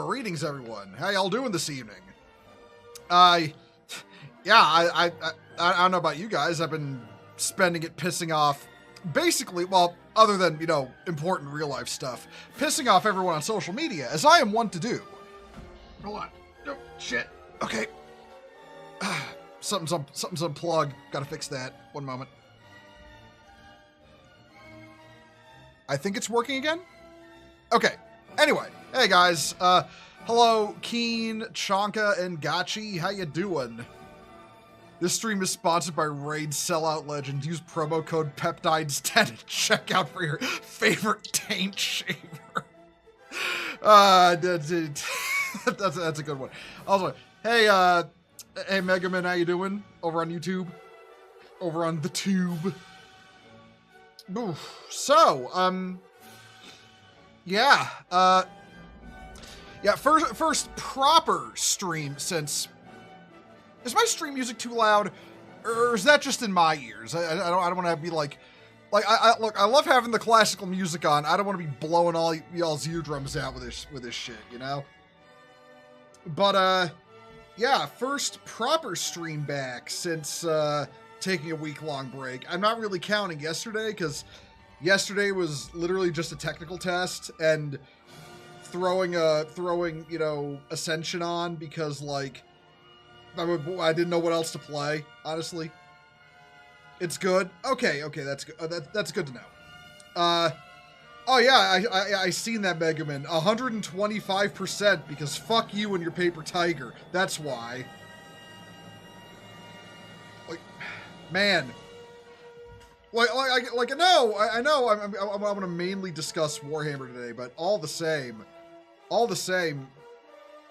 Greetings, everyone. How y'all doing this evening? Yeah, I don't know about you guys. I've been spending it pissing off, basically, well, other than, you know, important real-life stuff, pissing off everyone on social media, as I am wont to do. Hold on. Oh, shit. Okay. Something's unplugged. Gotta fix that. One moment. I think it's working again? Okay. Anyway. Hey, guys. Hello, Keen, Chonka, and Gachi. How you doing? This stream is sponsored by Raid Sellout Legend. Use promo code Peptides10 at checkout for your favorite taint shaver. That's a good one. Also, hey, hey, Megaman, how you doing? Over on YouTube? Over on the tube? Oof. So, yeah, first proper stream since... Is my stream music too loud? Or is that just in my ears? I don't want to be like, look, I love having the classical music on. I don't want to be blowing all y'all's eardrums out with this shit, you know? But, yeah, first proper stream back since, taking a week-long break. I'm not really counting yesterday, because yesterday was literally just a technical test, and throwing, you know, Ascension on, because, like, I didn't know what else to play, honestly. It's good. Okay, that's good. That's good to know. Oh yeah, I seen that Megaman. 125% because fuck you and your paper tiger. That's why. Like, man. Like no, I know. I'm gonna mainly discuss Warhammer today, but all the same,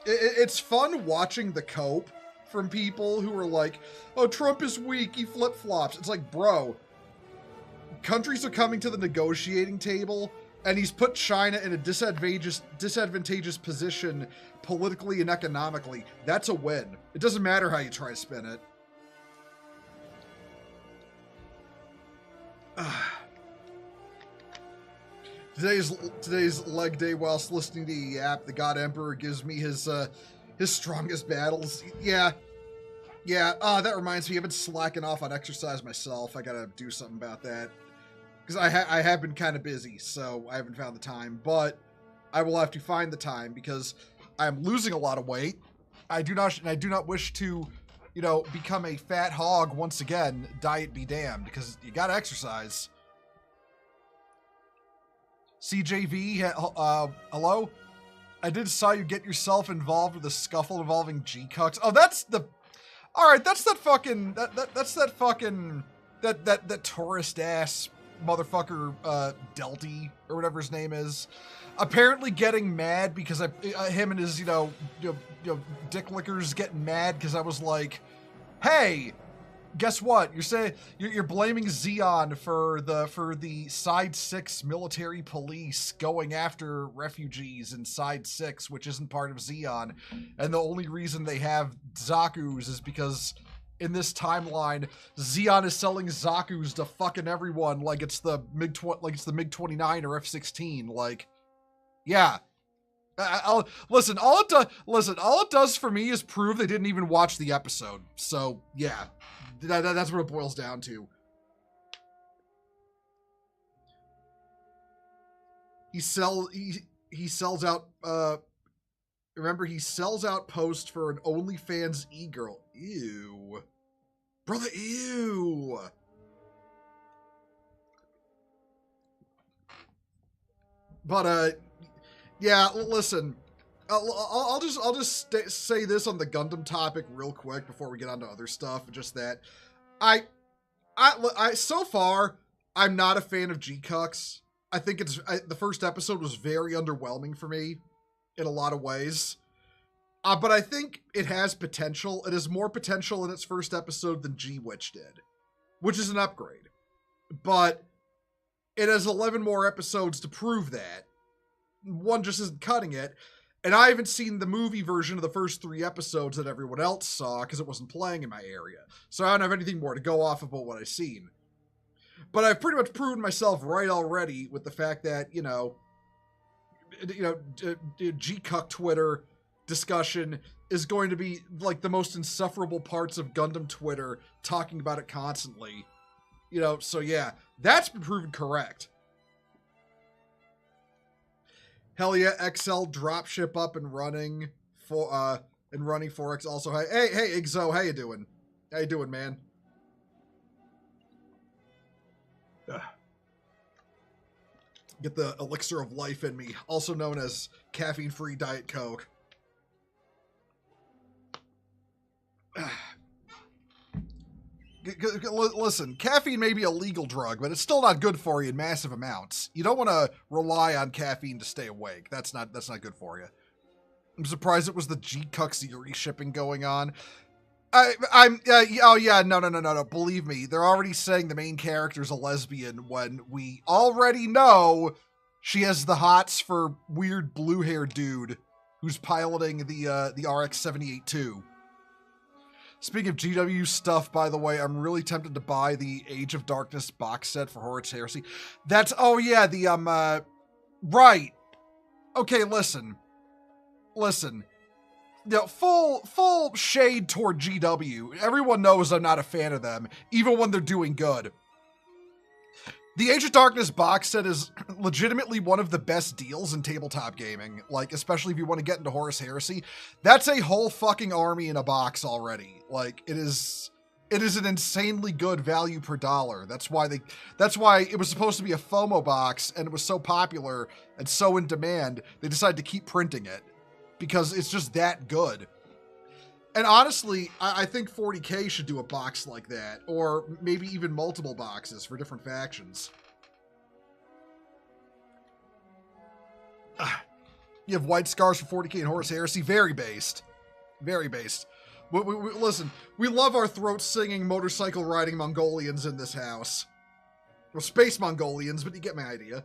it's fun watching the cope from people who are like, oh, Trump is weak, he flip-flops. It's like, bro, countries are coming to the negotiating table, and he's put China in a disadvantageous position politically and economically. That's a win. It doesn't matter how you try to spin it. Today's leg day whilst listening to the app. The God Emperor gives me his strongest battles. Yeah. That reminds me, I've been slacking off on exercise myself. I gotta do something about that. Because I have been kind of busy, so I haven't found the time. But I will have to find the time, because I am losing a lot of weight. I do not wish to, you know, become a fat hog once again. Diet be damned, because you gotta exercise. CJV, hello? I did saw you get yourself involved with a scuffle involving G-Cucks. Oh, that's the... Alright, that's that fucking... That's that fucking... That tourist-ass motherfucker, Delty, or whatever his name is. Apparently getting mad because him and his, you know, dick lickers getting mad because I was like, hey... Guess what? You're blaming Xeon for the Side 6 military police going after refugees in Side 6, which isn't part of Xeon, and the only reason they have Zaku's is because in this timeline, Xeon is selling Zaku's to fucking everyone like it's the MiG-29 or F-16. Like, yeah. Listen, all it does for me is prove they didn't even watch the episode. So yeah. That's what it boils down to. He sells out, remember, he sells out post for an OnlyFans e-girl. Ew. Brother, ew. But, yeah, listen, I'll just say this on the Gundam topic real quick before we get on to other stuff. Just that I so far, I'm not a fan of G-Cucks. I think the first episode was very underwhelming for me in a lot of ways. But I think it has potential. It has more potential in its first episode than G-Witch did, which is an upgrade. But it has 11 more episodes to prove that. One just isn't cutting it. And I haven't seen the movie version of the first 3 episodes that everyone else saw because it wasn't playing in my area. So I don't have anything more to go off about what I've seen. But I've pretty much proven myself right already with the fact that, you know, G-Cuck Twitter discussion is going to be like the most insufferable parts of Gundam Twitter, talking about it constantly. So yeah, that's been proven correct. Hell yeah, XL dropship up and running for 4X also. Hey Igzo, how you doing? How you doing, man? Get the elixir of life in me, also known as caffeine-free Diet Coke. Listen, caffeine may be a legal drug, but it's still not good for you in massive amounts. You don't want to rely on caffeine to stay awake. That's not good for you. I'm surprised it was the G-Cuck Ziri shipping going on. No. Believe me, they're already saying the main character's a lesbian when we already know she has the hots for weird blue-haired dude who's piloting the RX-78-2. Speaking of GW stuff, by the way, I'm really tempted to buy the Age of Darkness box set for Horus Heresy. Right. Okay, listen. Full shade toward GW. Everyone knows I'm not a fan of them, even when they're doing good. The Age of Darkness box set is legitimately one of the best deals in tabletop gaming, like, especially if you want to get into Horus Heresy. That's a whole fucking army in a box already. Like, it is an insanely good value per dollar. That's why it was supposed to be a FOMO box, and it was so popular and so in demand, they decided to keep printing it because it's just that good. And honestly, I think 40K should do a box like that, or maybe even multiple boxes for different factions. You have White Scars for 40K and Horus Heresy. Very based. Very based. Listen, we love our throat-singing, motorcycle-riding Mongolians in this house. Well, space Mongolians, but you get my idea.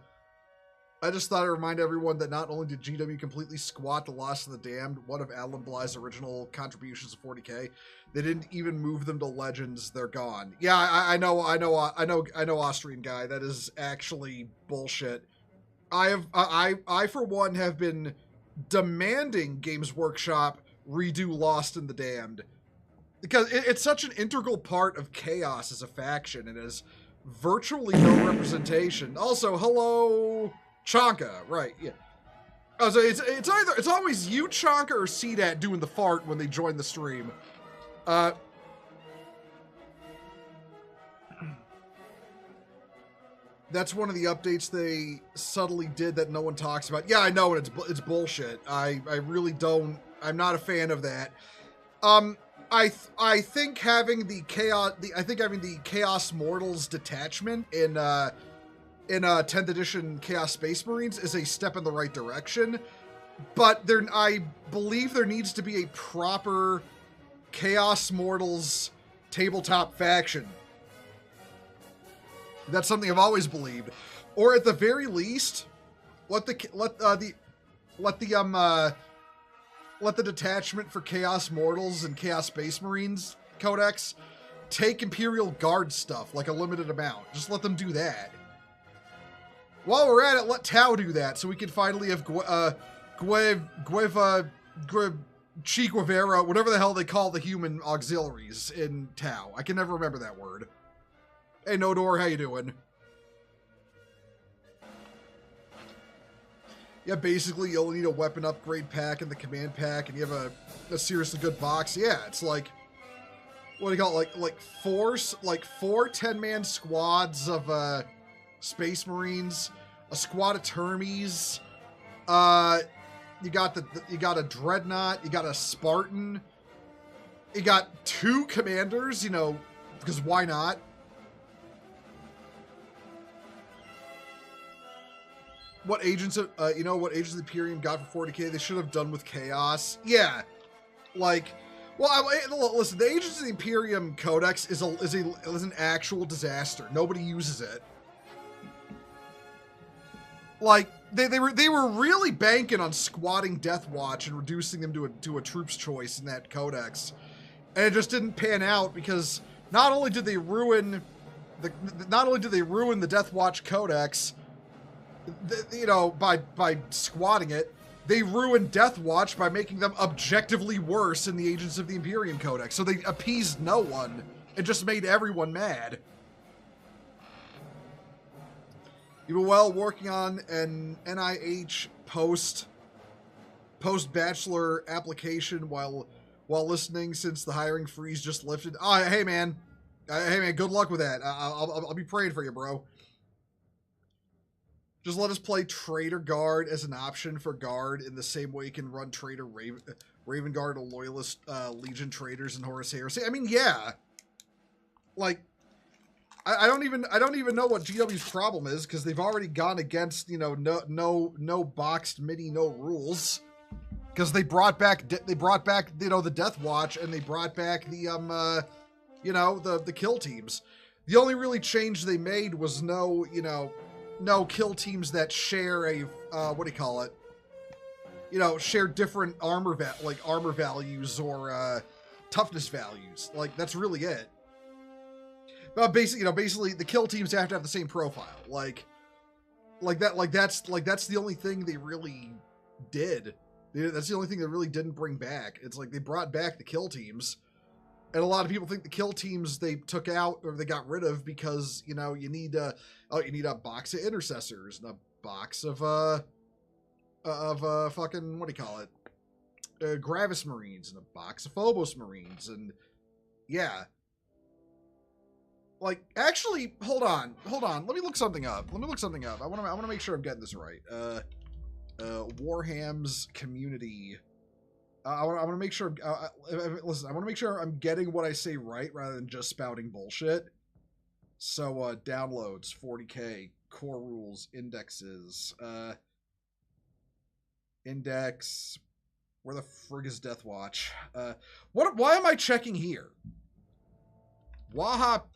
I just thought I'd remind everyone that not only did GW completely squat The Lost of the Damned, one of Alan Bly's original contributions to 40K, they didn't even move them to Legends. They're gone. Yeah, I know, Austrian guy. That is actually bullshit. I for one have been demanding Games Workshop redo Lost and the Damned because it's such an integral part of Chaos as a faction. It has virtually no representation. Also, hello. Chonka, right, yeah. Oh, so it's always you, Chonka, or CDAT doing the fart when they join the stream. That's one of the updates they subtly did that no one talks about. Yeah, I know, and it's bullshit. I really don't. I'm not a fan of that. I think having the Chaos Mortals detachment in 10th edition Chaos Space Marines is a step in the right direction, but I believe there needs to be a proper Chaos Mortals tabletop faction. That's something I've always believed, or at the very least, let the detachment for Chaos Mortals and Chaos Space Marines Codex take Imperial Guard stuff, like a limited amount. Just let them do that. While we're at it, let Tau do that, so we can finally have Chi Guevara, whatever the hell they call the human auxiliaries in Tau. I can never remember that word. Hey, Nodor, how you doing? Yeah, basically, you only need a weapon upgrade pack and the command pack, and you have a seriously good box. Yeah, it's like, what do you call it? Like four 10-man squads of Space Marines, a squad of Termies. You got a Dreadnought. You got a Spartan. You got 2 commanders. You know, because why not? What agents of the Imperium got for 40K? They should have done with Chaos. Yeah, like, well, listen. The Agents of the Imperium Codex is an actual disaster. Nobody uses it. Like, they were really banking on squatting Death Watch and reducing them to a troops choice in that codex, and it just didn't pan out because not only did they ruin the Death Watch codex, you know, by squatting it, they ruined Death Watch by making them objectively worse in the Agents of the Imperium Codex. So they appeased no one and just made everyone mad. Even while working on an NIH post-bachelor application while listening since the hiring freeze just lifted. Oh, hey man, good luck with that. I'll be praying for you, bro. Just let us play Traitor Guard as an option for Guard in the same way you can run Traitor Raven Guard or Loyalist Legion Traitors in Horus Heresy. I mean, yeah. Like, I don't even know what GW's problem is because they've already gone against, you know, no boxed MIDI, no rules. Because they brought back you know, the Death Watch, and they brought back the you know, the kill teams. The only really change they made was no kill teams that share a what do you call it? You know, share different armor values or toughness values. Like, that's really it. But basically the kill teams have to have the same profile. That's the only thing they really did. That's the only thing they really didn't bring back. It's like they brought back the kill teams, and a lot of people think the kill teams they took out or they got rid of because, you know, you need a box of intercessors and a box of fucking, what do you call it? Gravis Marines and a box of Phobos Marines, and yeah. Like, actually, hold on. Let me look something up. I want to make sure I'm getting this right. Warham's community. I want to make sure. Listen, I want to make sure I'm getting what I say right rather than just spouting bullshit. So, downloads 40K, core rules, indexes, index. Where the frig is Death Watch? Why am I checking here? Wahapedia.ru.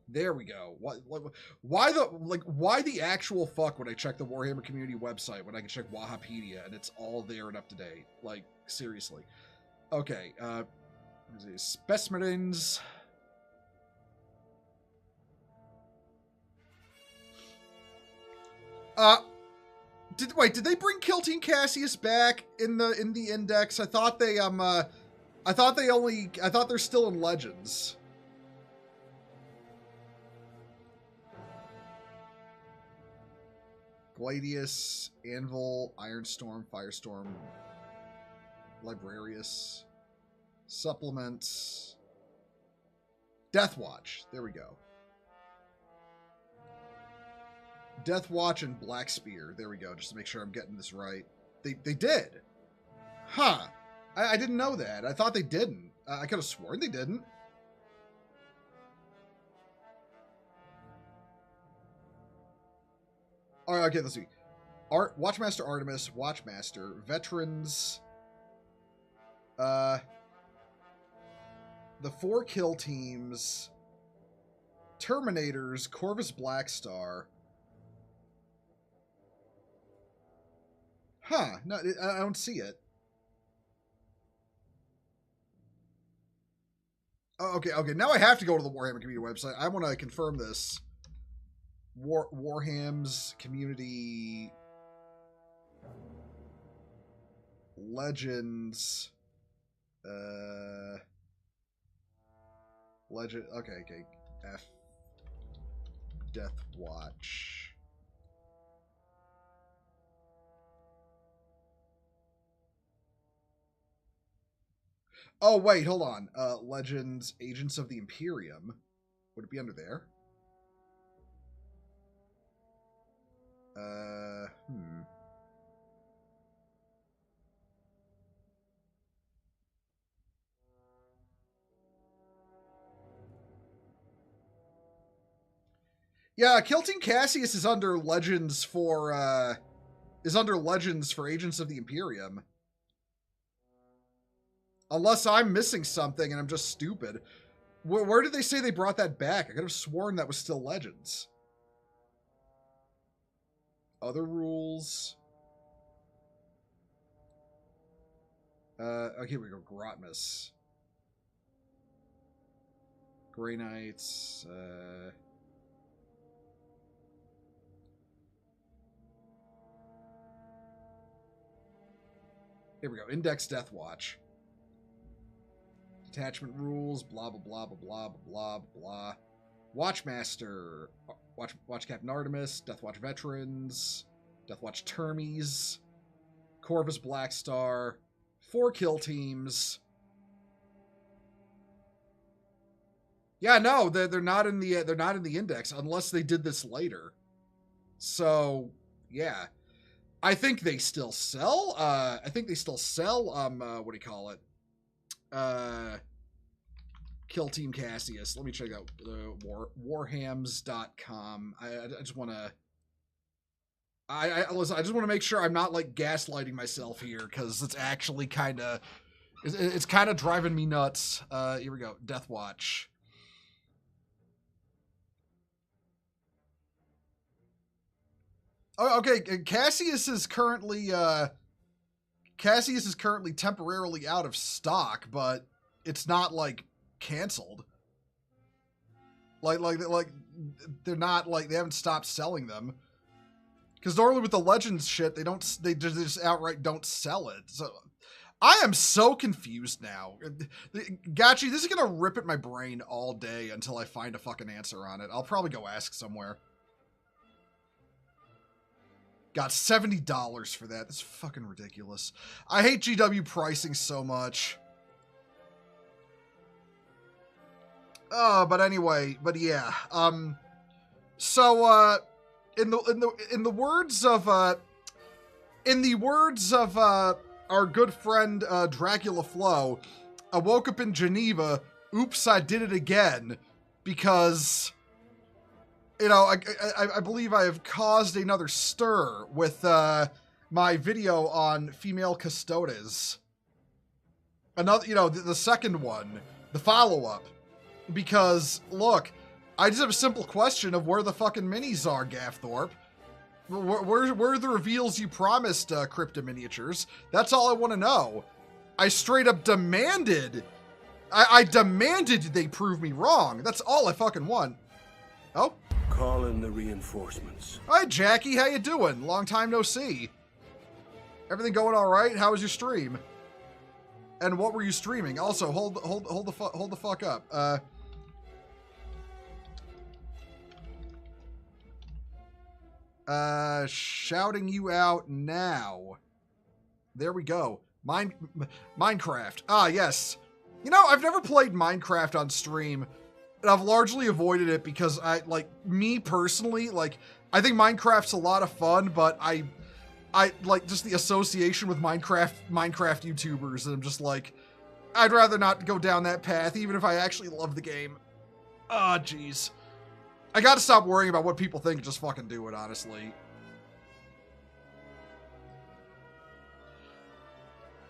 There we go. Why the actual fuck would I check the Warhammer community website when I can check Wahapedia and it's all there and up to date? Like, seriously. Okay, specimens. Did they bring Kill Team Cassius back in the index? I thought they're still in Legends. Gladius, Anvil, Ironstorm, Firestorm, Librarius, Supplements, Death Watch. There we go. Death Watch and Black Spear. There we go, just to make sure I'm getting this right. They did. Huh. I didn't know that. I thought they didn't. I could have sworn they didn't. All right, okay, let's see. Watchmaster Artemis, Watchmaster, Veterans, the 4 kill teams, Terminators, Corvus Blackstar. Huh, no, I don't see it. Oh, okay, now I have to go to the Warhammer community website. I want to confirm this. Warham's community Legends Legend, okay, F Death Watch. Oh wait, hold on. Legends Agents of the Imperium. Would it be under there? Yeah, Kill Team Cassius is under Legends for Agents of the Imperium. Unless I'm missing something and I'm just stupid. Where did they say they brought that back? I could have sworn that was still Legends. Other rules. Okay, here we go. Grotmus. Grey Knights. Here we go. Index Death Watch. Detachment rules, blah, blah, blah, blah, blah, blah, blah. Watchmaster. Watch Captain Artemis. Death Watch Veterans. Death Watch Termies. Corvus Black Star. 4 kill teams. Yeah, no, they're not in the index unless they did this later. So, yeah. I think they still sell. What do you call it? Kill Team Cassius. Let me check out warhams.com. I just want to listen, I just want to make sure I'm not like gaslighting myself here, because it's actually kind of driving me nuts. Here we go. Death Watch. Oh, okay. Cassius is currently temporarily out of stock, but it's not like canceled. Like they're not like, they haven't stopped selling them. Because normally with the Legends shit, they just outright don't sell it. So I am so confused now. Gachi, this is gonna rip at my brain all day until I find a fucking answer on it. I'll probably go ask somewhere. Got $70 for that. That's fucking ridiculous. I hate GW pricing so much. But anyway, but yeah. So in the words of our good friend Dracula Flo, I woke up in Geneva. Oops, I did it again, because, you know, I believe I have caused another stir with my video on female custodes. Another, you know, the second one, the follow-up. Because, look, I just have a simple question of where the fucking minis are, Gaffthorpe. Where are the reveals you promised, Crypto Miniatures? That's all I want to know. I straight up demanded, I demanded they prove me wrong. That's all I fucking want. Oh? Call in the reinforcements. Hi, Jackie. How you doing? Long time no see. Everything going all right? How was your stream? And what were you streaming? Also, hold the fuck up. Shouting you out now. There we go. Minecraft. Ah, yes. You know, I've never played Minecraft on stream. And I've largely avoided it because me personally, I think Minecraft's a lot of fun, but I like just the association with Minecraft YouTubers, and I'm just like, I'd rather not go down that path, even if I actually love the game. Ah, jeez. I gotta stop worrying about what people think and just fucking do it, honestly.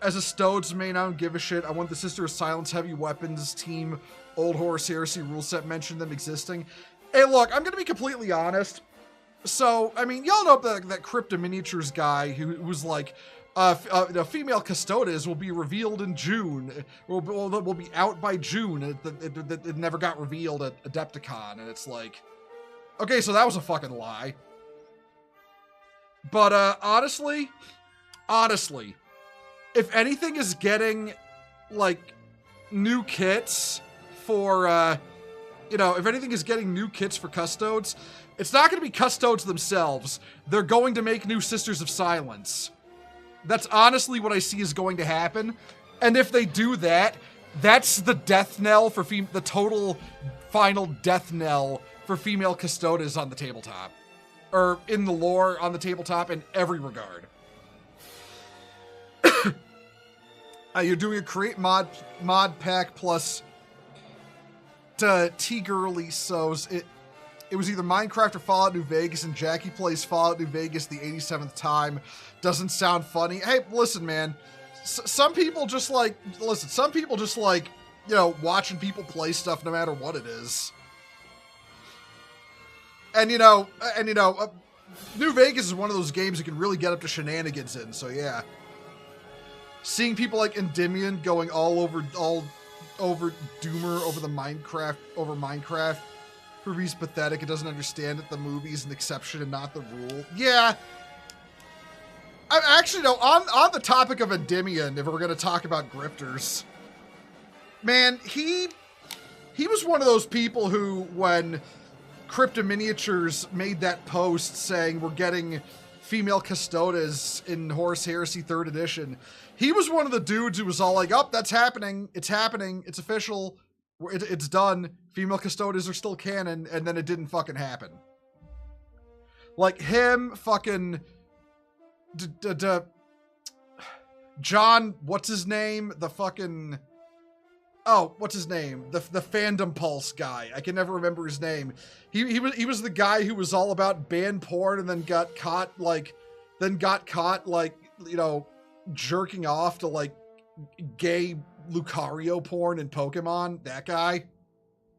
As a Stodes main, I don't give a shit. I want the Sister of Silence Heavy Weapons team Old Horse Heresy rule set mention them existing. Hey, look, I'm gonna be completely honest. So, I mean, y'all know that Crypto Miniatures guy who was like, the female custodes will be revealed in June. Will be out by June. It never got revealed at Adepticon, and it's like, okay, so that was a fucking lie. But honestly, if anything is getting like new kits for if anything is getting new kits for custodes, it's not going to be custodes themselves. They're going to make new Sisters of Silence. That's honestly what I see is going to happen. And if they do that, that's the death knell for the total final death knell for female custodes on the tabletop. Or in the lore on the tabletop in every regard. You're doing a create mod pack plus T-Girly, so it was either Minecraft or Fallout New Vegas, and Jackie plays Fallout New Vegas the 87th time. Doesn't sound funny. Hey, listen, man. Some people just like, watching people play stuff no matter what it is. And, New Vegas is one of those games you can really get up to shenanigans in, so yeah. Seeing people like Endymion going all over Doomer over Minecraft. He's pathetic. It doesn't understand that the movie is an exception and not the rule. Yeah. Actually, no, on the topic of Endymion, if we're going to talk about grifters, man, he was one of those people who, when Crypto Miniatures made that post saying we're getting female custodes in Horus Heresy 3rd edition, he was one of the dudes who was all like, oh, that's happening, it's official, it's done, female custodes are still canon, and then it didn't fucking happen. Like him, fucking John, what's his name? The fucking, oh, what's his name? The Fandom Pulse guy. I can never remember his name. He was the guy who was all about ban porn and then got caught you know, jerking off to like gay Lucario porn in Pokemon. That guy.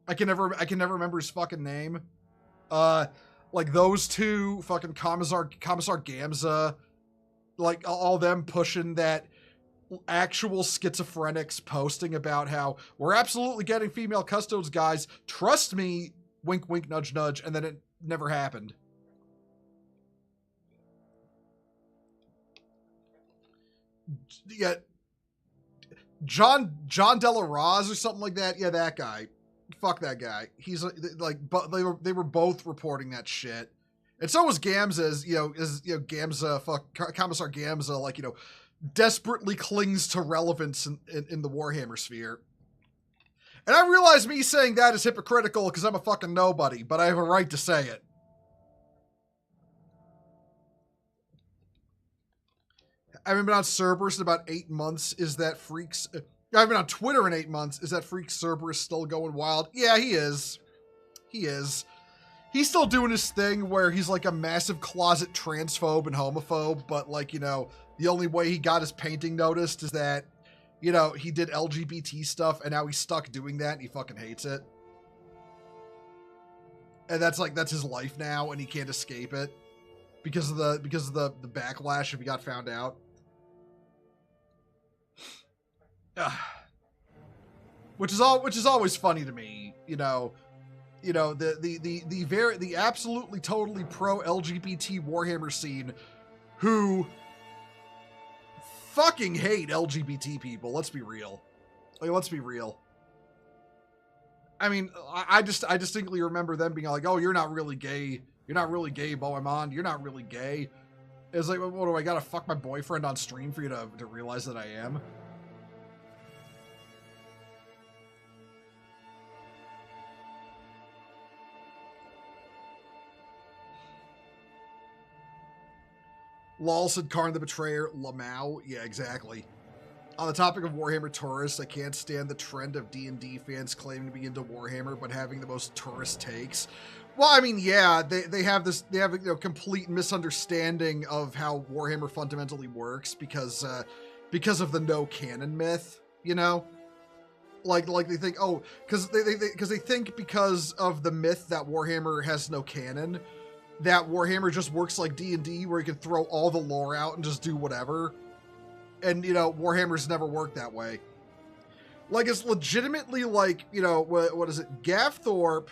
I can never remember his fucking name. Like those two, fucking Commissar Gamza, like all them pushing that, actual schizophrenics posting about how we're absolutely getting female custodes, guys. Trust me, wink, wink, nudge, nudge, and then it never happened. Yeah, John Della Roz or something like that. Yeah, that guy. Fuck that guy. He's like, but they were both reporting that shit, and so was Gamza. Gamza, fuck Commissar Gamza, like, you know, desperately clings to relevance in the Warhammer sphere. And I realize me saying that is hypocritical because I'm a fucking nobody, but I have a right to say it. I haven't been on Cerberus in about 8 months. Is that freaks? I haven't been on Twitter in 8 months. Is that freak Cerberus still going wild? Yeah, he is. He is. He's still doing his thing where he's like a massive closet transphobe and homophobe, but like, you know, the only way he got his painting noticed is that, you know, he did LGBT stuff and now he's stuck doing that and he fucking hates it. And that's his life now and he can't escape it because of the backlash if he got found out. Which is always funny to me, you know, the absolutely totally pro LGBT Warhammer scene who fucking hate LGBT people. Let's be real. Like, let's be real. I mean, I distinctly remember them being like, oh, you're not really gay. You're not really gay, Bohemond. You're not really gay. It's like, what do I gotta fuck my boyfriend on stream for you to realize that I am? Lol said Karn the Betrayer, Lamau. Yeah, exactly. On the topic of Warhammer tourists, I can't stand the trend of D&D fans claiming to be into Warhammer, but having the most tourist takes. Well, I mean, yeah, they have a complete misunderstanding of how Warhammer fundamentally works because of the no canon myth, you know? Like they think, oh, because they think because of the myth that Warhammer has no canon, that Warhammer just works like D&D, where you can throw all the lore out and just do whatever. And, you know, Warhammer's never worked that way. Like, it's legitimately like, you know, what is it? Gav Thorpe,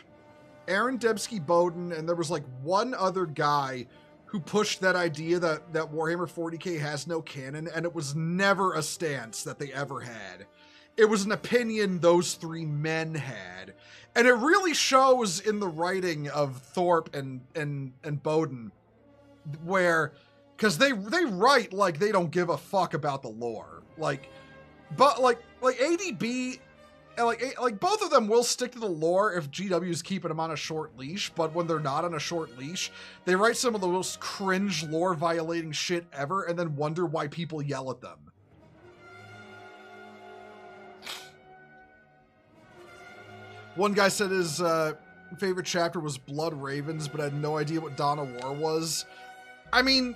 Aaron Dembski Bowden, and there was like one other guy who pushed that idea that Warhammer 40k has no canon, and it was never a stance that they ever had. It was an opinion those three men had. And it really shows in the writing of Thorpe and Bowden, where, because they write like they don't give a fuck about the lore. Like, but like ADB, and like both of them will stick to the lore if GW is keeping them on a short leash, but when they're not on a short leash, they write some of the most cringe lore violating shit ever and then wonder why people yell at them. One guy said his favorite chapter was Blood Ravens, but had no idea what Dawn of War was. I mean,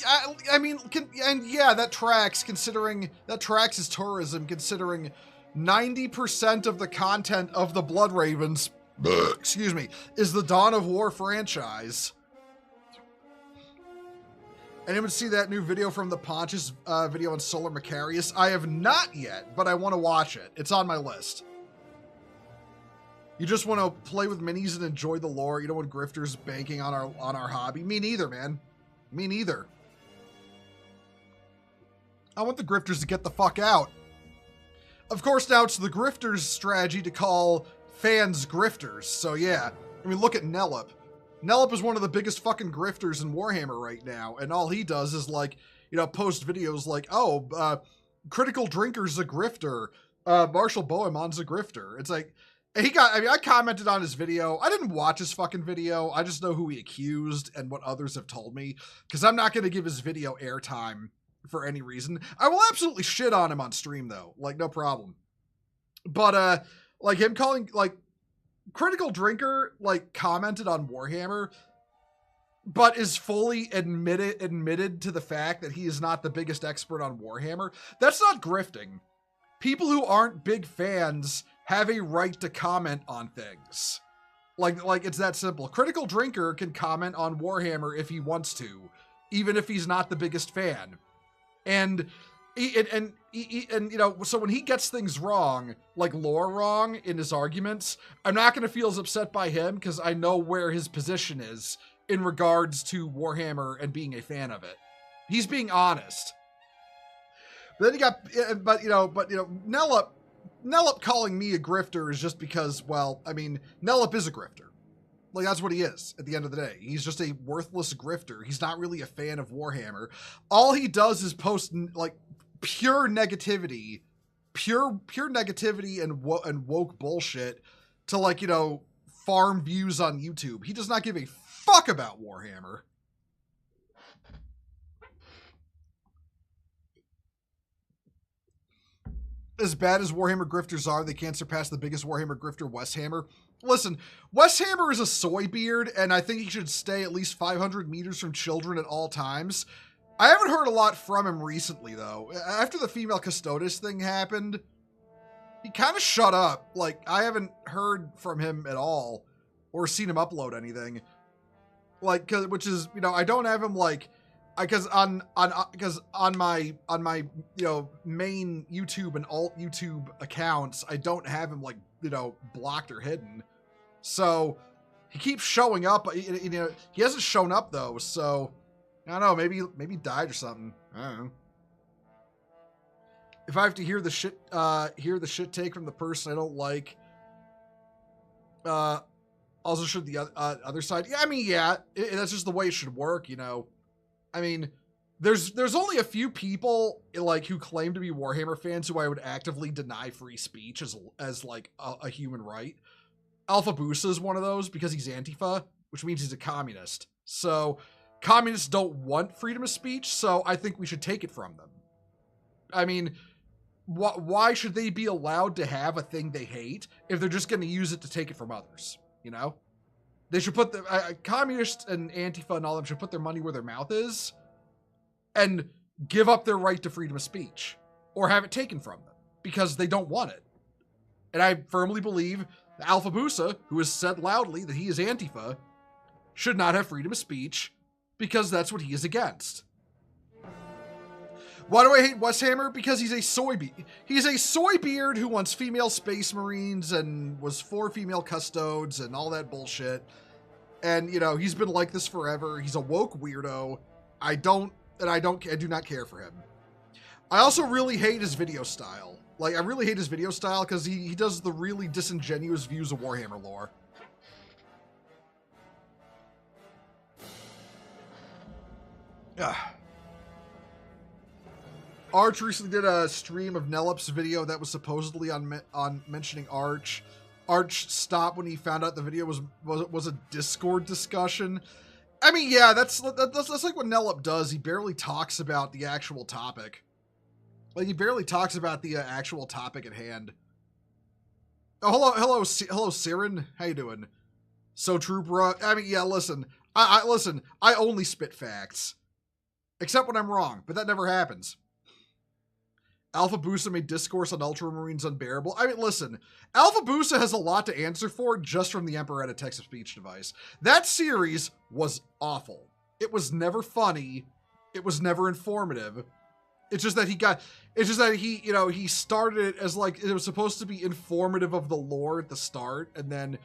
that tracks, considering that tracks as tourism, considering 90% of the content of the Blood Ravens, excuse me, is the Dawn of War franchise. Anyone see that new video from the Pontius video on Solar Macarius? I have not yet, but I want to watch it. It's on my list. You just want to play with minis and enjoy the lore. You don't want grifters banking on our hobby. Me neither, man. Me neither. I want the grifters to get the fuck out. Of course, now it's the grifters' strategy to call fans grifters. So yeah, I mean, look at Nellup. Nellup is one of the biggest fucking grifters in Warhammer right now, and all he does is like, you know, post videos like, oh, Critical Drinker's a grifter, Marshall Bohemon's a grifter. It's like, I commented on his video. I didn't watch his fucking video. I just know who he accused and what others have told me, because I'm not going to give his video airtime for any reason. I will absolutely shit on him on stream though, like no problem. But like him calling, like, Critical Drinker like commented on Warhammer, but is fully admitted to the fact that he is not the biggest expert on Warhammer. That's not grifting. People who aren't big fans have a right to comment on things. Like it's that simple. Critical Drinker can comment on Warhammer if he wants to, even if he's not the biggest fan. And you know, so when he gets things wrong, like lore wrong in his arguments, I'm not going to feel as upset by him because I know where his position is in regards to Warhammer and being a fan of it. He's being honest. But then you got, but you know, Nellup calling me a grifter is just because, well, I mean, Nellup is a grifter. Like, that's what he is at the end of the day. He's just a worthless grifter. He's not really a fan of Warhammer. All he does is post, like, pure negativity and woke bullshit to, like, you know, farm views on YouTube. He does not give a fuck about Warhammer. As bad as Warhammer grifters are, they can't surpass the biggest Warhammer grifter, Westhammer. Listen, Westhammer is a soy beard, and I think he should stay at least 500 meters from children at all times. I haven't heard a lot from him recently, though. After the female Custodes thing happened, he kind of shut up. Like, I haven't heard from him at all, or seen him upload anything. Like, which is, you know, I don't have him, like, because on my you know, main YouTube and alt YouTube accounts, I don't have him, like, you know, blocked or hidden. So he keeps showing up. You know, he hasn't shown up though. So I don't know. Maybe he died or something. I don't know. If I have to hear the shit take from the person I don't like, also should the other side. Yeah, I mean, yeah, that's just the way it should work. You know. I mean, there's only a few people like who claim to be Warhammer fans who I would actively deny free speech as like a human right. Alpha Busa is one of those because he's Antifa, which means he's a communist. So communists don't want freedom of speech, so I think we should take it from them. I mean, why should they be allowed to have a thing they hate if they're just going to use it to take it from others? You know? They should put the communists and Antifa and all of them should put their money where their mouth is and give up their right to freedom of speech or have it taken from them because they don't want it. And I firmly believe that Alpha Busa, who has said loudly that he is Antifa, should not have freedom of speech because that's what he is against. Why do I hate Westhammer? Because he's a soy beard. He's a soy beard who wants female space marines and was for female custodes and all that bullshit. And, you know, he's been like this forever. He's a woke weirdo. I do not care for him. I also really hate his video style. Like, I really hate his video style because he does the really disingenuous views of Warhammer lore. Ugh. Arch recently did a stream of Nellup's video that was supposedly on mentioning Arch. Arch stopped when he found out the video was a Discord discussion. I mean, yeah, that's like what Nellup does. He barely talks about the actual topic. Like, he barely talks about the actual topic at hand. Oh, hello, Siren. How you doing? So true, bro. I mean, yeah, listen. Listen, I only spit facts. Except when I'm wrong, but that never happens. Alpha Busa made discourse on Ultramarines unbearable. I mean, listen, Alpha Busa has a lot to answer for just from the Emperor text-to-speech device. That series was awful. It was never funny. It was never informative. It's just that he you know, he started it as like, it was supposed to be informative of the lore at the start. And then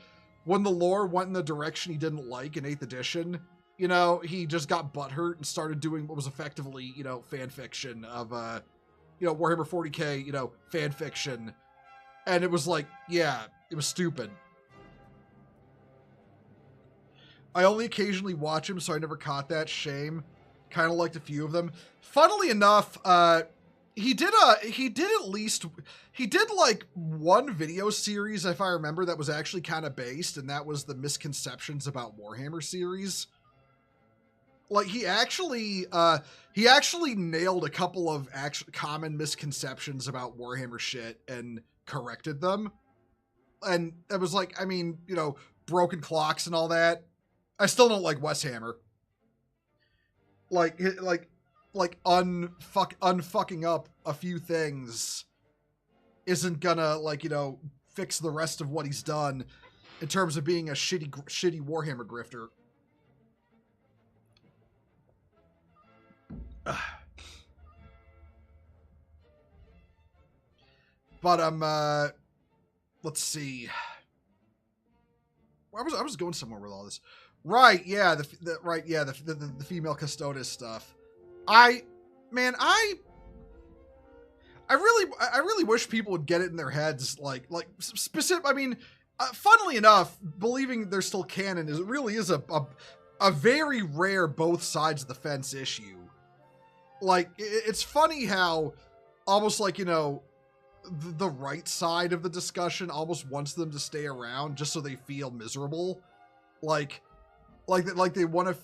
when the lore went in the direction he didn't like in 8th edition, you know, he just got butthurt and started doing what was effectively, you know, fan fiction of, you know, Warhammer 40k, you know, fan fiction. And it was like, yeah, it was stupid. I only occasionally watch him, so I never caught that. Shame. Kind of liked a few of them. Funnily enough, he did like one video series, if I remember, that was actually kind of based, and that was the Misconceptions About Warhammer series. Like, he actually nailed a couple of common misconceptions about Warhammer shit and corrected them. And it was like, I mean, you know, broken clocks and all that. I still don't like Wes Hammer. Unfucking up a few things isn't gonna, like, you know, fix the rest of what he's done in terms of being a shitty Warhammer grifter. But let's see. I was going somewhere with all this. Right, yeah, the female custodes stuff. I really wish people would get it in their heads, like specific. I mean, funnily enough, believing they're still canon really is a very rare both sides of the fence issue. Like, it's funny how almost, like, you know, the right side of the discussion almost wants them to stay around just so they feel miserable. Like they want to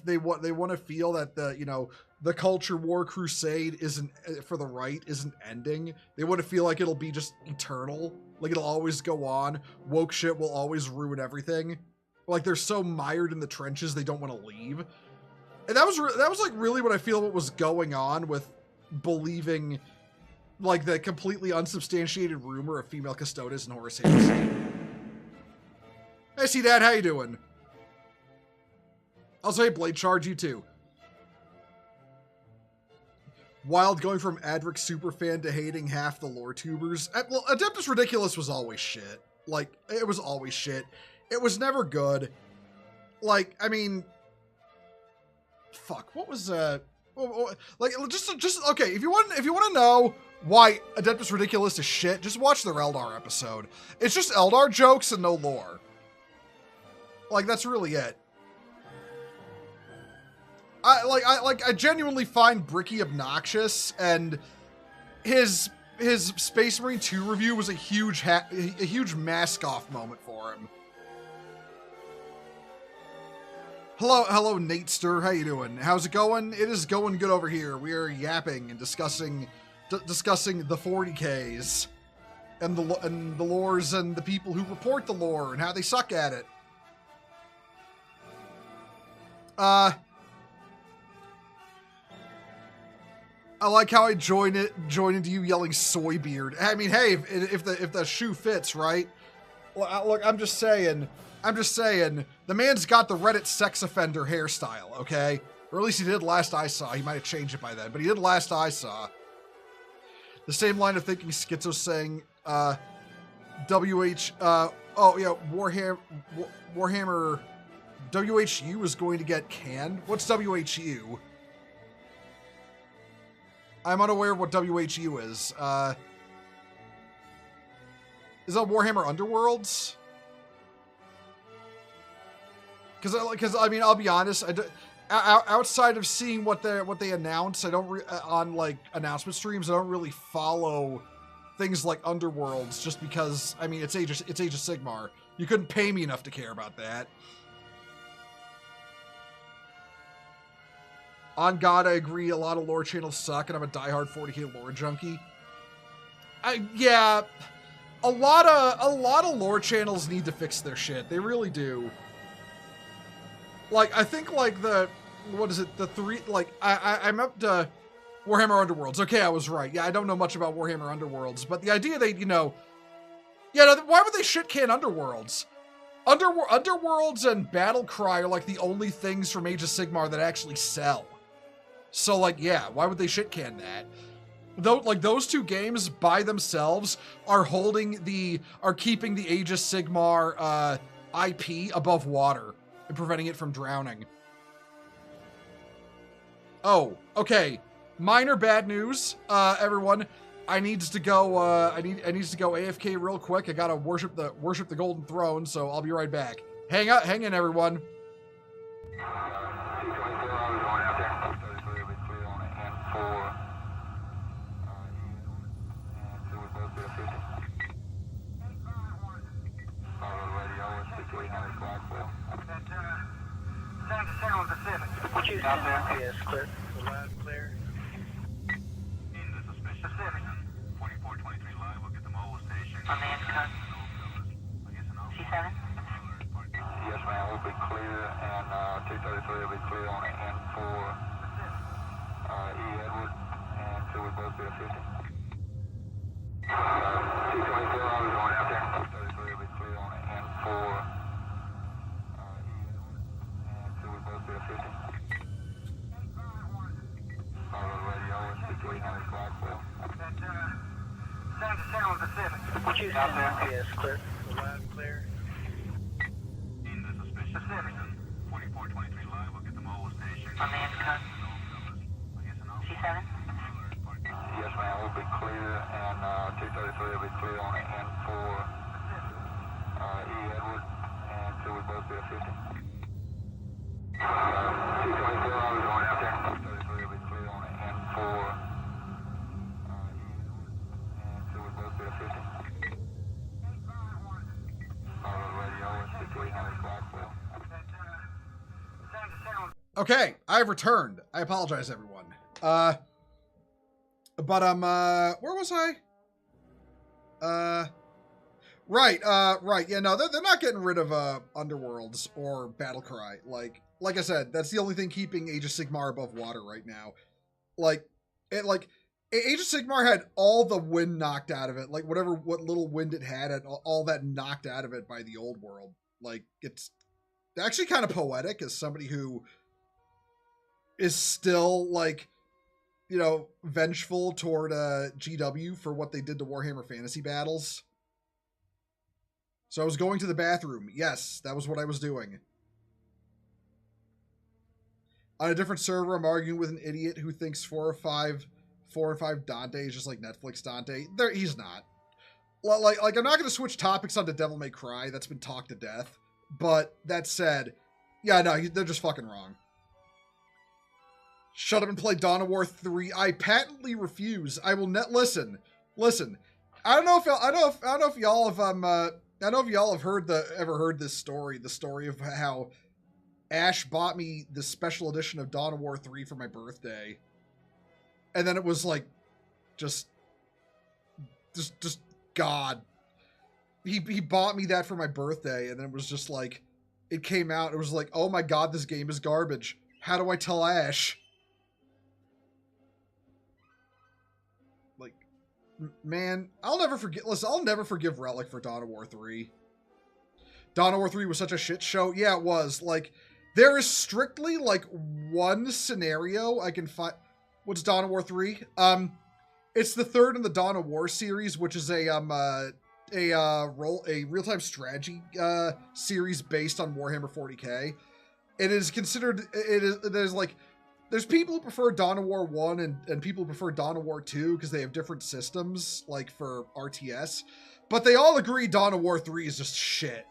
feel that the, you know, the culture war crusade isn't for the right isn't ending. They want to feel like it'll be just eternal, like it'll always go on. Woke shit will always ruin everything. Like, they're so mired in the trenches they don't want to leave. And that was like really what I feel what was going on with believing, like, the completely unsubstantiated rumor of female custodes and Horus Heresy. Hey, see Dad, how you doing? I'll say Blade Charge, you too. Wild going from Adric superfan to hating half the lore tubers. Well, Adeptus Ridiculous was always shit. Like, it was always shit. It was never good. Like, I mean, fuck, what was, like, just, okay, if you want to know why Adeptus Ridiculous is shit, just watch their Eldar episode. It's just Eldar jokes and no lore. Like, that's really it. I genuinely find Bricky obnoxious, and his Space Marine 2 review was a huge mask-off moment for him. Hello, Natester. How you doing? How's it going? It is going good over here. We are yapping and discussing the 40Ks and the lores and the people who report the lore and how they suck at it. I like how I join into you yelling soy beard. I mean, hey, if the shoe fits, right? Look, I'm just saying, the man's got the Reddit sex offender hairstyle, okay? Or at least he did last I saw. He might have changed it by then, but he did last I saw. The same line of thinking Schizo saying, oh yeah, Warhammer, WHU is going to get canned? What's WHU? I'm unaware of what WHU is. Is that Warhammer Underworlds? Because I mean, I'll be honest. Outside of seeing what they announce, I don't on like announcement streams. I don't really follow things like Underworlds just because. I mean, it's Age of Sigmar. You couldn't pay me enough to care about that. On God, I agree. A lot of lore channels suck, and I'm a diehard 40k lore junkie. Yeah, a lot of lore channels need to fix their shit. They really do. Like, I think like I'm up to Warhammer Underworlds. Okay, I was right. Yeah, I don't know much about Warhammer Underworlds, but the idea they, why would they shit can Underworlds? Underworlds and Battlecry are like the only things from Age of Sigmar that actually sell. So, like, yeah, why would they shit can that? Though, like, those two games by themselves are keeping the Age of Sigmar IP above water and preventing it from drowning. Oh, okay. Minor bad news, everyone. I needs to go. I needs to go AFK real quick. I gotta worship the golden throne. So I'll be right back. Hang in, everyone. Out there, yes, clear. Loud and clear. Pacific. 2423 live, we'll get the mobile station. On the intercom. C7? Yes, ma'am, we'll be clear, and 233 will be clear on N4 E. Edward, and 2 will both be at 50. 224, I was going out there. 233 will be clear on N4 E. Edward, and 2 will both be at 50. Radio is 2300 Blackwell. Sound to sound Pacific. Out there, yes, clear. Loud and clear. In the suspicion. Pacific. 2423 live, we'll get the mobile station. On the intercom. C7? Yes, ma'am, we'll be clear, and 233 will be clear on N4 E. Edward, and 2 will both be at 50. 224, I was going out there. 233 will be clear on N4 E. Edward, and 2 will both be at 50. Radio is 2300 Blackwell. Sound to sound. Okay, I've returned. I apologize, everyone. But where was I? Right. Yeah, no, they're not getting rid of Underworlds or Battlecry. Like I said, that's the only thing keeping Age of Sigmar above water right now. Age of Sigmar had all the wind knocked out of it. Like what little wind it had all that knocked out of it by the old world. Like it's actually kind of poetic as somebody who is still like, you know, vengeful toward GW for what they did to Warhammer Fantasy Battles. So I was going to the bathroom. Yes, that was what I was doing. On a different server, I'm arguing with an idiot who thinks 4 or 5 Dante is just like Netflix Dante. He's not. Like I'm not going to switch topics onto Devil May Cry. That's been talked to death. But that said, yeah, no, they're just fucking wrong. Shut up and play Dawn of War 3. I patently refuse. I will net listen. I don't know if y'all have ever heard this story. The story of how Ash bought me the special edition of Dawn of War 3 for my birthday, and then it was like, just God. He bought me that for my birthday, and then it was just like, it came out. It was like, oh my God, this game is garbage. How do I tell Ash? Like, man, I'll never forgive Relic for Dawn of War 3. Dawn of War 3 was such a shit show. Yeah, it was. Like, there is strictly like one scenario I can find. What's Dawn of War 3? It's the third in the Dawn of War series, which is a real-time strategy series based on Warhammer 40k. It is considered, there's people who prefer Dawn of War 1 and people who prefer Dawn of War 2 because they have different systems, like for RTS, but they all agree Dawn of War 3 is just shit.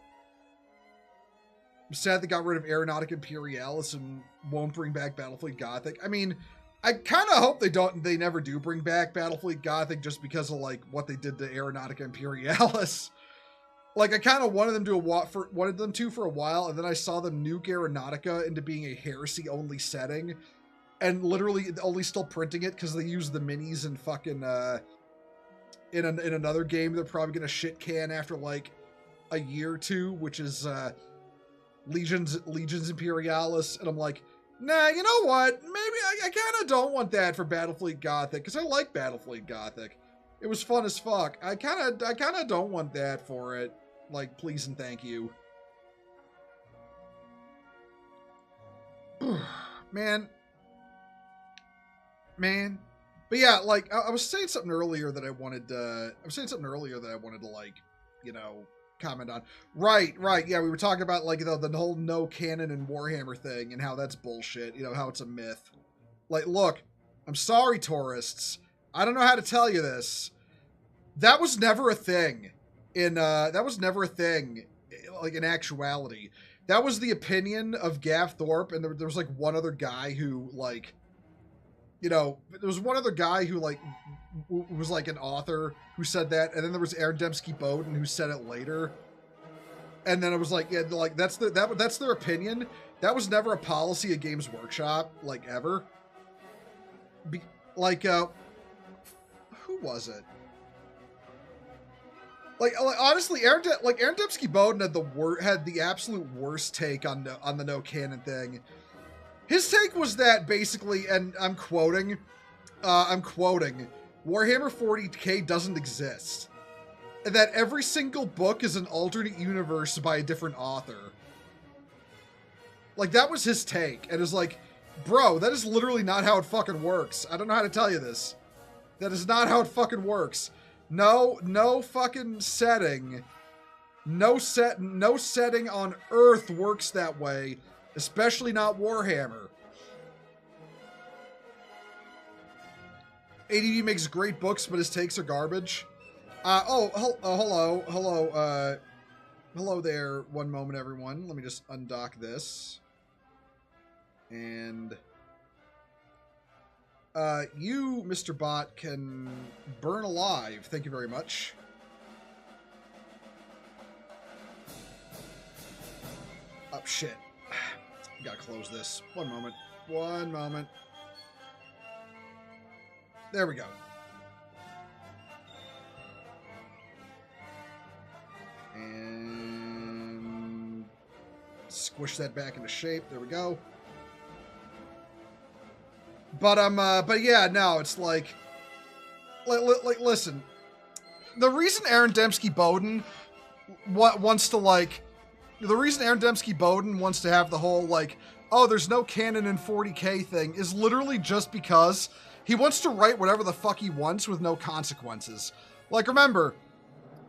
I'm sad they got rid of Aeronautica Imperialis and won't bring back Battlefleet Gothic. I mean, I kind of hope they never do bring back Battlefleet Gothic just because of like what they did to Aeronautica Imperialis. Like, I kind of wanted them to for a while, and then I saw them nuke Aeronautica into being a heresy only setting, and literally only still printing it because they use the minis in fucking in another game they're probably gonna shit can after like a year or two, which is Legions Imperialis, and I'm like, nah, you know what? Maybe I kind of don't want that for Battlefleet Gothic, because I like Battlefleet Gothic. It was fun as fuck. I kind of don't want that for it. Like, please and thank you. Man. But yeah, like, I was saying something earlier that I wanted to, like, you know, comment on. Right. Yeah, we were talking about, like, the whole no canon in Warhammer thing and how that's bullshit. You know, how it's a myth. Like, look, I'm sorry, tourists. I don't know how to tell you this. That was never a thing. Like, in actuality. That was the opinion of Gav Thorpe, and there was, like, one other guy who, like, you know, there was one other guy who, like, was, like, an author who said that, and then there was Aaron Dembski-Bowden who said it later. And then it was like, yeah, like, that's their opinion. That was never a policy of Games Workshop, like, ever. Who was it? Like honestly, Aaron Dembski-Bowden had the absolute worst take on the no canon thing. His take was that basically, and I'm quoting, Warhammer 40K doesn't exist, and that every single book is an alternate universe by a different author. Like, that was his take, and it's like, bro, that is literally not how it fucking works. I don't know how to tell you this. That is not how it fucking works. No fucking setting. No setting on Earth works that way, especially not Warhammer. ADB makes great books, but his takes are garbage. Hello there. One moment, everyone. Let me just undock this. And you, Mr. Bot, can burn alive. Thank you very much. Oh, shit. Gotta close this. One moment. There we go. And squish that back into shape. There we go. But yeah, no, it's like, listen, the reason Aaron Dembski-Bowden wants to have the whole, like, oh, there's no canon in 40K thing is literally just because he wants to write whatever the fuck he wants with no consequences. Like, remember,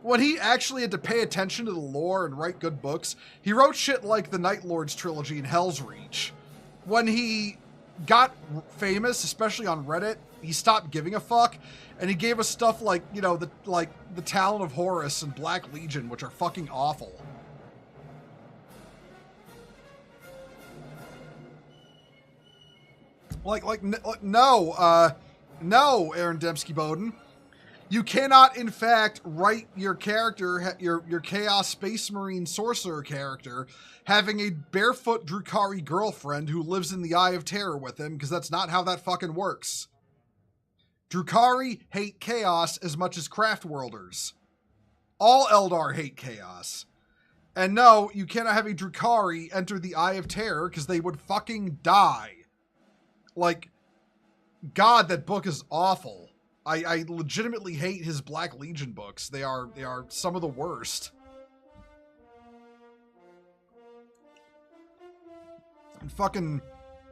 when he actually had to pay attention to the lore and write good books, he wrote shit like the Night Lords trilogy and Hell's Reach. When he got famous, especially on Reddit, he stopped giving a fuck, and he gave us stuff like, you know, the Talon of Horus and Black Legion, which are fucking awful. No, Aaron Dembski-Bowden. You cannot, in fact, write your character, your Chaos Space Marine Sorcerer character, having a barefoot Drukhari girlfriend who lives in the Eye of Terror with him, because that's not how that fucking works. Drukhari hate chaos as much as Craftworlders. All Eldar hate chaos. And no, you cannot have a Drukhari enter the Eye of Terror, because they would fucking die. Like, God, that book is awful. I legitimately hate his Black Legion books. They are some of the worst. And fucking,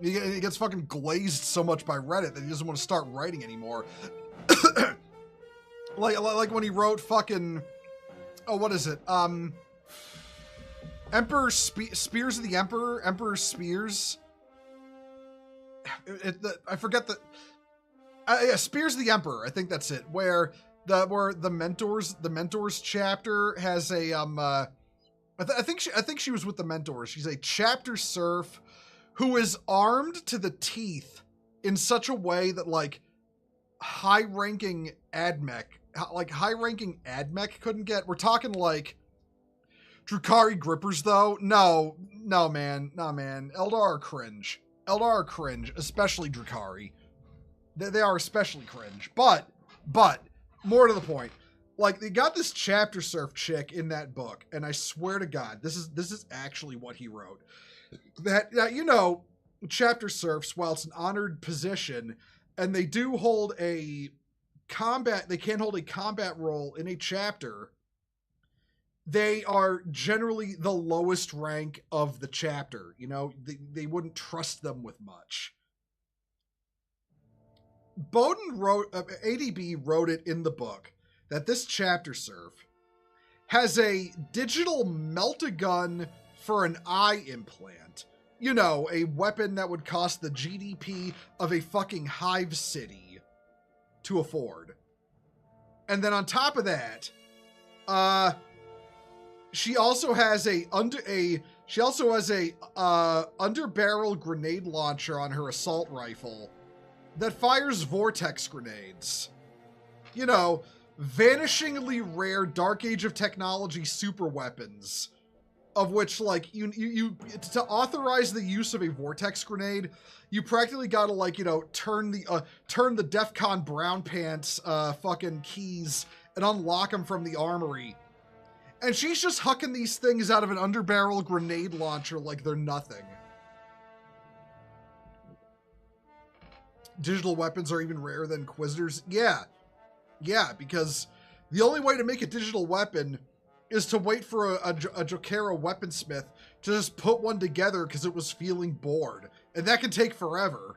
he gets fucking glazed so much by Reddit that he doesn't want to start writing anymore. like when he wrote fucking, oh, what is it? Spears of the Emperor, Emperor Spears. I forget the. Yeah, Spears of the Emperor. I think that's it. Where the mentors chapter has a I think she was with the mentors. She's a chapter serf who is armed to the teeth in such a way that like high-ranking admech couldn't get. We're talking like Drukhari grippers though. No, man. Eldar are cringe. Especially Drukhari. They are especially cringe, but more to the point, like they got this chapter serf chick in that book, and I swear to God, this is actually what he wrote. That you know, chapter serfs, while it's an honored position, and they do hold they can't hold a combat role in a chapter. They are generally the lowest rank of the chapter. You know, they wouldn't trust them with much. Bowden wrote, ADB wrote it in the book that this chapter serf has a digital melt-a-gun for an eye implant, you know, a weapon that would cost the GDP of a fucking hive city to afford. And then on top of that, she also has a underbarrel grenade launcher on her assault rifle that fires vortex grenades. You know, vanishingly rare Dark Age of Technology super weapons, of which, like, you to authorize the use of a vortex grenade, you practically gotta, like, you know, turn the DEFCON brown pants fucking keys and unlock them from the armory. And she's just hucking these things out of an underbarrel grenade launcher like they're nothing. Digital weapons are even rarer than Inquisitors. Yeah, because the only way to make a digital weapon is to wait for a Jokera weaponsmith to just put one together because it was feeling bored. And that can take forever.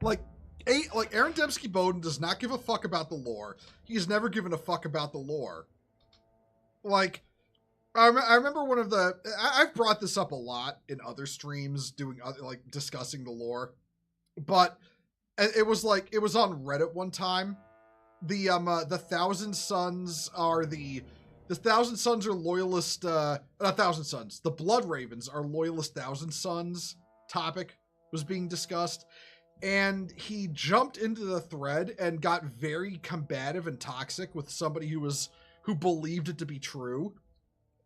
Like Aaron Dembski Bowden does not give a fuck about the lore. He's never given a fuck about the lore. Like, I remember one of the... I've brought this up a lot in other streams, discussing the lore. But it was on Reddit one time. The Thousand Sons are the Thousand Sons are loyalist, not Thousand Sons. The Blood Ravens are loyalist Thousand Sons topic was being discussed. And he jumped into the thread and got very combative and toxic with somebody who believed it to be true.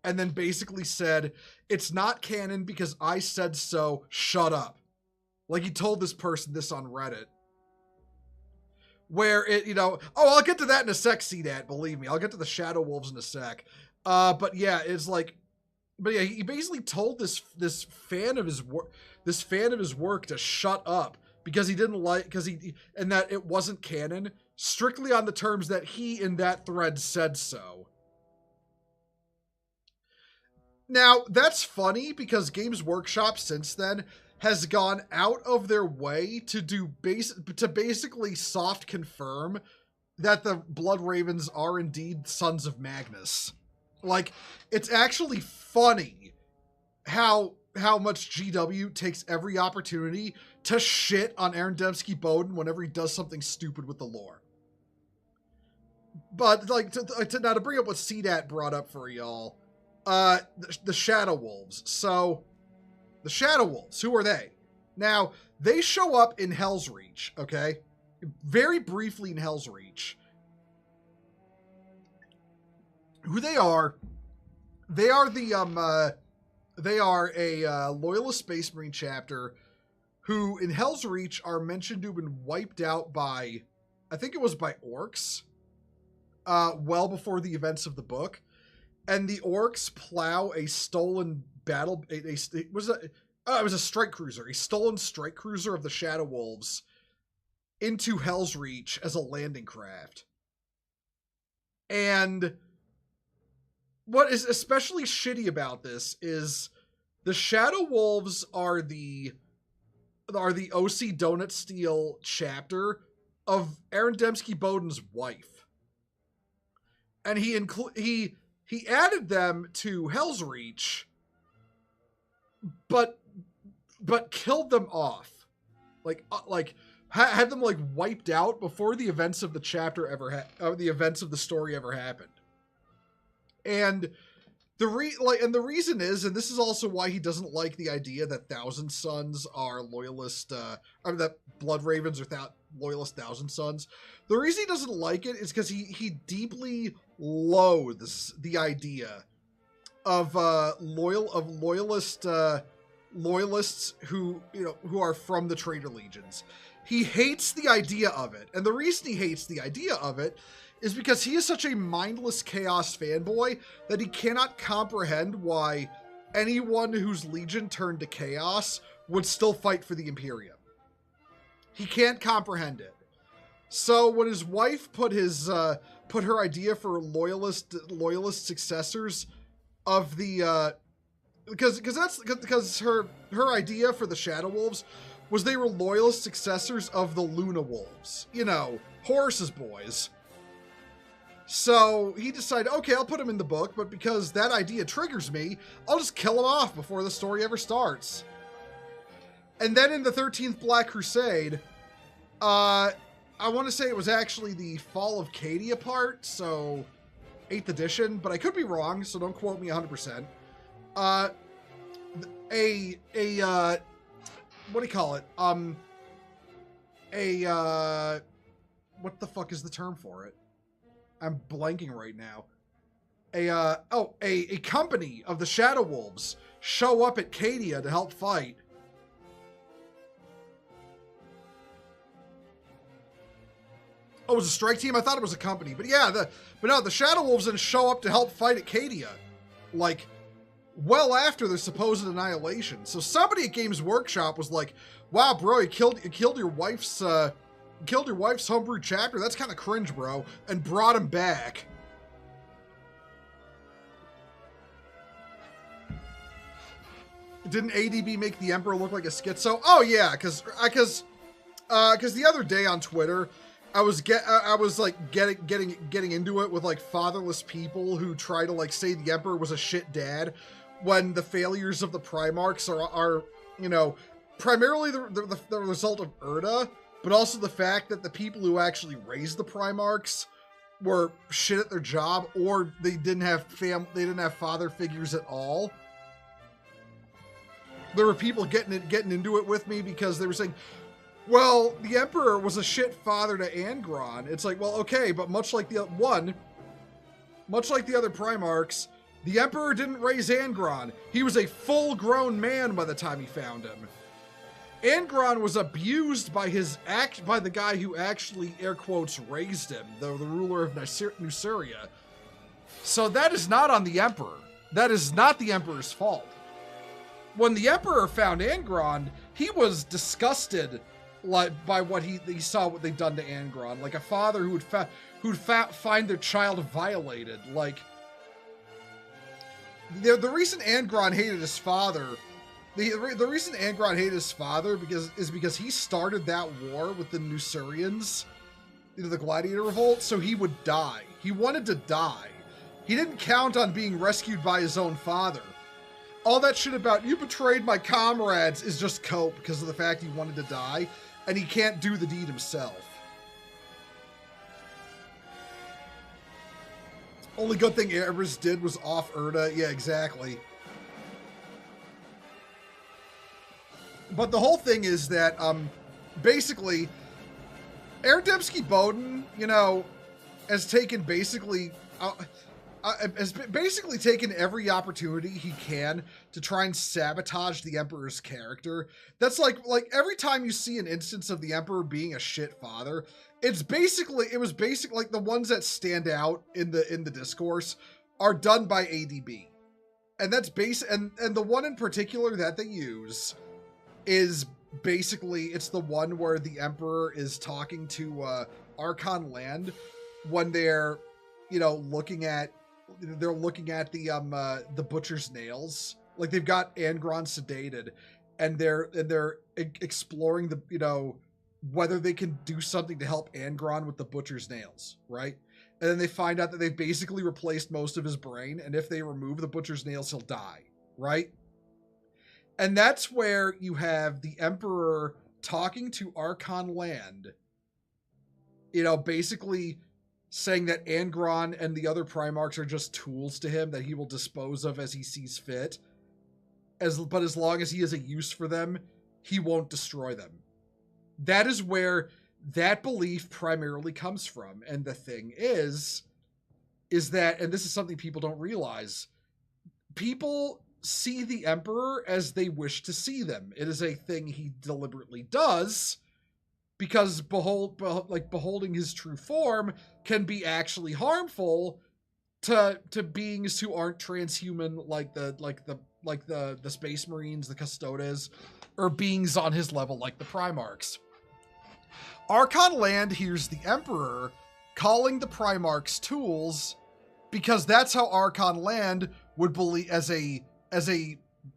And then basically said, it's not canon because I said so, shut up. Like, he told this person this on Reddit. Where it, you know, oh, I'll get to that in a sec, CDAT, believe me. I'll get to the Shadow Wolves in a sec. But yeah, it's like, but yeah, he basically told this fan of his work to shut up because he didn't like, and that it wasn't canon, strictly on the terms that he in that thread said so. Now, that's funny because Games Workshop since then has gone out of their way to basically soft confirm that the Blood Ravens are indeed sons of Magnus. Like, it's actually funny how much GW takes every opportunity to shit on Aaron Dembski Bowden whenever he does something stupid with the lore. But, like, to bring up what CDAT brought up for y'all, the Shadow Wolves. So, the Shadow Wolves, who are they? Now, they show up in Hell's Reach, okay? Very briefly in Hell's Reach. Who they are a Loyalist Space Marine chapter who, in Hell's Reach, are mentioned to have been wiped out by, I think it was by orcs, well before the events of the book. And the orcs plow a stolen battle... it was a strike cruiser. A stolen strike cruiser of the Shadow Wolves into Hell's Reach as a landing craft. And what is especially shitty about this is the Shadow Wolves are the OC Donut Steel chapter of Aaron Dembski Bowden's wife. And he added them to Hell's Reach, but killed them off. Had them like wiped out before the events of the chapter the events of the story ever happened. And the reason is, and this is also why he doesn't like the idea that Thousand Sons are loyalist, that Blood Ravens are loyalist Thousand Sons. The reason he doesn't like it is because he deeply loathes the idea of loyalists who are from the Traitor Legions. He hates the idea of it, and the reason he hates the idea of it is because he is such a mindless chaos fanboy that he cannot comprehend why anyone whose legion turned to chaos would still fight for the Imperium. He can't comprehend it. So when his wife put her idea for loyalist successors of the because her idea for the Shadow Wolves was they were loyalist successors of the Luna Wolves, Horus's boys. So he decided, okay, I'll put him in the book, but because that idea triggers me, I'll just kill him off before the story ever starts. And then in the 13th Black Crusade, I want to say it was actually the Fall of Cadia part, so 8th edition, but I could be wrong, so don't quote me 100%. What do you call it? What the fuck is the term for it? I'm blanking right now. A company of the Shadow Wolves show up at Cadia to help fight. Oh, it was a strike team? I thought it was a company. But yeah, the Shadow Wolves then show up to help fight at Cadia. Like, well after their supposed annihilation. So somebody at Games Workshop was like, wow, bro, you killed your wife's homebrew chapter? That's kind of cringe, bro. And brought him back. Didn't ADB make the Emperor look like a schizo? Oh yeah, because the other day on Twitter, I was getting into it with like fatherless people who try to like say the Emperor was a shit dad, when the failures of the Primarchs are you know, primarily the result of Erda, but also the fact that the people who actually raised the Primarchs were shit at their job, or they didn't have father figures at all. There were people getting into it with me because they were saying, well, the Emperor was a shit father to Angron. It's like, well, okay, but much like the other Primarchs, the Emperor didn't raise Angron. He was a full-grown man by the time he found him. Angron was abused by the guy who actually, air quotes, raised him, the ruler of Nuceria. So that is not on the Emperor. That is not the Emperor's fault. When the Emperor found Angron, he was disgusted by what he saw what they'd done to Angron, like a father who would find their child violated. Like the reason Angron hated his father, the reason Angron hated his father because he started that war with the Nucerians, the Gladiator Revolt, so he would die. He wanted to die. He didn't count on being rescued by his own father. All that shit about, you betrayed my comrades, is just cope because of the fact he wanted to die, and he can't do the deed himself. Only good thing Erebus did was off Erda. Yeah, exactly. But the whole thing is that, basically, Erdemsky Bowden, you know, has taken basically... has basically taken every opportunity he can to try and sabotage the Emperor's character. That's like every time you see an instance of the Emperor being a shit father, it was basically like the ones that stand out in the discourse are done by ADB. And that's and the one in particular that they use is basically, it's the one where the Emperor is talking to Archon Land when they're, you know, looking at the butcher's nails. Like, they've got Angron sedated, and they're exploring the, you know, whether they can do something to help Angron with the butcher's nails, right? And then they find out that they've basically replaced most of his brain, and if they remove the butcher's nails, he'll die, right? And that's where you have the Emperor talking to Archon Land, you know, basically saying that Angron and the other Primarchs are just tools to him that he will dispose of as he sees fit. But as long as he has a use for them, he won't destroy them. That is where that belief primarily comes from. And the thing is that, and this is something people don't realize, people see the Emperor as they wish to see them. It is a thing he deliberately does, because beholding his true form can be actually harmful to beings who aren't transhuman, like the Space Marines, the Custodes, or beings on his level like the Primarchs. Archon Land hears the Emperor calling the Primarchs tools because that's how Archon Land would believe, as a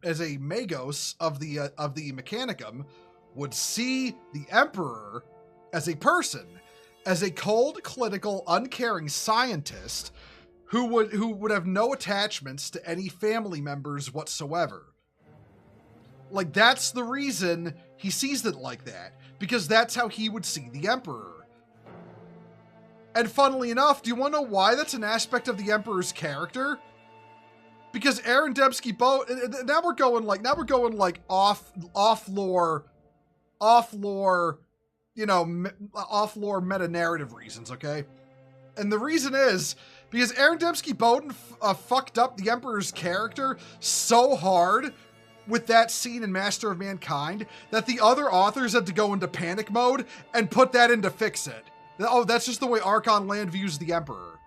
Magos of the Mechanicum, would see the Emperor as a person. as a cold, clinical, uncaring scientist who would have no attachments to any family members whatsoever. Like, that's the reason he sees it like that, because that's how he would see the Emperor. And funnily enough, do you want to know why that's an aspect of the Emperor's character? Because Aaron Dembski now we're going like off lore, you know, off lore meta narrative reasons, okay? And the reason is because Aaron Dembski Bowden fucked up the Emperor's character so hard with that scene in Master of Mankind that the other authors had to go into panic mode and put that in to fix it. Oh, that's just the way Archon Land views the Emperor.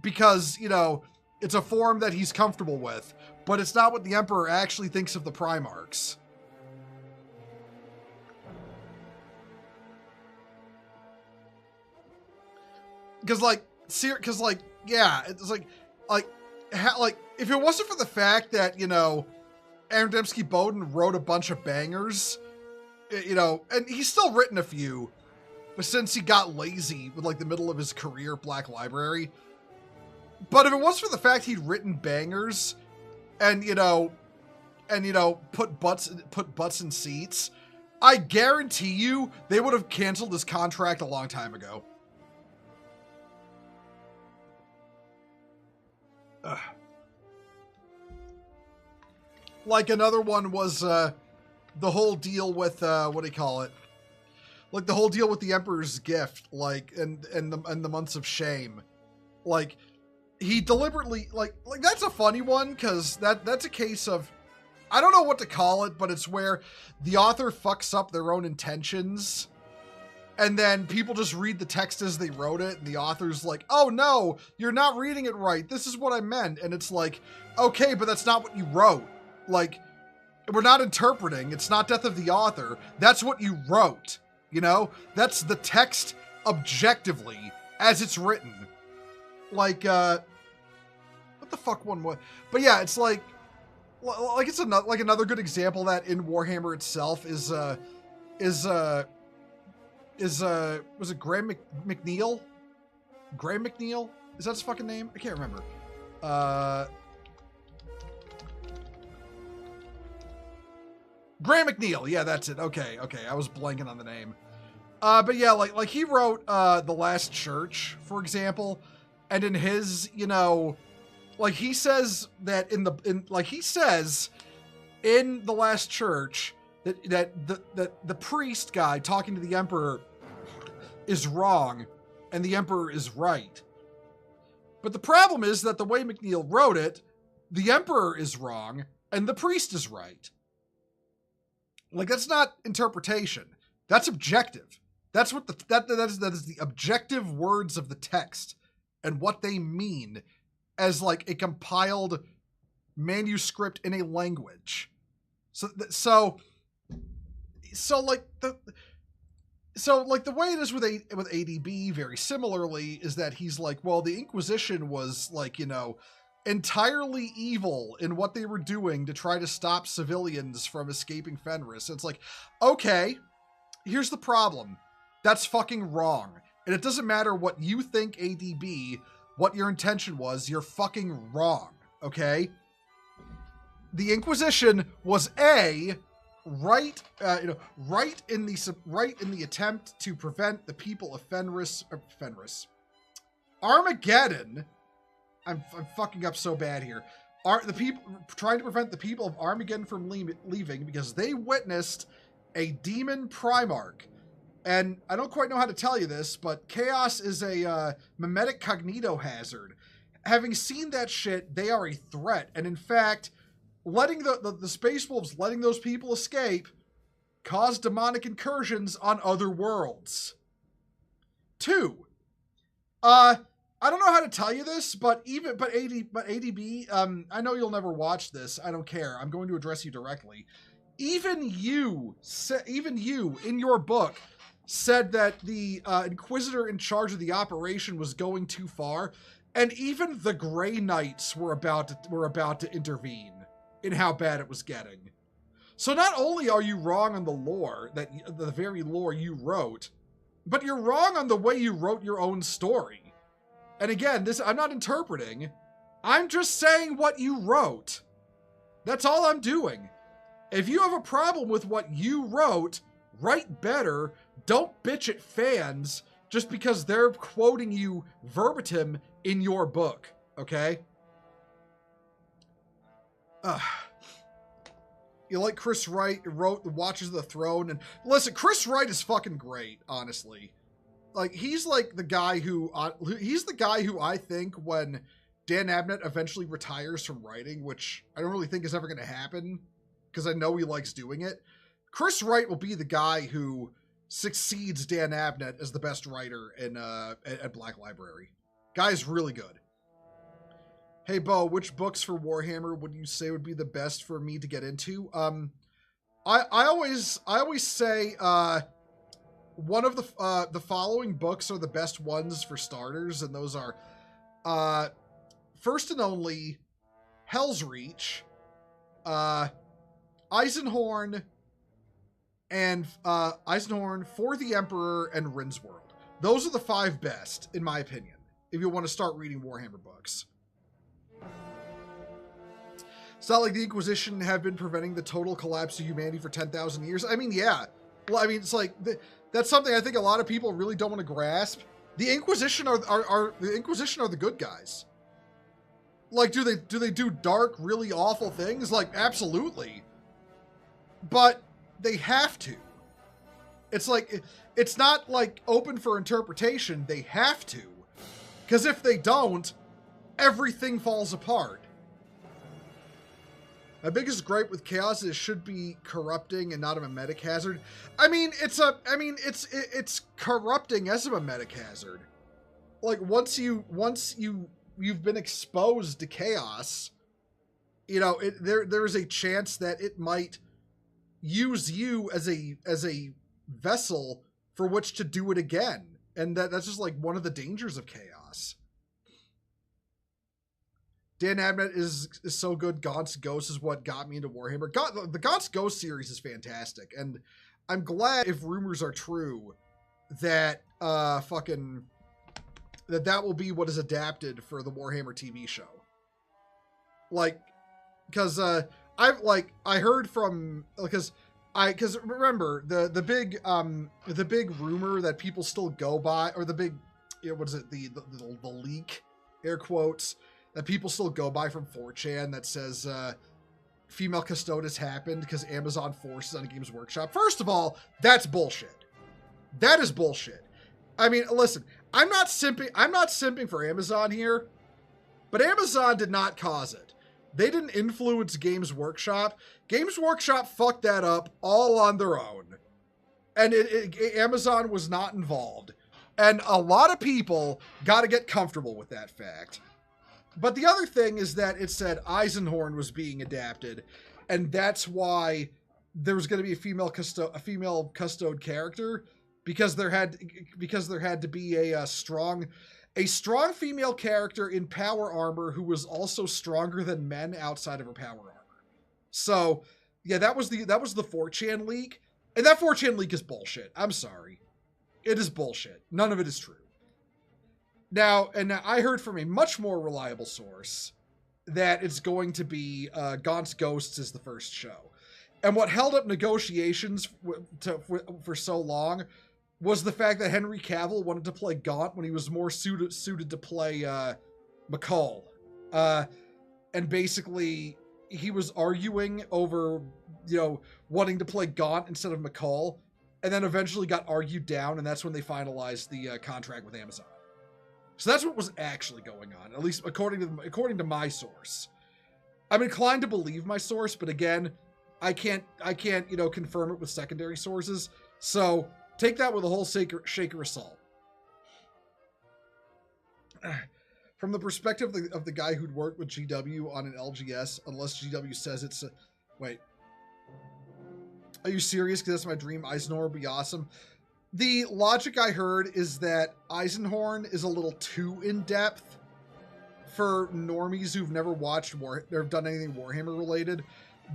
Because, you know, it's a form that he's comfortable with, but it's not what the Emperor actually thinks of the Primarchs. Yeah, it's like, if it wasn't for the fact that, you know, Aaron Dembski Bowden wrote a bunch of bangers, you know, and he's still written a few, but since he got lazy with like the middle of his career, Black Library. But if it wasn't for the fact he'd written bangers and put butts in seats, I guarantee you they would have canceled his contract a long time ago. Ugh. Like another one was the whole deal with what do you call it? Like the whole deal with the Emperor's Gift, like and the Months of Shame. Like he deliberately like that's a funny one because that's a case of, I don't know what to call it, but it's where the author fucks up their own intentions. And then people just read the text as they wrote it, and the author's like, oh no, you're not reading it right. This is what I meant. And it's like, okay, but that's not what you wrote. Like, we're not interpreting. It's not Death of the Author. That's what you wrote. You know? That's the text objectively as it's written. Like, what the fuck one was? But yeah, it's like it's another good example that in Warhammer itself is was it Graham McNeil? Graham McNeil? Is that his fucking name? I can't remember. Graham McNeil. Yeah, that's it. Okay. I was blanking on the name. But yeah, like he wrote The Last Church, for example, and in his, you know, like he says that in The Last Church that the priest guy talking to the Emperor is wrong and the Emperor is right. But the problem is that the way McNeil wrote it, the Emperor is wrong and the priest is right. Like, that's not interpretation. That's objective. That's what that is the objective words of the text and what they mean as like a compiled manuscript in a language. So the way it is with ADB, very similarly, is that he's like, well, the Inquisition was like, you know, entirely evil in what they were doing to try to stop civilians from escaping Fenris. It's like, okay, here's the problem. That's fucking wrong. And it doesn't matter what you think, ADB, what your intention was, you're fucking wrong, okay? The Inquisition was right in the attempt to prevent the people of Fenris. Armageddon. I'm fucking up so bad here. Are the people trying to prevent the people of Armageddon from leaving because they witnessed a demon Primarch. And I don't quite know how to tell you this, but chaos is a mimetic cognito hazard. Having seen that shit, they are a threat. And in fact, letting the Space Wolves letting those people escape caused demonic incursions on other worlds. 2. I don't know how to tell you this, but ADB, I know you'll never watch this. I don't care. I'm going to address you directly. Even you in your book said that the Inquisitor in charge of the operation was going too far, and even the Grey Knights were about to intervene in how bad it was getting. So not only are you wrong on the lore, the very lore you wrote, But you're wrong on the way you wrote your own story. And again, I'm not interpreting. I'm just saying what you wrote. That's all I'm doing. If you have a problem with what you wrote, write better. Don't bitch at fans just because they're quoting you verbatim in your book, okay? You like Chris Wright wrote The Watchers of the Throne, and listen, Chris Wright is fucking great, honestly. Like, he's like the guy who I think when Dan Abnett eventually retires from writing, which I don't really think is ever going to happen because I know he likes doing it. Chris Wright will be the guy who succeeds Dan Abnett as the best writer at Black Library. Guy's really good. Hey, Bo, which books for Warhammer would you say would be the best for me to get into? I always say one of the following books are the best ones for starters, and those are first and only Hell's Reach, Eisenhorn, and Eisenhorn, For the Emperor, and Rindsworld. Those are the 5 best, in my opinion, if you want to start reading Warhammer books. It's not like the Inquisition have been preventing the total collapse of humanity for 10,000 years. I mean, yeah. Well, I mean, it's like, that's something I think a lot of people really don't want to grasp. The Inquisition are the good guys. Like, do they do dark, really awful things? Like, absolutely. But they have to. It's like, it's not like open for interpretation. They have to. Because if they don't, everything falls apart. My biggest gripe with chaos is it should be corrupting and not a memetic hazard. I mean, it's corrupting as a memetic hazard. Like, once you've been exposed to chaos, you know, there is a chance that it might use you as a vessel for which to do it again. And that's just like one of the dangers of chaos. Dan Abnett is so good. Gaunt's Ghost is what got me into Warhammer. The Gaunt's Ghost series is fantastic, and I'm glad, if rumors are true, that that will be what is adapted for the Warhammer TV show. Like, because I heard from, because remember the big rumor that people still go by, or the big, you know, what is it, the leak, air quotes, that people still go by from 4chan that says female custodes happened because Amazon forces on a Games Workshop. First of all, that's bullshit. That is bullshit. I mean, listen, I'm not simping for Amazon here, but Amazon did not cause it. They didn't influence Games Workshop. Games Workshop fucked that up all on their own. And Amazon was not involved. And a lot of people got to get comfortable with that fact. But the other thing is that it said Eisenhorn was being adapted, and that's why there was going to be a female custode character, because there had to be a strong female character in power armor who was also stronger than men outside of her power armor. So yeah, that was the 4chan leak, and that 4chan leak is bullshit. I'm sorry, it is bullshit. None of it is true. Now I heard from a much more reliable source that it's going to be Gaunt's Ghosts is the first show. And what held up negotiations for so long was the fact that Henry Cavill wanted to play Gaunt when he was more suited to play McCall. And basically, he was arguing over, you know, wanting to play Gaunt instead of McCall, and then eventually got argued down, and that's when they finalized the contract with Amazon. So that's what was actually going on, at least according to my source. I'm inclined to believe my source, but again, I can't confirm it with secondary sources. So take that with a whole shaker of salt. From the perspective of the guy who'd worked with GW on an LGS, unless GW says it's wait. Are you serious? Because that's my dream. Eisenhorn would be awesome. The logic I heard is that Eisenhorn is a little too in-depth for normies who've never watched or done anything Warhammer related.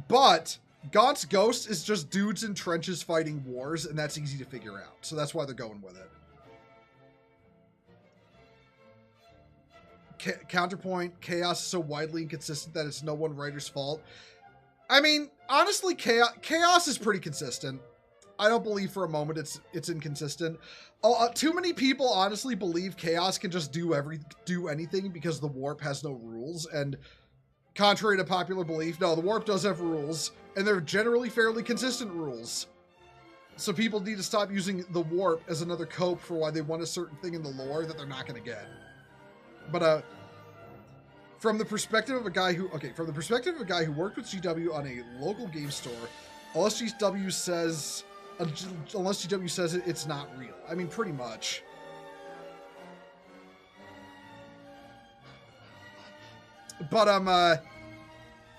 But Gaunt's Ghost is just dudes in trenches fighting wars, and that's easy to figure out. So that's why they're going with it. counterpoint, chaos is so widely inconsistent that it's no one writer's fault. I mean, honestly, chaos is pretty consistent. I don't believe for a moment it's inconsistent. Too many people honestly believe chaos can just do anything because the warp has no rules, and contrary to popular belief, no, the warp does have rules, and they're generally fairly consistent rules. So people need to stop using the warp as another cope for why they want a certain thing in the lore that they're not going to get. But from the perspective of a guy who worked with GW on a local game store, unless GW says it's not real. I mean, pretty much. But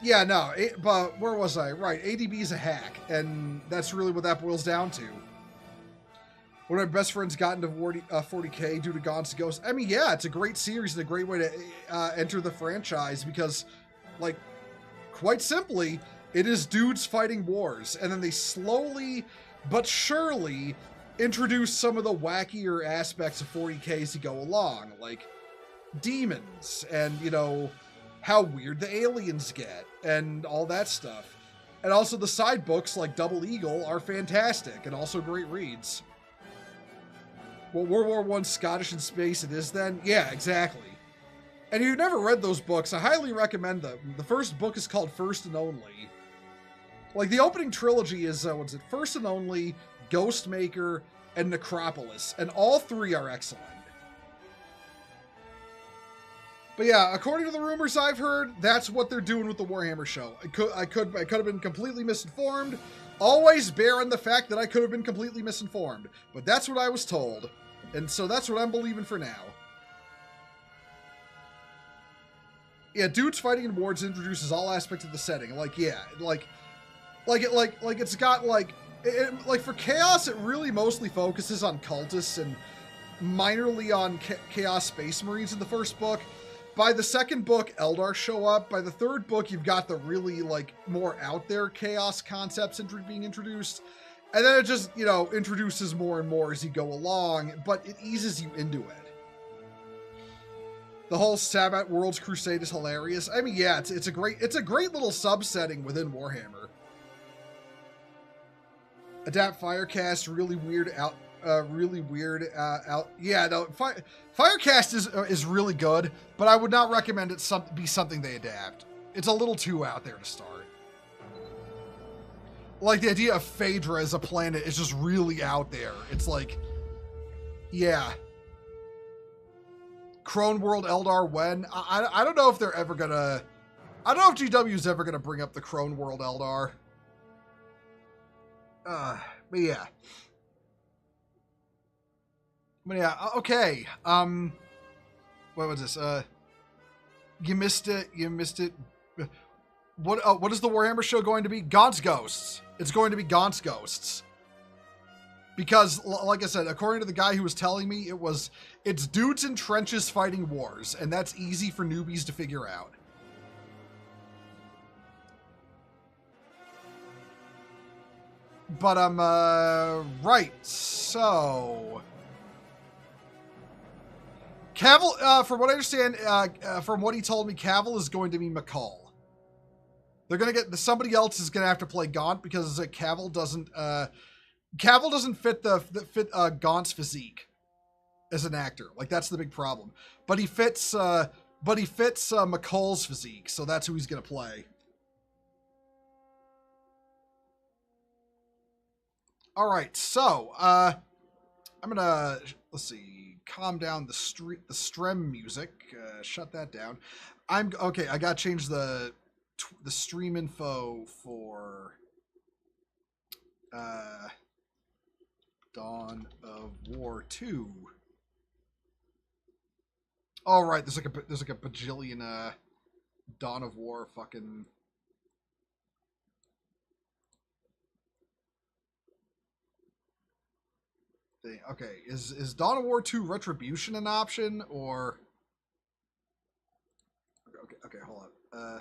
yeah, no. But where was I? Right, ADB is a hack, and that's really what that boils down to. One of my best friends got into 40K due to Gaunt's Ghost. I mean, yeah, it's a great series and a great way to enter the franchise because, like, quite simply, it is dudes fighting wars, and then they slowly but surely introduce some of the wackier aspects of 40K as you go along, like demons and, you know, how weird the aliens get and all that stuff. And also the side books like Double Eagle are fantastic and also great reads. Well, World War I Scottish in Space it is then? Yeah, exactly. And if you've never read those books, I highly recommend them. The first book is called First and Only. Like, the opening trilogy is, what's it? First and Only, Ghostmaker, and Necropolis. And all three are excellent. But yeah, according to the rumors I've heard, that's what they're doing with the Warhammer show. I could have been completely misinformed. Always bear in the fact that I could have been completely misinformed. But that's what I was told. And so that's what I'm believing for now. Yeah, dudes fighting in wars introduces all aspects of the setting. Like, yeah, it's got like for Chaos, it really mostly focuses on cultists and minorly on Chaos Space Marines in the first book. By the second book, Eldar show up. By the third book, you've got the really, like, more out there Chaos concepts being introduced. And then it just, you know, introduces more and more as you go along, but it eases you into it. The whole Sabbat Worlds Crusade is hilarious. I mean, yeah, it's a great little subsetting within Warhammer. Adapt Firecast, really weird out. Yeah, no, Firecast is really good, but I would not recommend it be something they adapt. It's a little too out there to start. Like, the idea of Phaedra as a planet is just really out there. It's like, yeah. Crone World Eldar when? I don't know if they're ever gonna... I don't know if GW's ever gonna bring up the Crone World Eldar. But yeah. But yeah, okay. What was this? You missed it. What is the Warhammer show going to be? Gaunt's Ghosts. It's going to be Gaunt's Ghosts. Because, like I said, according to the guy who was telling me, it's dudes in trenches fighting wars, and that's easy for newbies to figure out. But, right, so... Cavill, from what I understand, from what he told me, Cavill is going to be McCall. They're going to get... Somebody else is going to have to play Gaunt, because Cavill doesn't fit Gaunt's physique as an actor. Like, that's the big problem. But he fits McCall's physique, so that's who he's going to play. All right, so I'm gonna let's see, calm down the stream music. Shut that down. Okay. I gotta change the stream info for Dawn of War 2. All right, there's like a bajillion Dawn of War fucking. Thing. Okay, is Dawn of War 2 Retribution an option, or... Okay, hold on.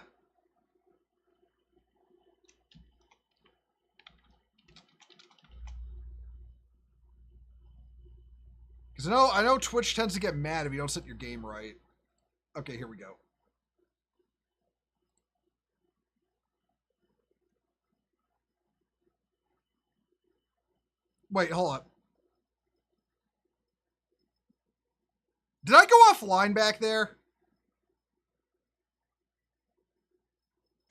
Because I know Twitch tends to get mad if you don't set your game right. Okay, here we go. Wait, hold up. Did I go offline back there?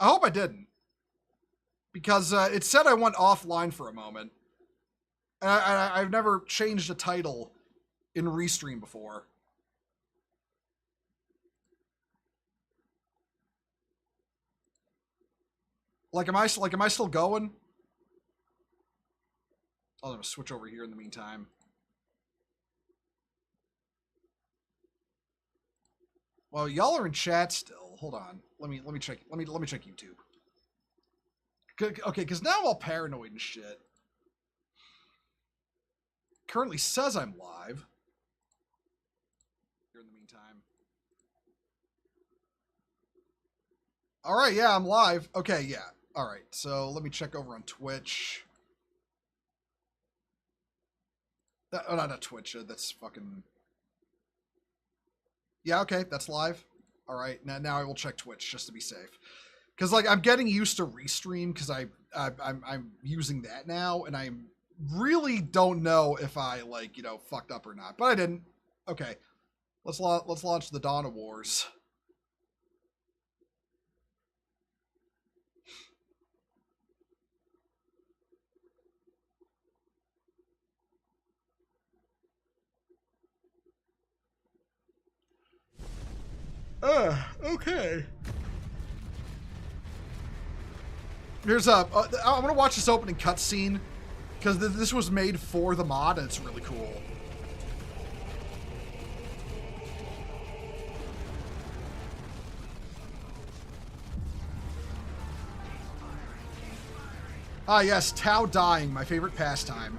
I hope I didn't. Because it said I went offline for a moment. And I've never changed a title in Restream before. Like, am I still going? I'm gonna switch over here in the meantime. Well, y'all are in chat still. Hold on. Let me check. Let me check YouTube. Okay, because now I'm all paranoid and shit. Currently says I'm live. Here in the meantime. All right, yeah, I'm live. Okay, yeah. All right, so let me check over on Twitch. Oh, not Twitch. That's fucking. Yeah, okay, that's live. All right, now I will check Twitch just to be safe, because like I'm getting used to Restream because I'm using that now, and I really don't know if I like fucked up or not, but I didn't. Okay, let's launch the Dawn of Wars. Okay. Here's I'm gonna watch this opening cutscene because this was made for the mod and it's really cool. Ah yes, Tau dying, my favorite pastime.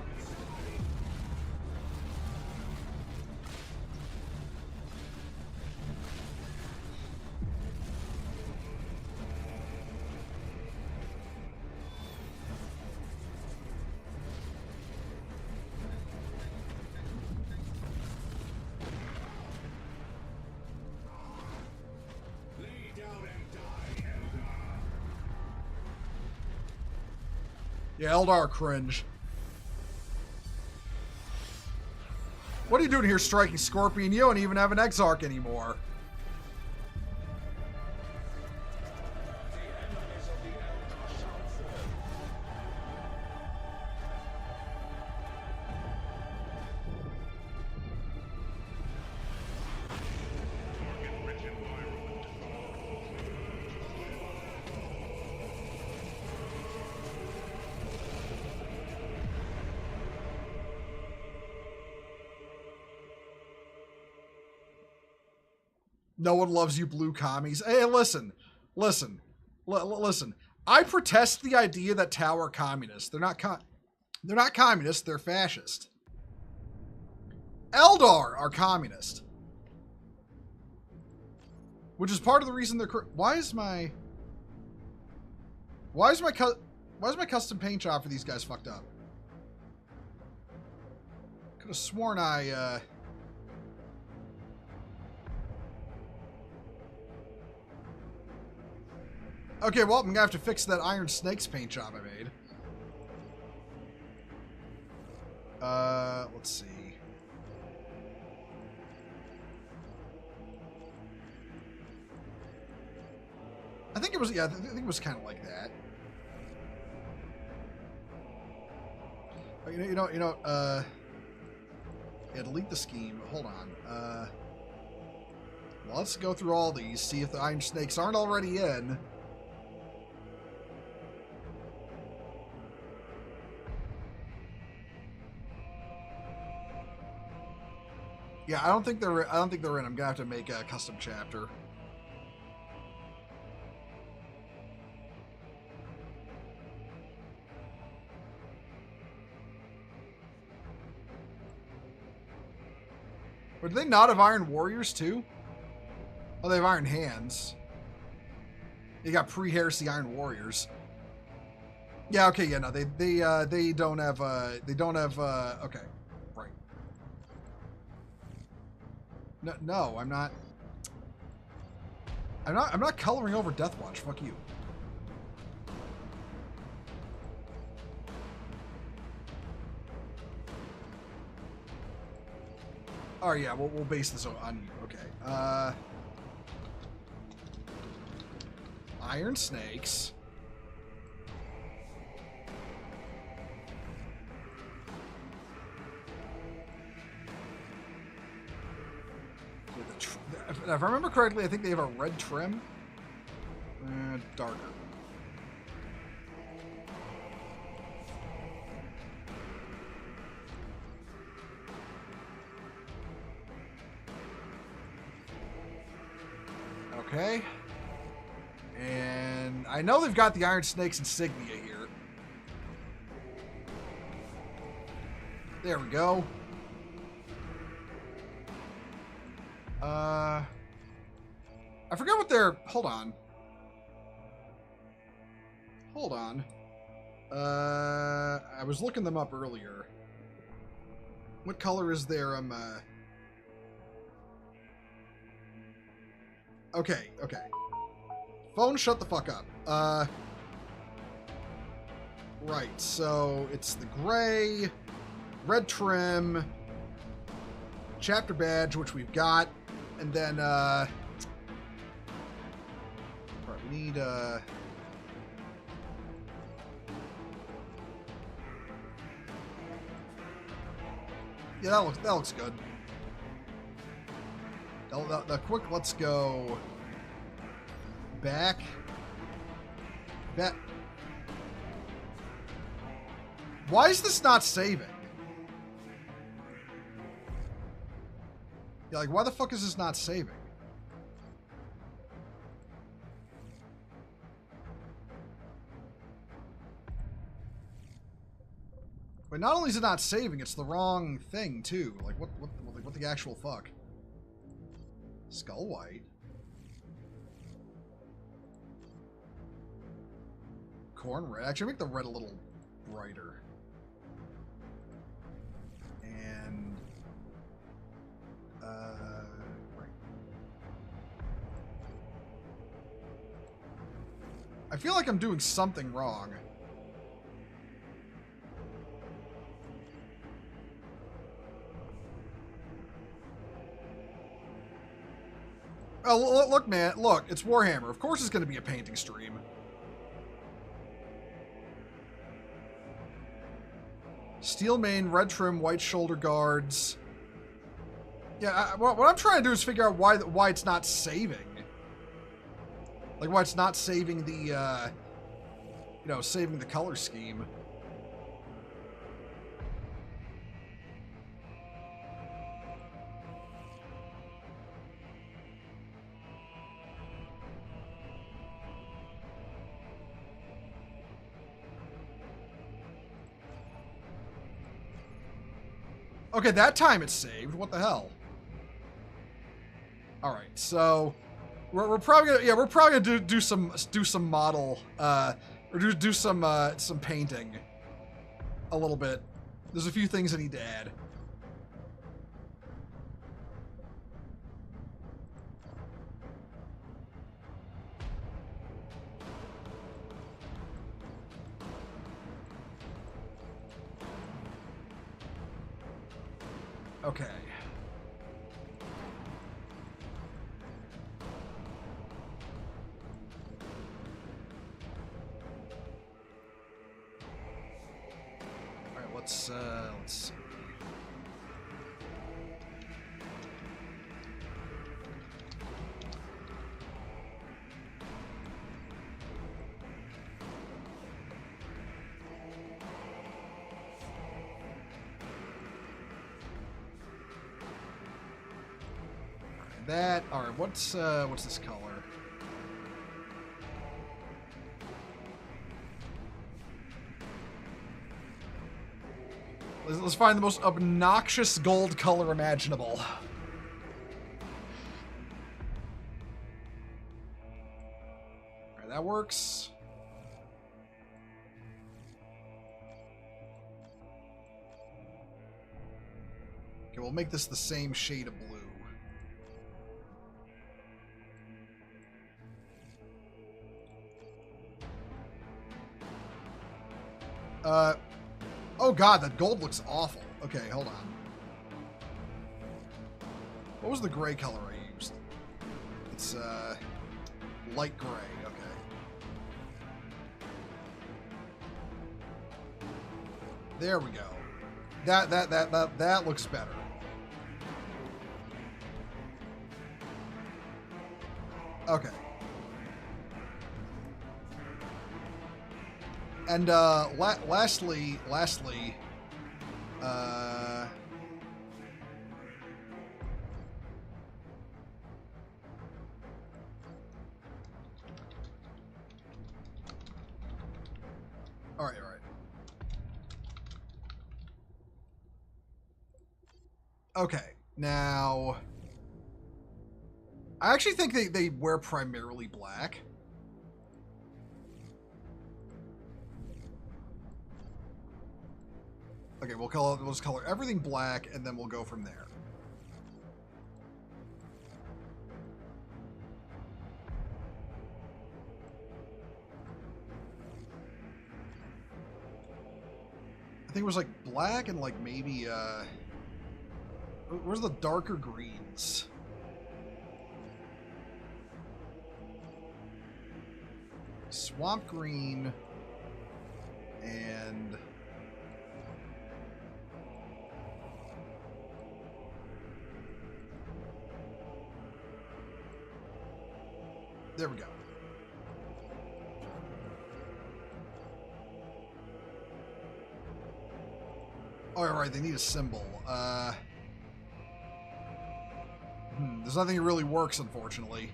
Yeah, Eldar cringe. What are you doing here, striking Scorpion? You don't even have an Exarch anymore. No one loves you blue commies. Hey, listen. I protest the idea that Tau are communists. They're not communists, they're fascist. Eldar are communist. Which is part of the reason they're why is my custom paint job for these guys fucked up? Could have sworn I Okay, well, I'm gonna have to fix that Iron Snakes paint job I made. Let's see. I think it was, yeah, I think it was kind of like that. Yeah, delete the scheme. Hold on. Well, let's go through all these, see if the Iron Snakes aren't already in. Yeah, I don't think they're in. I'm gonna have to make a custom chapter. But do they not have Iron Warriors too? Oh, they have Iron Hands. They got pre-heresy Iron Warriors. Yeah, okay, yeah, no, they don't have okay. Right. No, I'm not. I'm not coloring over Death Watch. Fuck you. Oh yeah, we'll base this on you. Okay. Iron snakes. If I remember correctly, I think they have a red trim. Darker. Okay. And I know they've got the Iron Snake's insignia here. There we go. I forgot what they're... Hold on. Hold on. I was looking them up earlier. What color is their, Okay, okay. Phone, shut the fuck up. Right, so it's the gray, red trim, chapter badge, which we've got, and then, alright, we need, yeah, that looks good. The quick, let's go back. Why is this not saving? Yeah, like, why the fuck is this not saving? But not only is it not saving, it's the wrong thing too. Like, what the actual fuck? Skull white. Corn red. Actually, make the red a little brighter. And right. I feel like I'm doing something wrong. Oh, look, man. Look, it's Warhammer. Of course it's going to be a painting stream. Steel main, red trim, white shoulder guards. Yeah, what I'm trying to do is figure out why it's not saving. Like, why it's not saving the, saving the color scheme. Okay, that time it's saved. What the hell? All right, so we're probably gonna do some model or do some painting a little bit. There's a few things I need to add. Okay. All right, let's see. That, all right, what's this color? Let's find the most obnoxious gold color imaginable. All right, that works. Okay, we'll make this the same shade of blue. Oh god, that gold looks awful. Okay, hold on. What was the gray color I used? It's, light gray. Okay. There we go. That looks better. Okay. And lastly, all right. Okay, now I actually think they wear primarily black. Okay, we'll just color everything black, and then we'll go from there. I think it was like black and like maybe where's the darker greens? Swamp green and there we go. Oh, all right, they need a symbol. There's nothing that really works, unfortunately.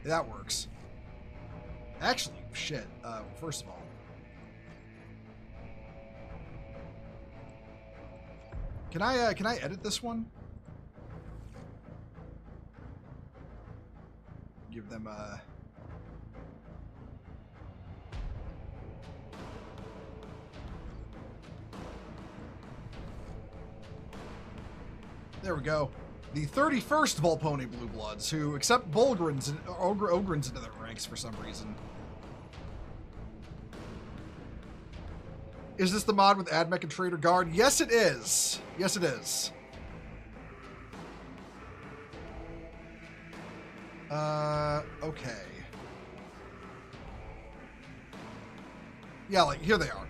That works. Actually, shit. First of all, can I edit this one? Give them a. There we go. The 31st Volpone Blue Bloods, who accept Bulgrins and Ogrins into their ranks for some reason. Is this the mod with Admech and Trader Guard? Yes, it is. Yes, it is. Okay. Yeah, like, here they are.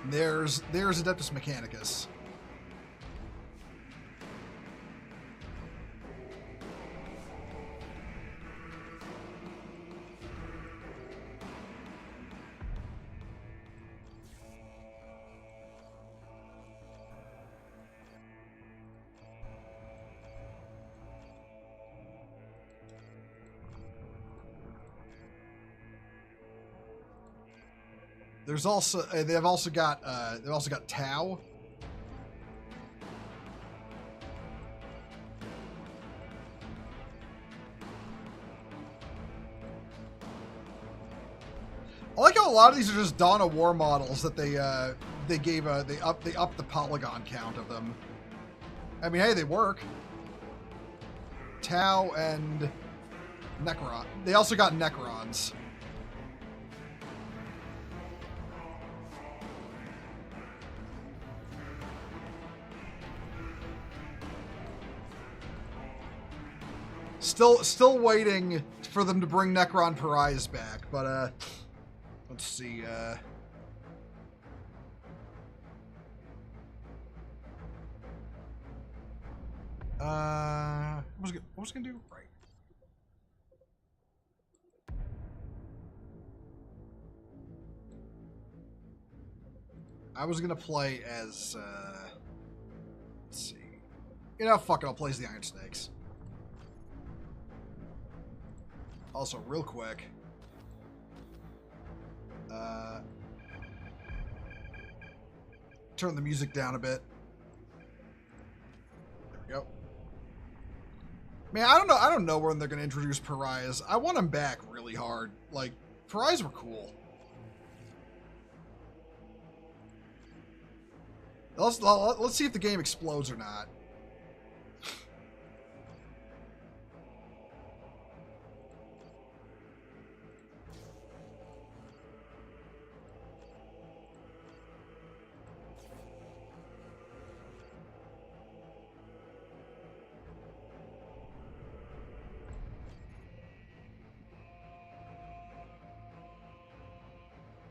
There's Adeptus Mechanicus. There's also they've also got Tau. I like how a lot of these are just Dawn of War models that they upped the polygon count of them. I mean, hey, they work. Tau and Necron. They also got Necrons. Still waiting for them to bring Necron Pariahs back, but let's see. What was I gonna do? Right. I was gonna play as let's see. You know, fuck it, I'll play as the Iron Snakes. Also, real quick, turn the music down a bit. Man, I don't know when they're gonna introduce pariahs. I want them back really hard. Like, pariahs were cool. Let's see if the game explodes or not.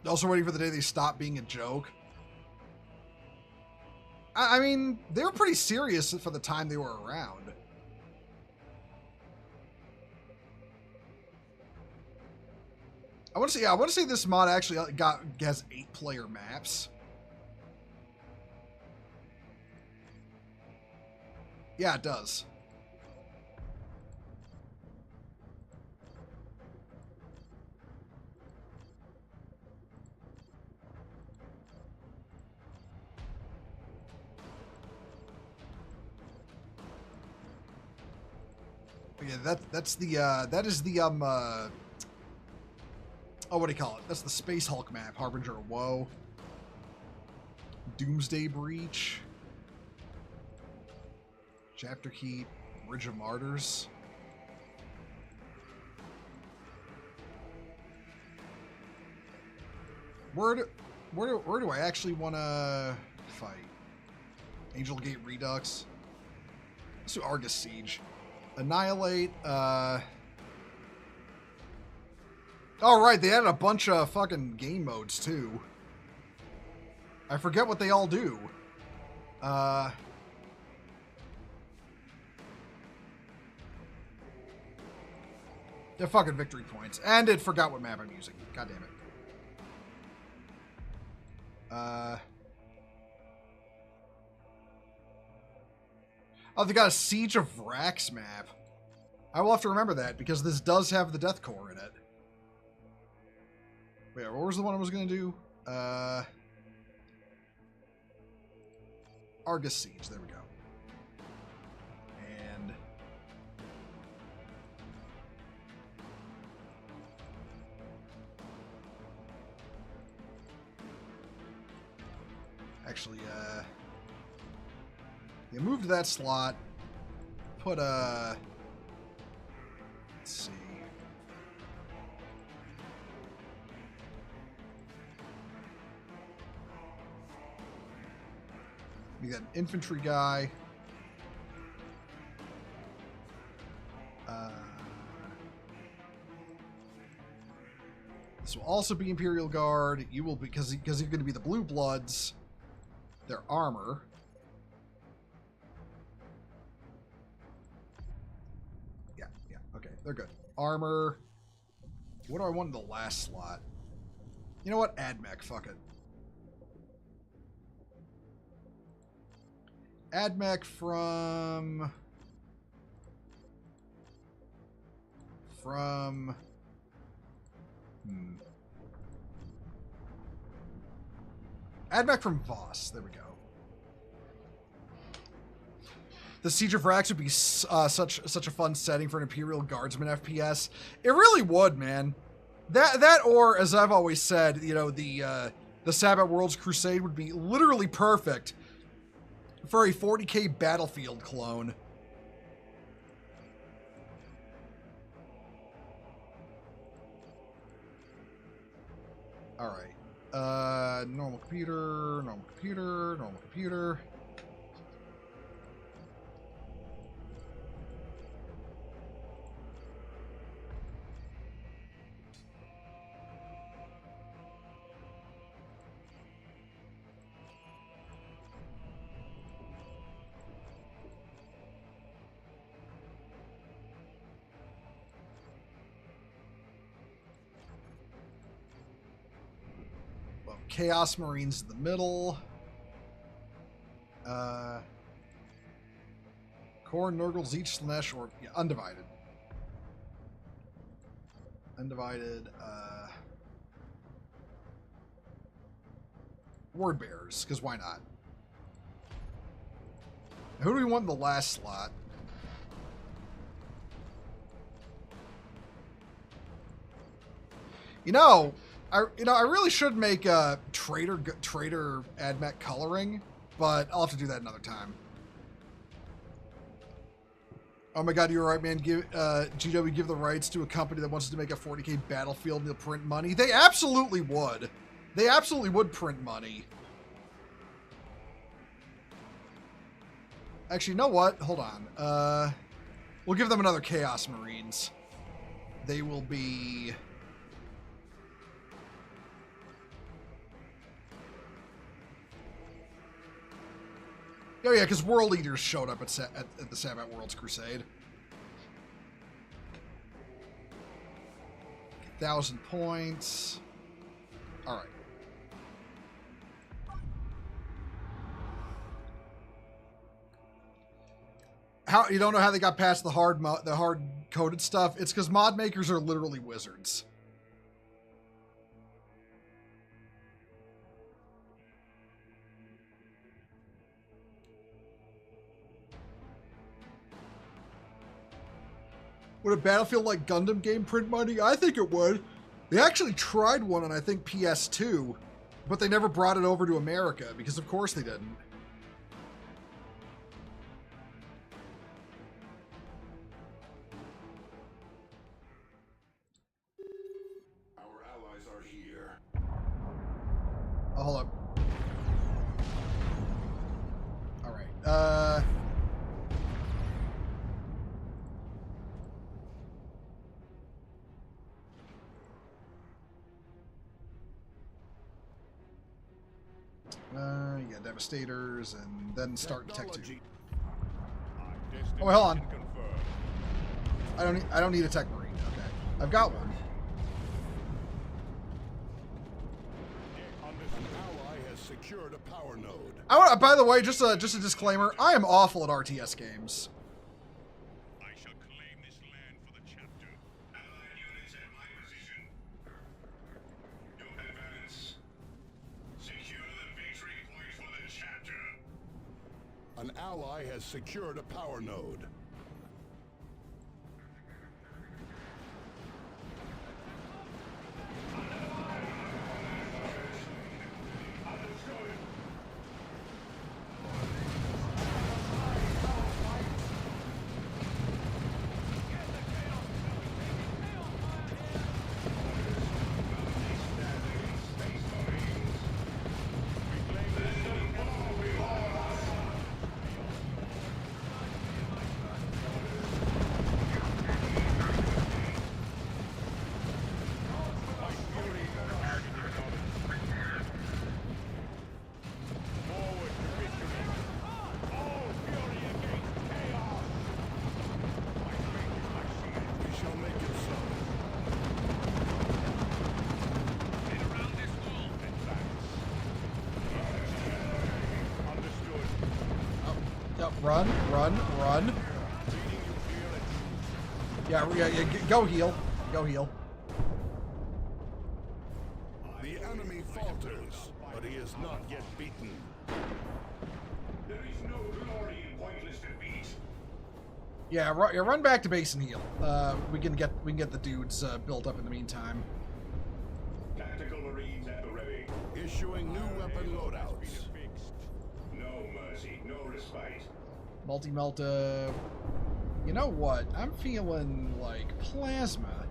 Also waiting for the day they stop being a joke. I mean, they were pretty serious for the time they were around. I want to say this mod actually has 8-player maps. Yeah, it does. Yeah, that is the oh, what do you call it? That's the Space Hulk map, Harbinger of Woe. Doomsday Breach. Chapter Keep, Bridge of Martyrs. Where do I actually want to fight? Angel Gate Redux. Let's do Argus Siege. Annihilate, oh, right, they added a bunch of fucking game modes, too. I forget what they all do. They're fucking victory points. And it forgot what map I'm using. God damn it. Oh, they got a Siege of Vrax map. I will have to remember that, because this does have the Death Core in it. Wait, what was the one I was going to do? Argus Siege, there we go. And... actually, you moved that slot, put a... let's see. You got an infantry guy. This will also be Imperial Guard. You will, because you're going to be the Blue Bloods. Their armor. Yeah, okay, they're good. Armor. What do I want in the last slot? You know what? AdMech, fuck it. AdMech from... AdMech from Voss. There we go. The Siege of Vrax would be such a fun setting for an Imperial Guardsman FPS. It really would, man. That or, as I've always said, you know, the Sabbath Worlds Crusade would be literally perfect for a 40k Battlefield clone. All right. Normal computer, normal computer, normal computer. Chaos Marines in the middle. Core Nurgles each Slanesh, or yeah, undivided. Undivided. Word Bearers, because why not? Now, who do we want in the last slot? You know, I really should make a trader AdMech coloring, but I'll have to do that another time. Oh my god, you're right, man. GW give the rights to a company that wants to make a 40K Battlefield and they'll print money. They absolutely would. They absolutely would print money. Actually, you know what? Hold on. We'll give them another Chaos Marines. They will be... Oh yeah, because World Eaters showed up at the Sabbat Worlds Crusade. 1,000 points. All right. How you don't know how they got past the hard coded stuff? It's because mod makers are literally wizards. Would a Battlefield like Gundam game print money? I think it would. They actually tried one on, I think, PS2, but they never brought it over to America because, of course, they didn't. Our allies are here. Oh, hold up. All right. Yeah, Devastators, and then start Tech 2. Oh, wait, hold on. I don't need a Tech Marine. Okay, I've got one. An ally has secured a power node. I want. By the way, just a disclaimer. I am awful at RTS games. I shall claim this land for the chapter. Allied units at my position. Your advance. Secure the victory point for the chapter. An ally has secured a power node. Run. Yeah, go heal. Go heal. The enemy falters, but he is not yet beaten. There is no glory in pointless defeat. Yeah, run back to base and heal. We can get the dudes built up in the meantime. Tactical Marines at the ready. Issuing new weapon loadouts. No mercy, no respite. Multi-melt, you know what? I'm feeling like plasma.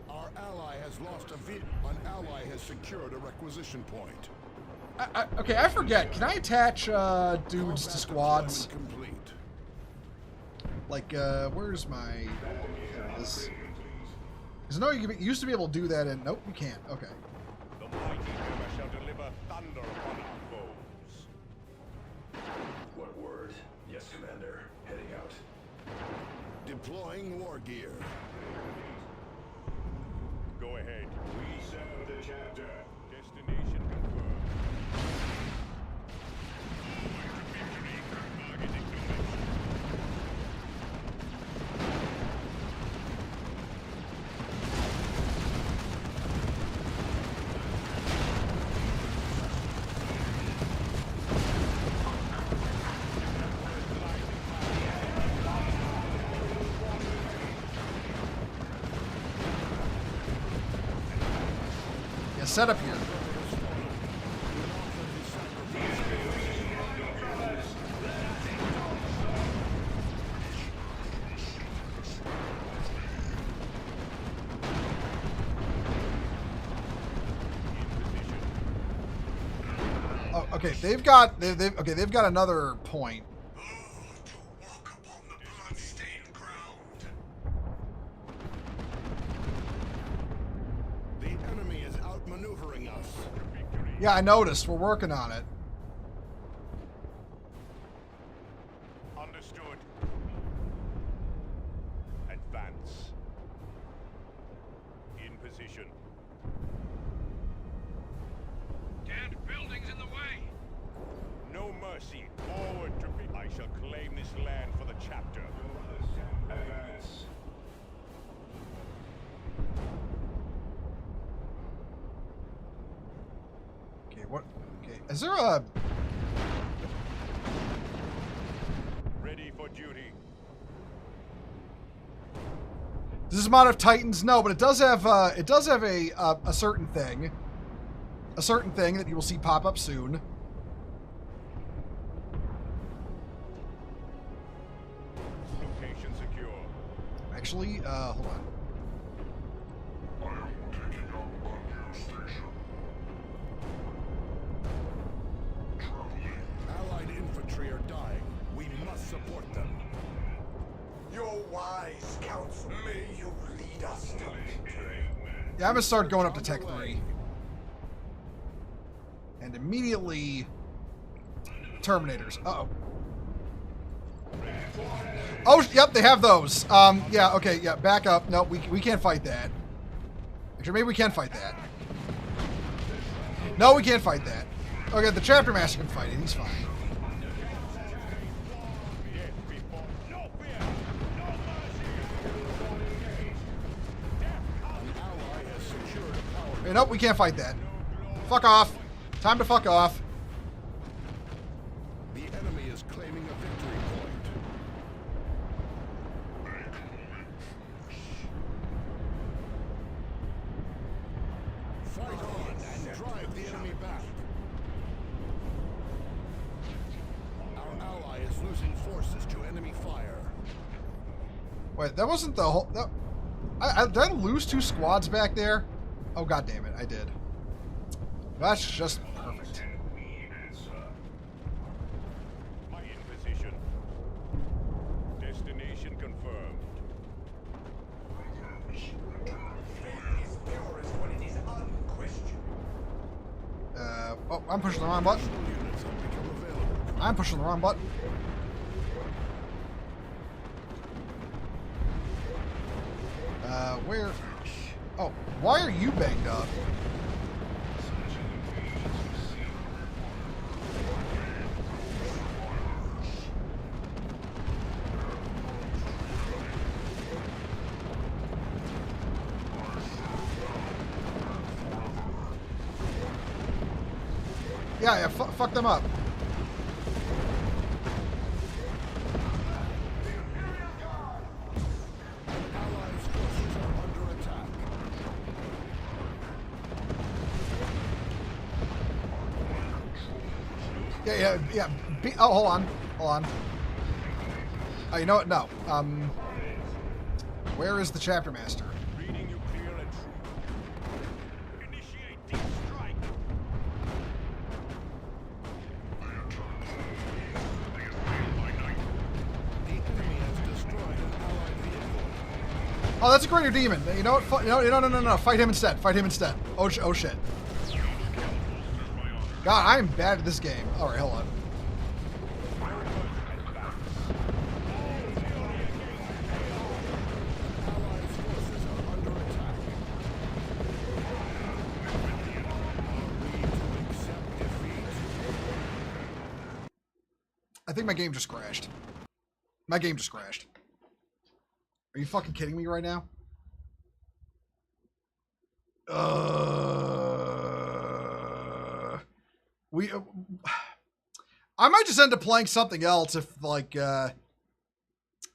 Our ally has lost an ally has secured a requisition point. Okay, I forget. Can I attach dudes to squads? Complete. Like, where's my... This... Because I know you used to be able to do that, and nope, you can't. Okay. The mighty river shall deliver thunder upon our foes. What word? Yes, Commander. Heading out. Deploying war gear. Go ahead. We serve the chapter. Destination confirmed. Target acknowledged. Yeah, set up here. Oh, okay, they've got another point. To walk upon the blood-stained ground. The enemy is outmaneuvering us. Yeah, I noticed. We're working on it. Understood. Advance. In position. Dead buildings in the way. No mercy. Forward to be. I shall claim this land for the chapter. Advance. Okay, what? Okay, is there a? Ready for duty. Does this mod have Titans? No, but it does have a certain thing, that you will see pop up soon. Location secure. Actually, hold on. I am taking up a new station. Allied infantry are dying. We must support them. Your wise counsel, may you lead us to victory. Yeah, I'm gonna start going up to Tech 3, and immediately Terminators. Uh oh. Oh, yep, they have those. Yeah, okay, yeah, back up. No, we can't fight that. Actually, maybe we can fight that. No, we can't fight that. Okay, the Chapter Master can fight it. He's fine. No fear. No mercy. An ally has secured a power. Hey, nope, we can't fight that. Fuck off. Time to fuck off. The enemy is claiming a victory point. Fight on and drive the enemy back. Our ally is losing forces to enemy fire. Wait, that wasn't the whole... did I lose 2 squads back there? Oh, god damn it, I did. That's just perfect. In position. Destination confirmed. Faith is purest when it is unquestioned. Oh, I'm pushing the wrong button. Units have become available. I'm pushing the wrong button. Where? Oh, why are you banged up? Yeah, fuck them up. Allies' forces are under attack. Yeah. Oh, hold on. Oh, you know what? No. Where is the Chapter Master? Reading you clear and true. Initiate deep strike. The enemy has destroyed an allied vehicle. Oh, that's a greater demon. You know what? No. Fight him instead. Oh shit. God, I am bad at this game. All right, hold on. Allies' forces are under attack. Are we to accept defeat? I think my game just crashed. Are you fucking kidding me right now? I might just end up playing something else if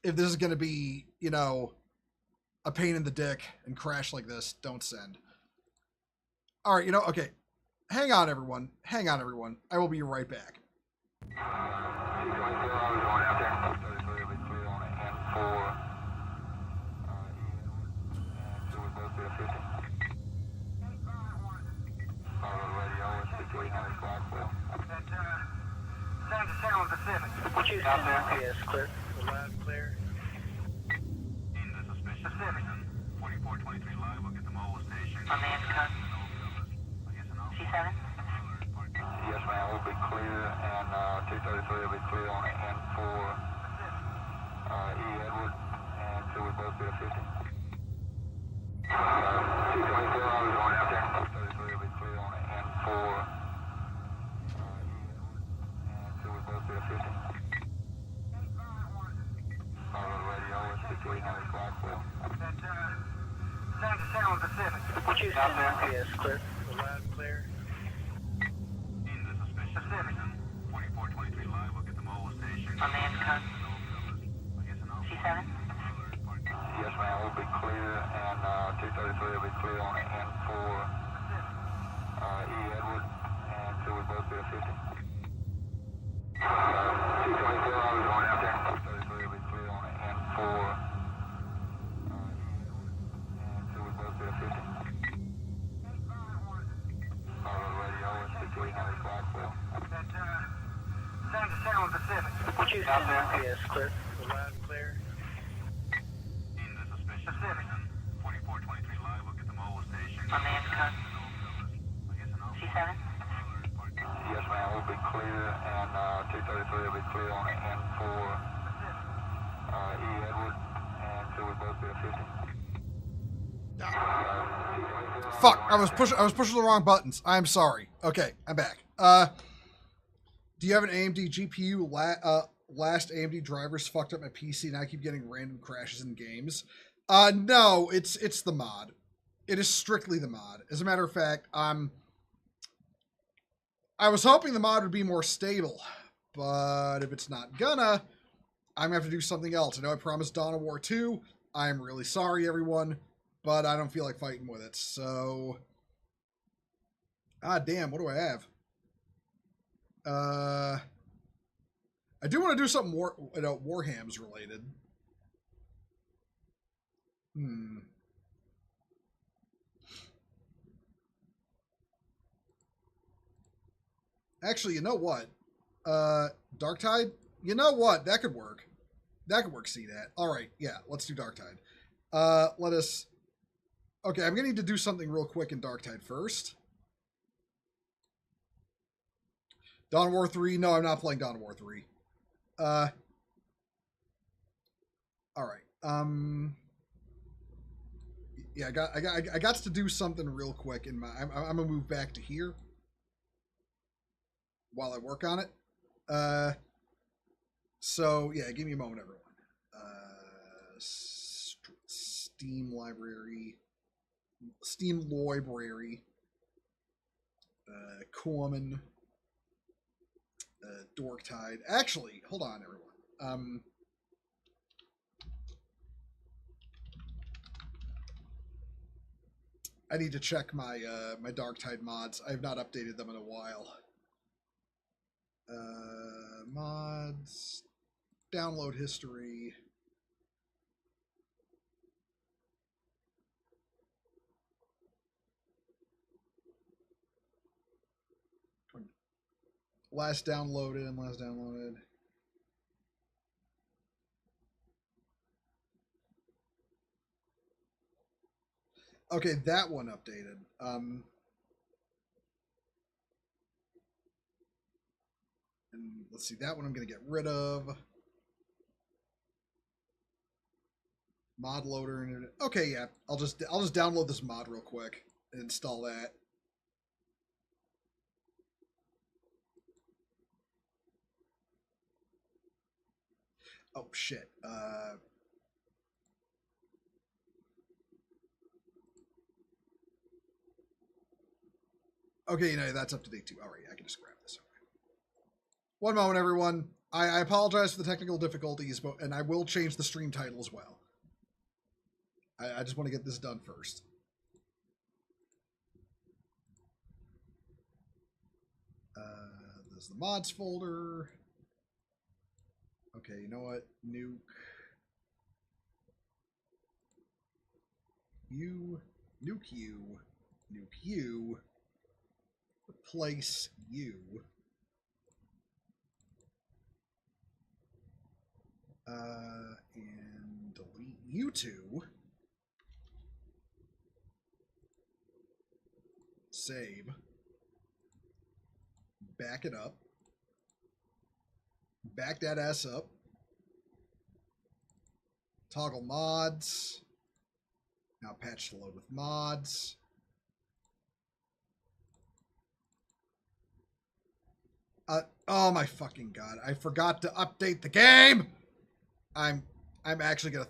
if this is gonna be, you know, a pain in the dick and crash like this. Don't send. All right, okay. Hang on, everyone. Hang on, everyone. I will be right back. 220, I was going out there. 33 will be clear on it. And 4, and 2 will both be at 50. Radio is 5800 Blackwell. Sound to sound Pacific. Houston, MPS, clear. Loud and clear. In the suspicious Pacific. 4423 live, we'll get the mobile station. On the intercom. C7? Yes, ma'am, we'll be clear, and 233 will be clear on it, and 4, E. Edward, and 2 will both be at 50. 224, I was going out there. 233 will be clear on it, and 4, E. Edward, and 2 will both be at 50. Radio is 5800 Blackwell. Sound to sound Pacific. Houston, MPS, clear. Loud and clear. In the suspicious Pacific. 4423 live, we'll get the mobile station. On the intercom. C7? Yes, ma'am, we'll be clear, and 233 will be clear on it, and 4, E. Edward, and 2 will both be at 50. 224, I was going out there. 233 will be clear on it, and 4, E. Edward, and 2 will both be at 50. Radio is 5800 Blackwell. Sound to sound Pacific. Houston, MPS, clear. Loud and clear. In the suspicious Pacific. 4423 live, we'll get the mobile station. On the intercom. C7? Yes, ma'am, we'll be clear, and 233 will be clear on it, and 4, E. Edward, and 2 will both be at 50. Fuck, I was pushing the wrong buttons. I'm sorry. Okay, I'm back. Do you have an AMD GPU? Last AMD drivers fucked up my PC and I keep getting random crashes in games. No, it's the mod. It is strictly the mod. As a matter of fact, I was hoping the mod would be more stable, but if it's not gonna, I'm gonna have to do something else. I know I promised Dawn of War 2. I'm really sorry, everyone, but I don't feel like fighting with it, so... damn, what do I have? I do want to do something more, Warhammer's related. Actually, you know what? Darktide? You know what? That could work. That could work, see that. All right, yeah, let's do Darktide. Let us... Okay, I'm going to need to do something real quick in Darktide first. Dawn of War 3? No, I'm not playing Dawn of War 3. All right. Yeah, I got to do something real quick in my... I'm gonna move back to here while I work on it. So yeah, give me a moment, everyone. Steam library, Steam library, Common, Darktide. Actually, hold on, everyone. I need to check my my Darktide mods. I have not updated them in a while. Mods, download history. Last downloaded. Okay, that one updated. And let's see, that one I'm gonna get rid of. Mod loader and okay, yeah. I'll just download this mod real quick and install that. Oh shit. Okay, you know, that's up to date too. All right, I can just grab this. Okay. One moment, everyone. I apologize for the technical difficulties, but and I will change the stream title as well. I just want to get this done first. this is the mods folder. Okay, you know what? Nuke you, nuke you, nuke you, replace you. And delete you two. Save. Back it up. Back that ass up. Toggle mods. Now patch to load with mods. Oh my fucking god! I forgot to update the game. I'm actually gonna.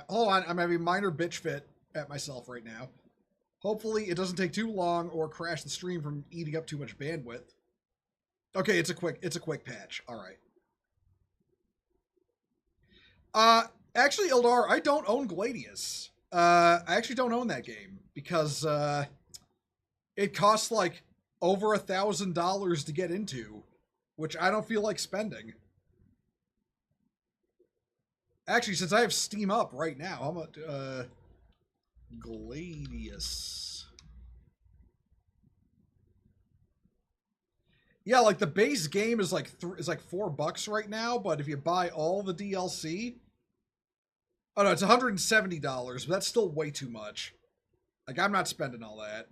Hold on. I'm having a minor bitch fit at myself right now. Hopefully, it doesn't take too long or crash the stream from eating up too much bandwidth. Okay, it's a quick patch. All right. Actually, Ildar, I don't own Gladius. I actually don't own that game because it costs like over $1,000 to get into, which I don't feel like spending. Actually, since I have Steam up right now, how about Gladius? Yeah, like the base game is like $4 right now, but if you buy all the DLC, oh no, it's $170, but that's still way too much. Like I'm not spending all that.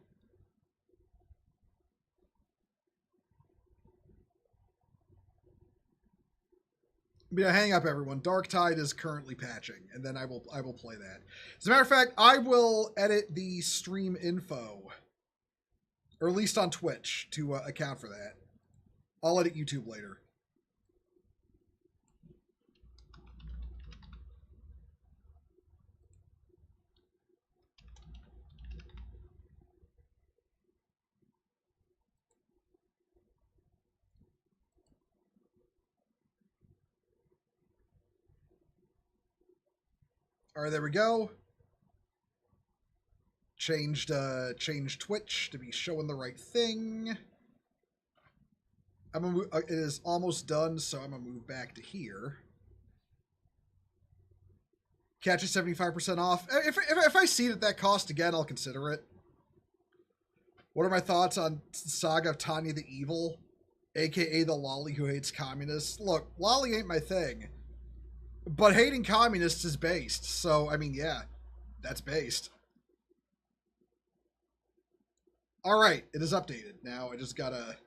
Yeah, hang up, everyone. Darktide is currently patching, and then I will play that. As a matter of fact, I will edit the stream info, or at least on Twitch, to account for that. I'll edit YouTube later. All right, there we go. Changed Twitch to be showing the right thing. It is almost done, so I'm gonna move back to here. Catch it 75% off. If I see it at that cost again, I'll consider it. What are my thoughts on Saga of Tanya the Evil, aka the lolly who hates communists? Look, lolly ain't my thing. But hating communists is based, so, I mean, yeah, that's based. All right, it is updated. Now I just gotta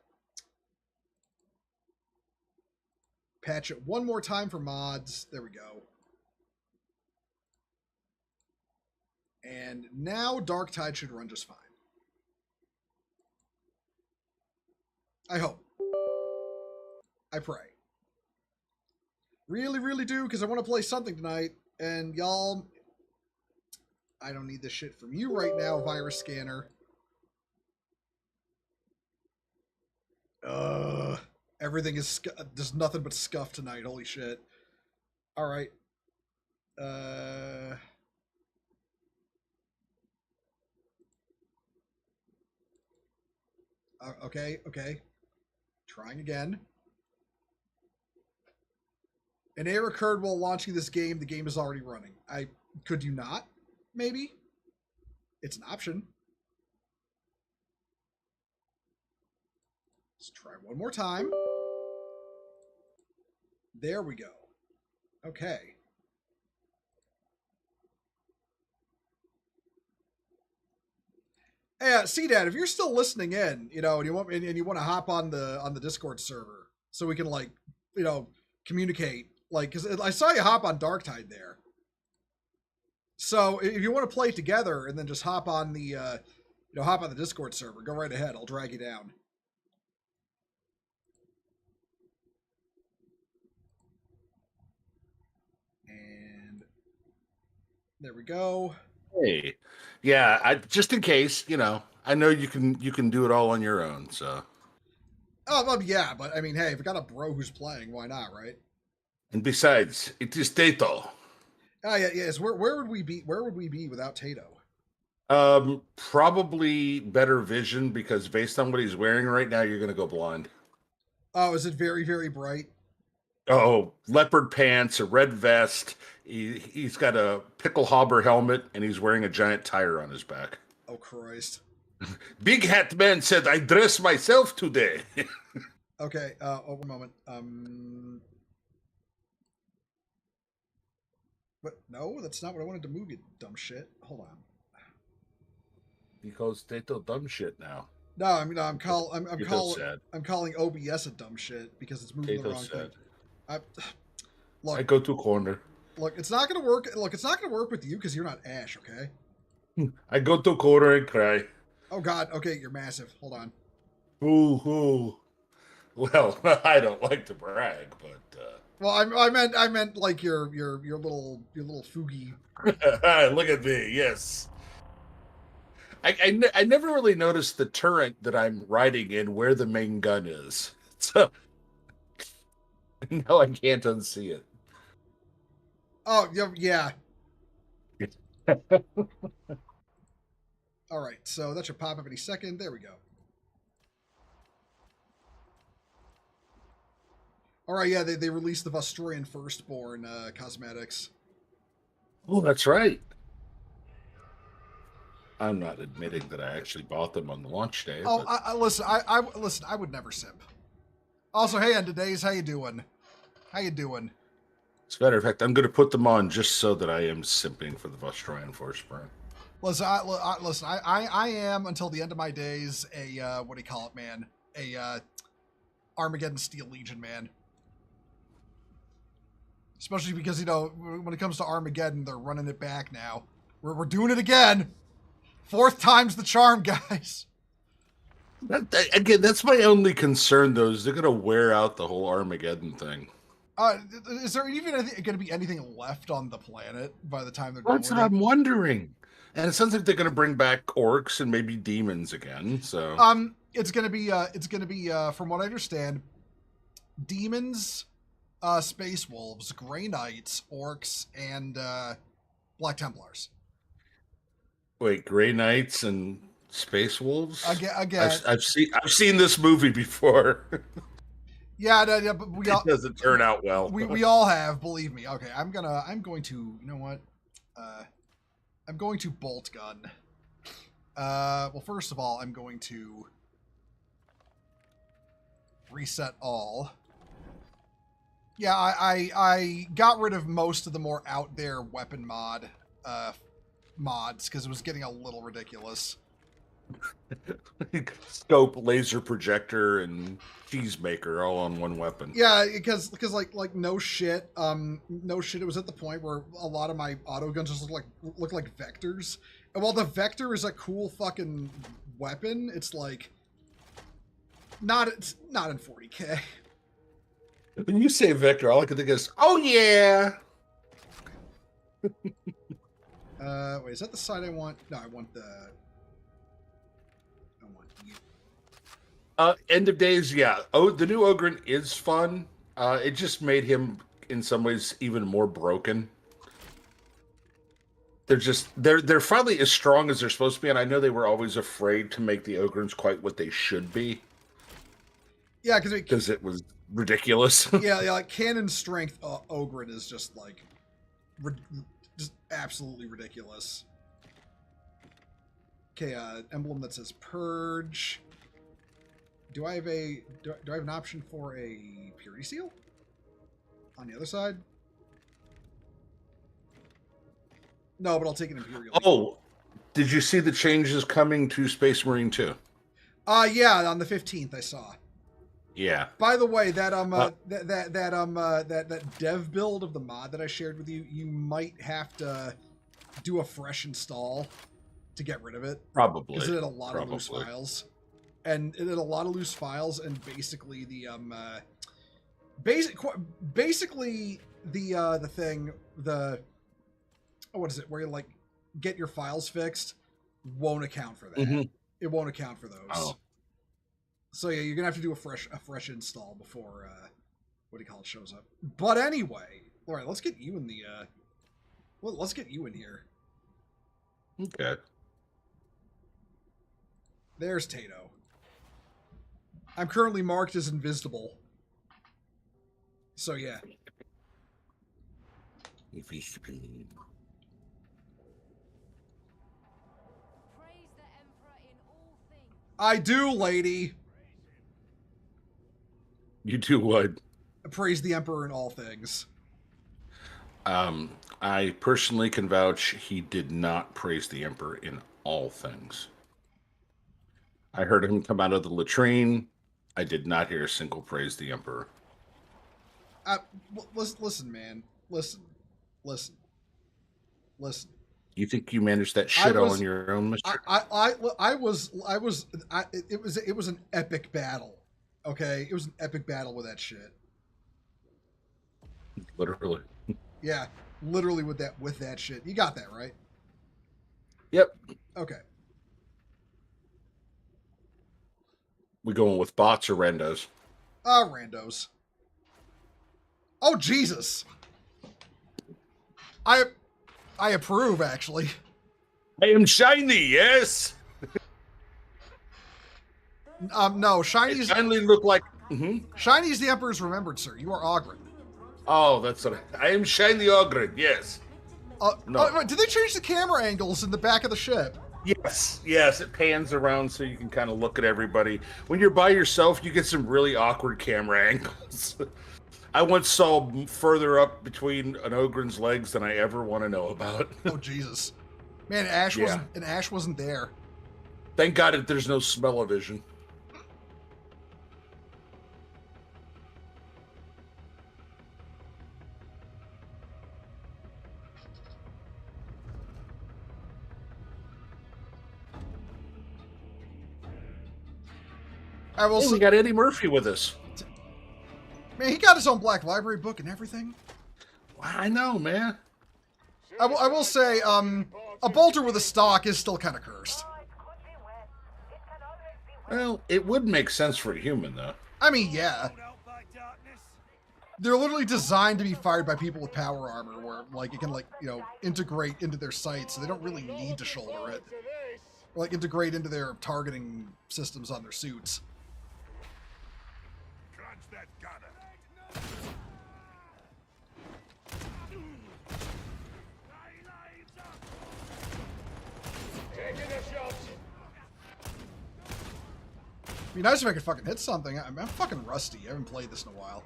patch it one more time for mods. There we go. And now Darktide should run just fine. I hope. I pray. Really, really do, because I want to play something tonight. And y'all, I don't need this shit from you right now, virus scanner. Everything is there's nothing but scuff tonight. Holy shit. All right. Okay. Trying again. An error occurred while launching this game. The game is already running. Could you not? Maybe. It's an option. Let's try one more time. There we go. Okay. Hey, C-Dad, if you're still listening in, you know, and you want to hop on the Discord server so we can, like, you know, communicate, like, because I saw you hop on Darktide there. So if you want to play together and then just hop on the hop on the Discord server, go right ahead. I'll drag you down. And there we go. Hey, yeah, just in case, you know, I know you can do it all on your own, so. Oh, well, yeah, but I mean, hey, if I got a bro who's playing, why not, right? And besides, it is Tato. Ah, yeah, yes. Where would we be? Where would we be without Tato? Probably better vision, because based on what he's wearing right now, you're gonna go blind. Oh, is it very, very bright? Oh, leopard pants, a red vest. He's got a picklehopper helmet, and he's wearing a giant tire on his back. Oh, Christ. Big Hat Man said, "I dress myself today." Okay, one moment. But no, that's not what I wanted to move, you dumb shit. Hold on. Because they do dumb shit now. No, I mean, I'm calling OBS a dumb shit because it's moving the Tato wrong said. thing. I Look, go to corner. look, it's not gonna work. Look, it's not gonna work with you because you're not Ash, okay? I go to corner and cry. Oh God, okay, you're massive. Hold on. Hoo hoo. Well, I don't like to brag, but Well, I meant like your little foogie. look at me. Yes. I never really noticed the turret that I'm riding in where the main gun is. So now I can't unsee it. Oh, yeah. All right, so that should pop up any second. There we go. All right, yeah, they released the Vostorian Firstborn cosmetics. Oh, that's right. I'm not admitting that I actually bought them on the launch day. Oh, but... listen, listen. I would never simp. Also, hey, on today's, how you doing? How you doing? As a matter of fact, I'm going to put them on just so that I am simping for the Vostorian Firstborn. Listen, I am until the end of my days a what do you call it, man? A Armageddon Steel Legion man. Especially because, you know, when it comes to Armageddon, they're running it back now. We're doing it again. 4th time's the charm, guys. Again, that's my only concern, though, is they're going to wear out the whole Armageddon thing. Is there even going to be anything left on the planet by the time they're That's doing what it? I'm wondering. And it sounds like they're going to bring back orcs and maybe demons again. So it's going to be from what I understand, demons, space wolves, Grey Knights, orcs, and Black Templars. Wait, Grey Knights and Space Wolves? Again, I've seen this movie before. Yeah, but we all, it doesn't turn out well. We all have, believe me. Okay, I'm going to, you know what? I'm going to bolt gun. Well, first of all, I'm going to reset all. Yeah, I got rid of most of the more out there weapon mods because it was getting a little ridiculous. Scope, laser projector, and cheesemaker all on one weapon. Yeah, because like no shit, it was at the point where a lot of my auto guns just look like vectors. And while the vector is a cool fucking weapon, it's like it's not in 40K. When you say vector, all I can think is, oh yeah. Wait, is that the side I want? No, I want you. End of days, yeah. Oh, the new Ogren is fun. It just made him, in some ways, even more broken. They're finally as strong as they're supposed to be, and I know they were always afraid to make the Ogrens quite what they should be. Yeah, because it was ridiculous. yeah, like cannon strength Ogren is just like just absolutely ridiculous. Okay, emblem that says Purge. Do I have do I have an option for a Purity Seal on the other side? No, but I'll take an Imperial. Oh, did you see the changes coming to Space Marine 2? Yeah, on the 15th I saw. Yeah. By the way, that dev build of the mod that I shared with you, you might have to do a fresh install to get rid of it. Probably. Because it had a lot of loose files. And it had a lot of loose files, and basically the what is it, where you like get your files fixed won't account for that. Mm-hmm. It won't account for those. Oh. So yeah, you're gonna have to do a fresh install before what do you call it shows up. But anyway, all right, let's get you in the let's get you in here. Okay. There's Tato. I'm currently marked as invisible. So yeah. Praise the Emperor in all things. I do, lady. You do what? Praise the Emperor in all things. I personally can vouch he did not praise the Emperor in all things. I heard him come out of the latrine. I did not hear a single praise the Emperor. Listen, man. Listen. You think you managed that shit all on your own, Mister? It was an epic battle. Okay? It was an epic battle with that shit. Literally. Yeah, literally with that shit. You got that, right? Yep. Okay. We going with bots or randos? Randos. Oh, Jesus. I approve, actually. I am shiny, yes. No, Shiny's... It finally look like... Shiny's the Emperor's remembered, sir. You are Ogren. Oh, that's what I am shiny Ogren, yes. No. Did they change the camera angles in the back of the ship? Yes, it pans around so you can kind of look at everybody. When you're by yourself, you get some really awkward camera angles. I once saw further up between an Ogren's legs than I ever want to know about. Oh, Jesus. Man, Ash wasn't there. Thank God that there's no smell-o-vision. We got Eddie Murphy with us. Man, he got his own Black Library book and everything. I know, man. I will say, a bolter with a stock is still kind of cursed. Well, it would make sense for a human, though. I mean, yeah. They're literally designed to be fired by people with power armor, where, like, it can, like, you know, integrate into their sights, so they don't really need to shoulder it. Or, like, integrate into their targeting systems on their suits. Be nice if I could fucking hit something. I'm fucking rusty. I haven't played this in a while.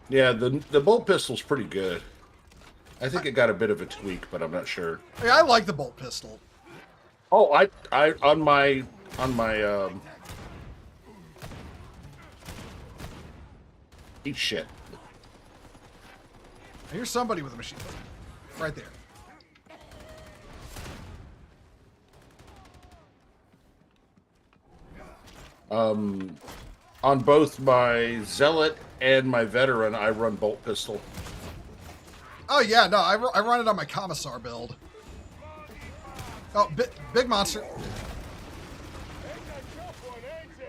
Yeah, the bolt pistol's pretty good. I think it got a bit of a tweak, but I'm not sure. Yeah, I like the bolt pistol. Oh, I on my eat shit. I hear somebody with a machine gun. Right there. On both my Zealot and my Veteran, I run bolt pistol. Oh yeah, no, I run it on my Commissar build. Oh, big monster.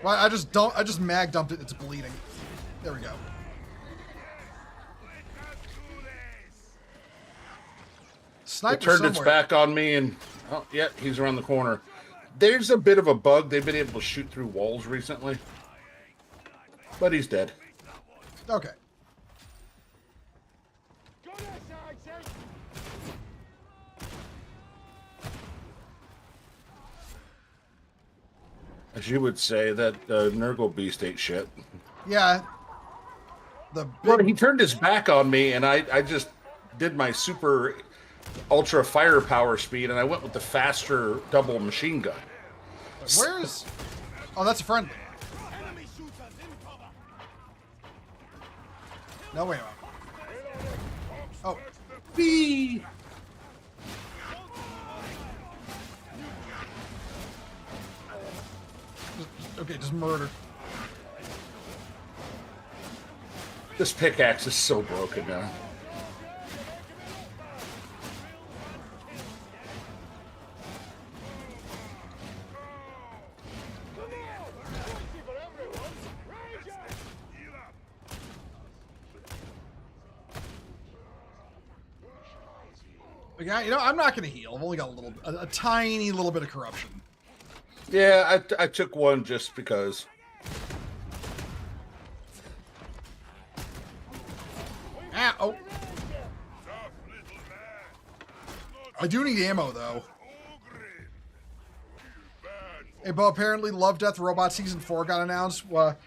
Well, I just mag dumped it. It's bleeding. There we go. Sniper It turned somewhere. its back on me, and oh yeah, he's around the corner. There's a bit of a bug. They've been able to shoot through walls recently, but he's dead. Okay. As you would say, that Nurgle beast ate shit. Yeah. Well, he turned his back on me, and I just did my super ultra firepower speed, and I went with the faster double machine gun. Where is... Oh, that's a friendly. No, wait a minute. Oh. B. Okay, just murder. This pickaxe is so broken now. Yeah, you know, I'm not going to heal. I've only got a tiny little bit of corruption. Yeah, I took one just because. Ah, oh. I do need ammo, though. Hey, Bo, apparently Love, Death, Robot Season 4 got announced. Well,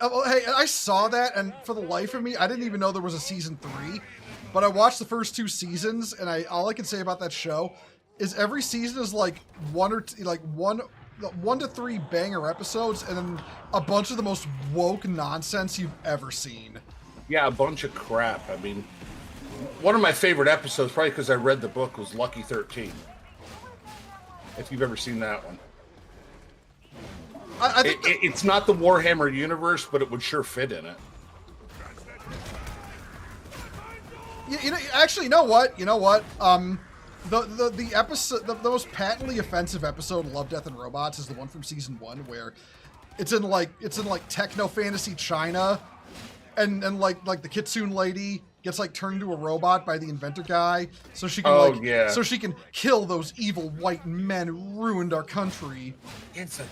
hey, I saw that, and for the life of me, I didn't even know there was a Season 3. But I watched the first 2 seasons, and all I can say about that show is every season is like one to 3 banger episodes, and then a bunch of the most woke nonsense you've ever seen. Yeah, a bunch of crap. I mean, one of my favorite episodes, probably because I read the book, was Lucky 13. If you've ever seen that one. I think it's not the Warhammer universe, but it would sure fit in it. Actually, you know what? The episode, the most patently offensive episode of Love, Death, and Robots is the one from season 1 where it's in like techno fantasy China, and like the Kitsune lady gets like turned into a robot by the inventor guy, so she can so she can kill those evil white men who ruined our country. It's like,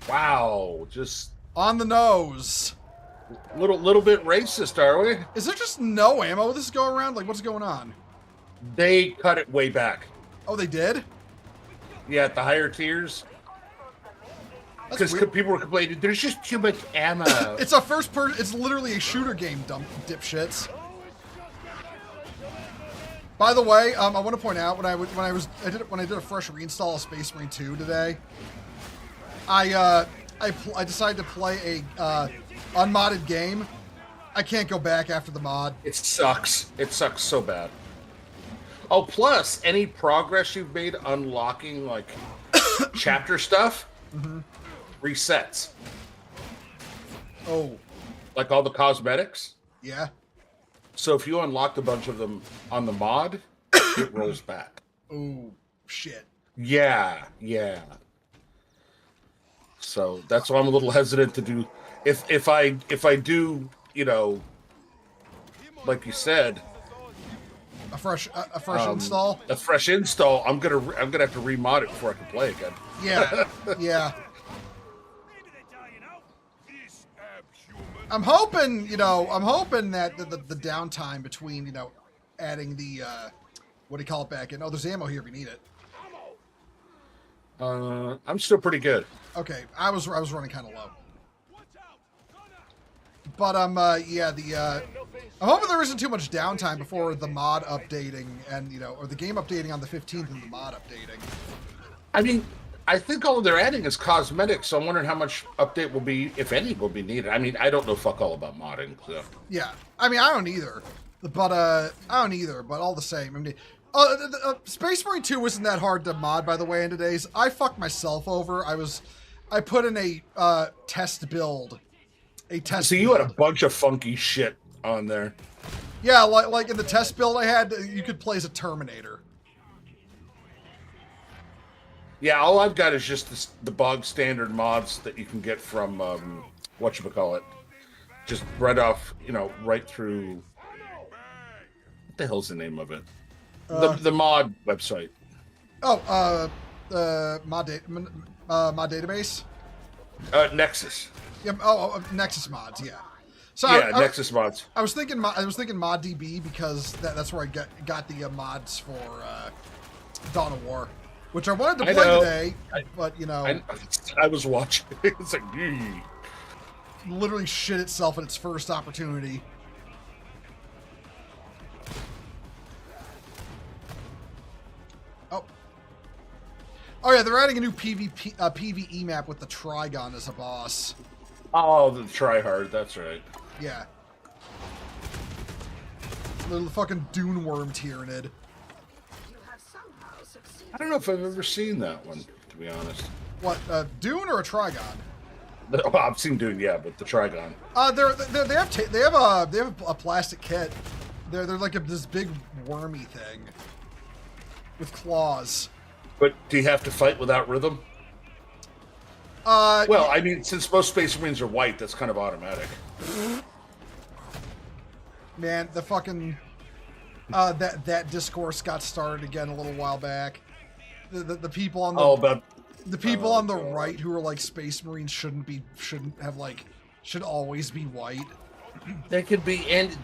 wow, just on the nose. Little bit racist, are we? Is there just no ammo this go around? Like, what's going on? They cut it way back. Oh, they did? Yeah, at the higher tiers. Because people were complaining, there's just too much ammo. It's a first person. It's literally a shooter game, dumb dipshits. By the way, I want to point out when I did a fresh reinstall of Space Marine 2 today, I decided to play a unmodded game. I can't go back after the mod. It sucks. It sucks so bad. Oh, plus any progress you've made unlocking like chapter stuff resets. Oh, like all the cosmetics. Yeah. So if you unlocked a bunch of them on the mod, it rolls back. Oh shit. Yeah. So that's why I'm a little hesitant to do. If I do, like you said, a fresh install. A fresh install. I'm gonna have to remod it before I can play again. Yeah. I'm hoping that the downtime between adding the what do you call it back in? Oh, there's ammo here if you need it. I'm still pretty good. Okay, I was running kind of low. But I'm hoping there isn't too much downtime before the mod updating and or the game updating on the 15th and the mod updating. I mean, I think all they're adding is cosmetics, so I'm wondering how much update will be, if any, will be needed. I mean, I don't know fuck all about modding, so. Yeah, I mean, I don't either, but all the same, I mean, Space Marine 2 wasn't that hard to mod, by the way, in today's. I fucked myself over. I put in a test build. So you had a bunch of funky shit on there. Yeah, like in the test build I had, you could play as a Terminator. Yeah, all I've got is just the bog standard mods that you can get from whatchamacallit. Just right off, right through. What the hell's the name of it? The mod website. Oh, mod database. Nexus. Yeah. Oh, Nexus mods. Yeah. So yeah, Nexus mods. I was thinking ModDB because that's where I got the mods for Dawn of War, which I wanted to play today, but I was watching. It's like literally shit itself at its first opportunity. Oh yeah, they're adding a new PvE map with the Trigon as a boss. Oh, the tryhard, that's right. Yeah. Little fucking Dune Worm Tyranid. I don't know if I've ever seen that one, to be honest. What, Dune or a Trigon? Oh, I've seen Dune, yeah, but the Trigon. They have a plastic kit. They're like this big wormy thing with claws. But do you have to fight without rhythm? Well, I mean, since most Space Marines are white, that's kind of automatic. Man, the fucking that discourse got started again a little while back. The people on the The people on the right who are like Space Marines should always be white. They could be, and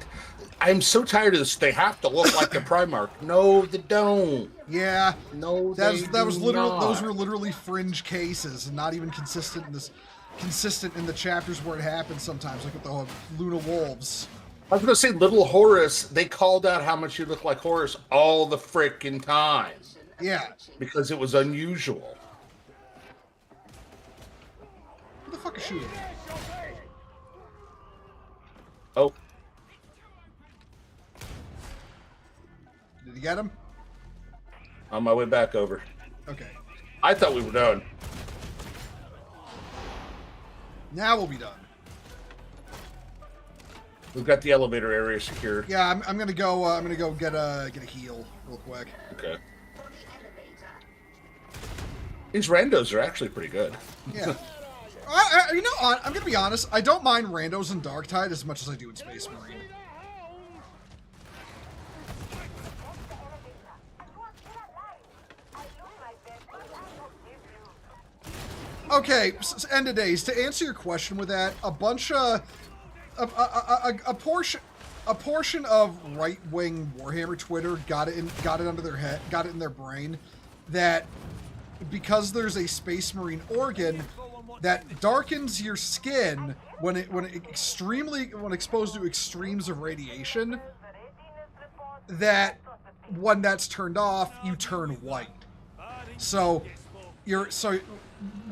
I'm so tired of this. They have to look like the Primarch. No, they don't. Yeah. No, those not. were literally fringe cases and not even consistent in the chapters where it happens sometimes, like with the Luna Wolves. I was gonna say Little Horus. They called out how much you look like Horus all the frickin' time. Yeah. Because it was unusual. Who the fuck is shooting? Oh. Did you get him? On my way back over. Okay. I thought we were done. Now we'll be done. We've got the elevator area secured. Yeah, I'm gonna go. I'm gonna go get a heal real quick. Okay. These randos are actually pretty good. Yeah. You know, I'm gonna be honest. I don't mind randos in Darktide as much as I do in Space Marine. Okay, end of days. To answer your question with that, a bunch of a portion of right-wing Warhammer Twitter got it under their head, got it in their brain that because there's a Space Marine organ that darkens your skin when exposed to extremes of radiation, that when that's turned off, you turn white. So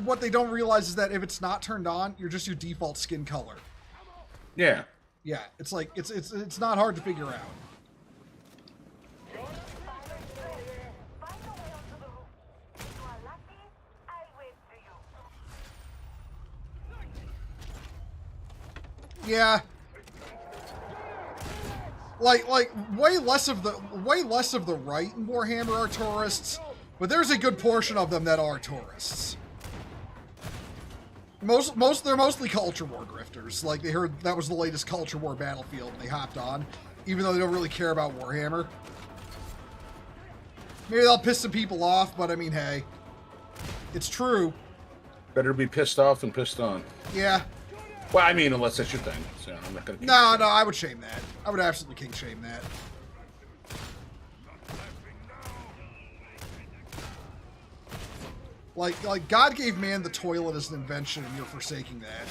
what they don't realize is that if it's not turned on, you're just your default skin color. Yeah. Yeah, it's like it's not hard to figure out. Yeah. Like way less of the right in Warhammer are tourists, but there's a good portion of them that are tourists. They're mostly culture war grifters. Like they heard that was the latest culture war battlefield and they hopped on, even though they don't really care about Warhammer. Maybe they'll piss some people off, but I mean, hey, it's true. Better be pissed off than pissed on. Yeah. Well, I mean, unless that's your thing. So I'm not gonna. No, I would shame that. I would absolutely king shame that. Like God gave man the toilet as an invention, and you're forsaking that.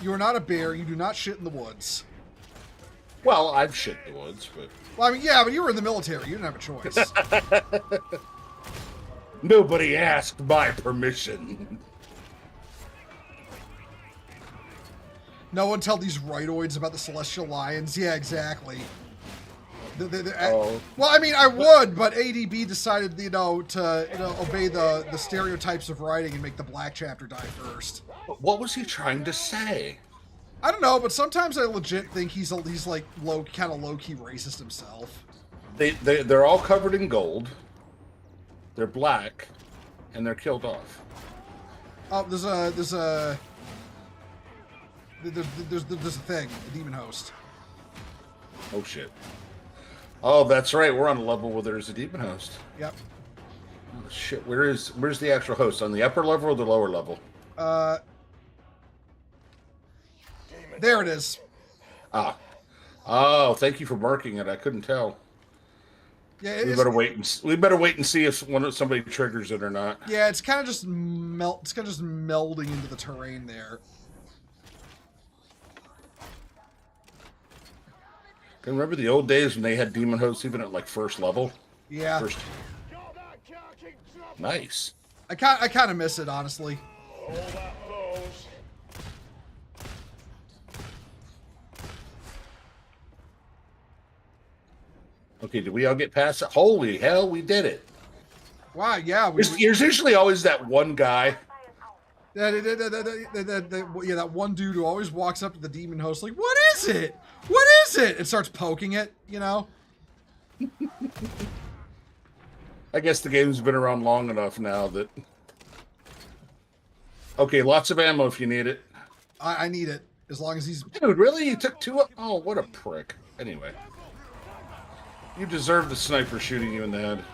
You are not a bear. You do not shit in the woods. Well, I've shit in the woods, but. Well, I mean, yeah, but you were in the military. You didn't have a choice. Nobody asked my permission. No one tell these rightoids about the Celestial Lions. Yeah, exactly. Oh. Well, I mean, I would, but ADB decided, to obey the stereotypes of writing and make the black chapter die first. What was he trying to say? I don't know, but sometimes I legit think he's like kind of low key racist himself. They're all covered in gold. They're black, and they're killed off. Oh, there's a thing, a demon host. Oh shit. Oh, that's right. We're on a level where there's a demon host. Yep. Oh shit. Where's the actual host? On the upper level or the lower level? There it is. Ah. Oh, thank you for marking it. I couldn't tell. Yeah, we better wait and see if somebody triggers it or not. Yeah, it's kind of just melding into the terrain there. Can you remember the old days when they had demon hosts even at like first level? Yeah. Nice. I kind of miss it, honestly. Okay, did we all get past it? Holy hell, we did it. Wow, yeah. There's usually always that one guy. That one dude who always walks up to the demon host like, what is it? What is it? And starts poking it, you know? I guess the game's been around long enough now that... Okay, lots of ammo if you need it. I need it, as long as he's... Dude, really? You took two? Oh, what a prick. Anyway. You deserve the sniper shooting you in the head.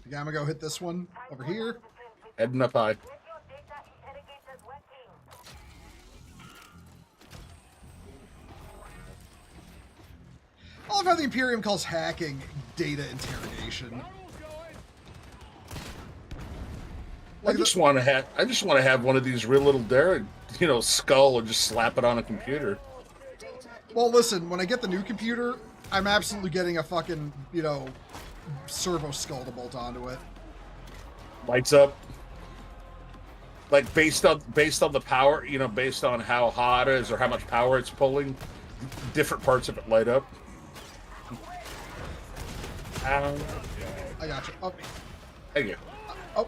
Okay, I'm gonna go hit this one over here. Heading up high. I love how the Imperium calls hacking data interrogation. I just want to have one of these real little skull and just slap it on a computer. Well, listen, when I get the new computer, I'm absolutely getting a fucking, servo skull to bolt onto it. Lights up. Like based on the power, based on how hot it is or how much power it's pulling, different parts of it light up. I got you. Oh. Thank you. Oh.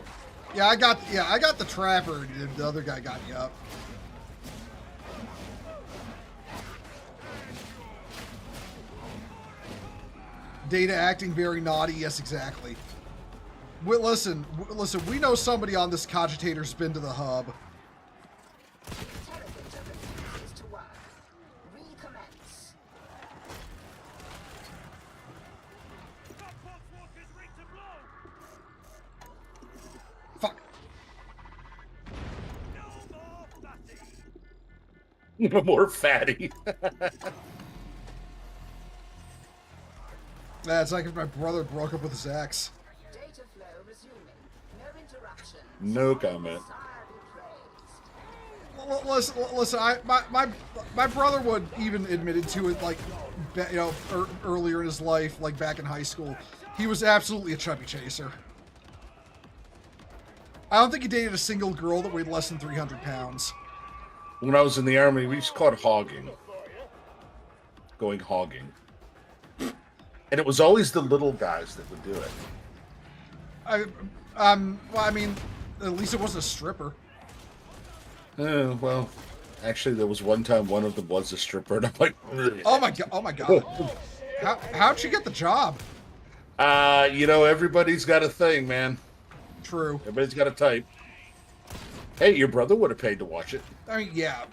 Yeah, I got the trapper. The other guy got you up. Data acting very naughty. Yes, exactly. Listen. We know somebody on this cogitator's been to the hub. Fuck. More fatty. It's like if my brother broke up with his ex. Data flow resuming. No interruption. No comment. Listen. My brother would even admitted to it, like, earlier in his life, like back in high school. He was absolutely a chubby chaser. I don't think he dated a single girl that weighed less than 300 pounds. When I was in the army, we used to call it hogging. Going hogging. And it was always the little guys that would do it. Well, I mean, at least it wasn't a stripper. Well, actually, there was one time one of them was a stripper, and I'm like, ugh. Oh my god. How'd she get the job? Everybody's got a thing, man. True. Everybody's got a type. Hey, your brother would have paid to watch it. I mean, yeah.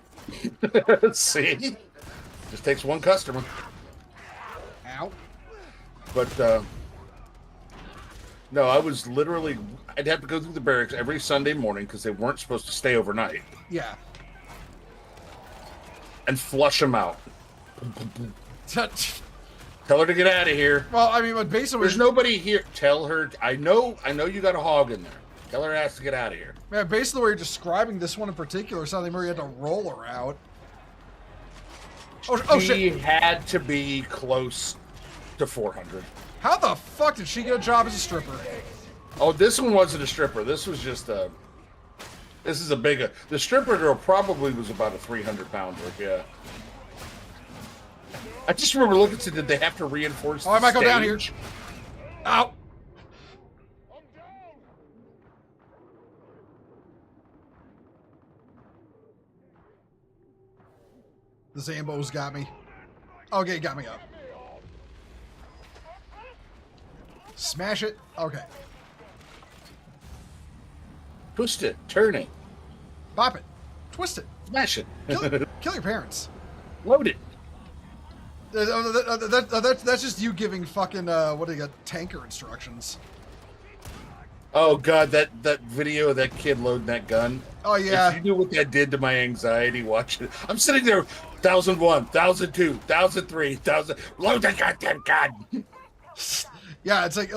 See? Just takes one customer. Ow. But, no, I'd have to go through the barracks every Sunday morning because they weren't supposed to stay overnight. Yeah. And flush them out. Tell her to get out of here. Well, I mean, but basically... There's nobody here. Tell her, I know you got a hog in there. Tell her ass to get out of here. Man, basically the way you're describing this one in particular, something where you had to roll her out. Oh she shit. Had to be close to 400. How the fuck did she get a job as a stripper? Oh, this one wasn't a stripper. This was just the stripper girl probably was about a 300-pounder, yeah. I just remember looking to, did they have to reinforce I might go down here. Ow. The Zambo's got me. Okay, got me up. Smash it. Okay. Twist it. Turn it. Bop it. Twist it. Smash it. Kill your parents. Load it. That's just you giving fucking, what do you got, tanker instructions. Oh, God, that video of that kid loading that gun. Oh, yeah. If you knew what that did to my anxiety watching it. I'm sitting there, 1001, 1002, 1003, 1000. Load the goddamn gun. Yeah, it's like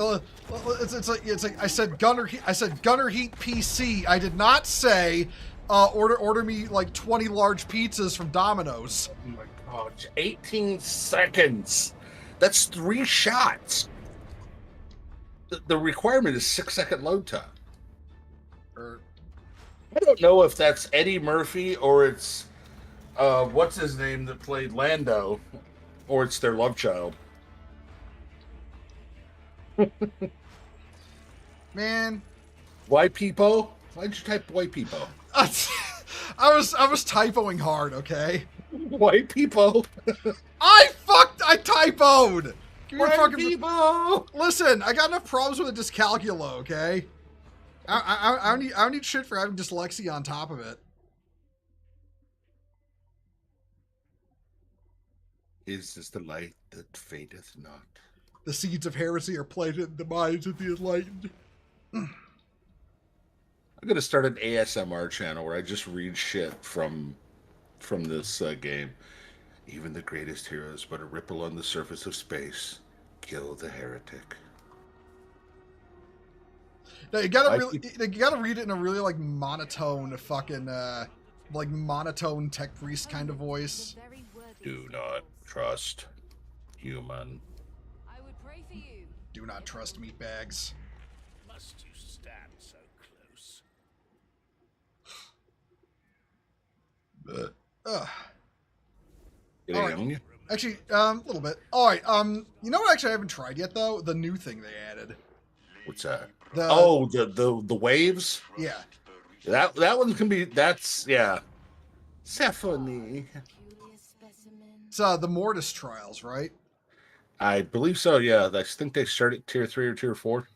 I said gunner heat PC. I did not say order me like 20 large pizzas from Domino's. Oh my god, 18 seconds. That's 3 shots. The requirement is 6-second load time. I don't know if that's Eddie Murphy or it's what's his name that played Lando, or it's their love child. Man, White people? Why'd you type white people? I was typoing hard. Okay. White people. I typoed. Give me White fucking people. Listen, I got enough problems with a dyscalculo. Okay. I don't need shit for having dyslexia on top of it. Is this the light that fadeth not? The seeds of heresy are planted in the minds of the enlightened. I'm gonna start an ASMR channel where I just read shit from this game. Even the greatest heroes but a ripple on the surface of space. Kill the heretic. No, you gotta read it in a really like monotone fucking like monotone tech priest kind of voice. Do not trust human. I would pray for you. Do not trust meatbags. Must you stand so close? Getting Alright. on you? Actually, a little bit. All right. You know what? Actually, I haven't tried yet though. The new thing they added. What's that? The The waves. yeah. That one can be. That's yeah. Symphony. It's the Mortis trials, right? I believe so. Yeah, I think they start at tier 3 or tier 4.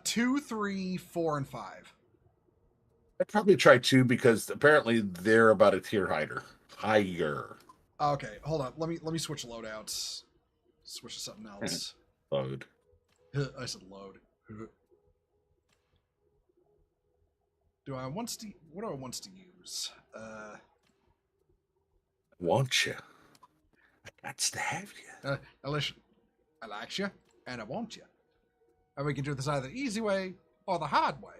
2, 3, 4, and 5. I'd probably try 2 because apparently they're about a tier higher. Okay, hold on. Let me switch loadouts. Switch to something else. Load. I said load. What do I want to use? Want you? I got to have you. Now listen, I like you and I want you, and we can do this either the easy way or the hard way.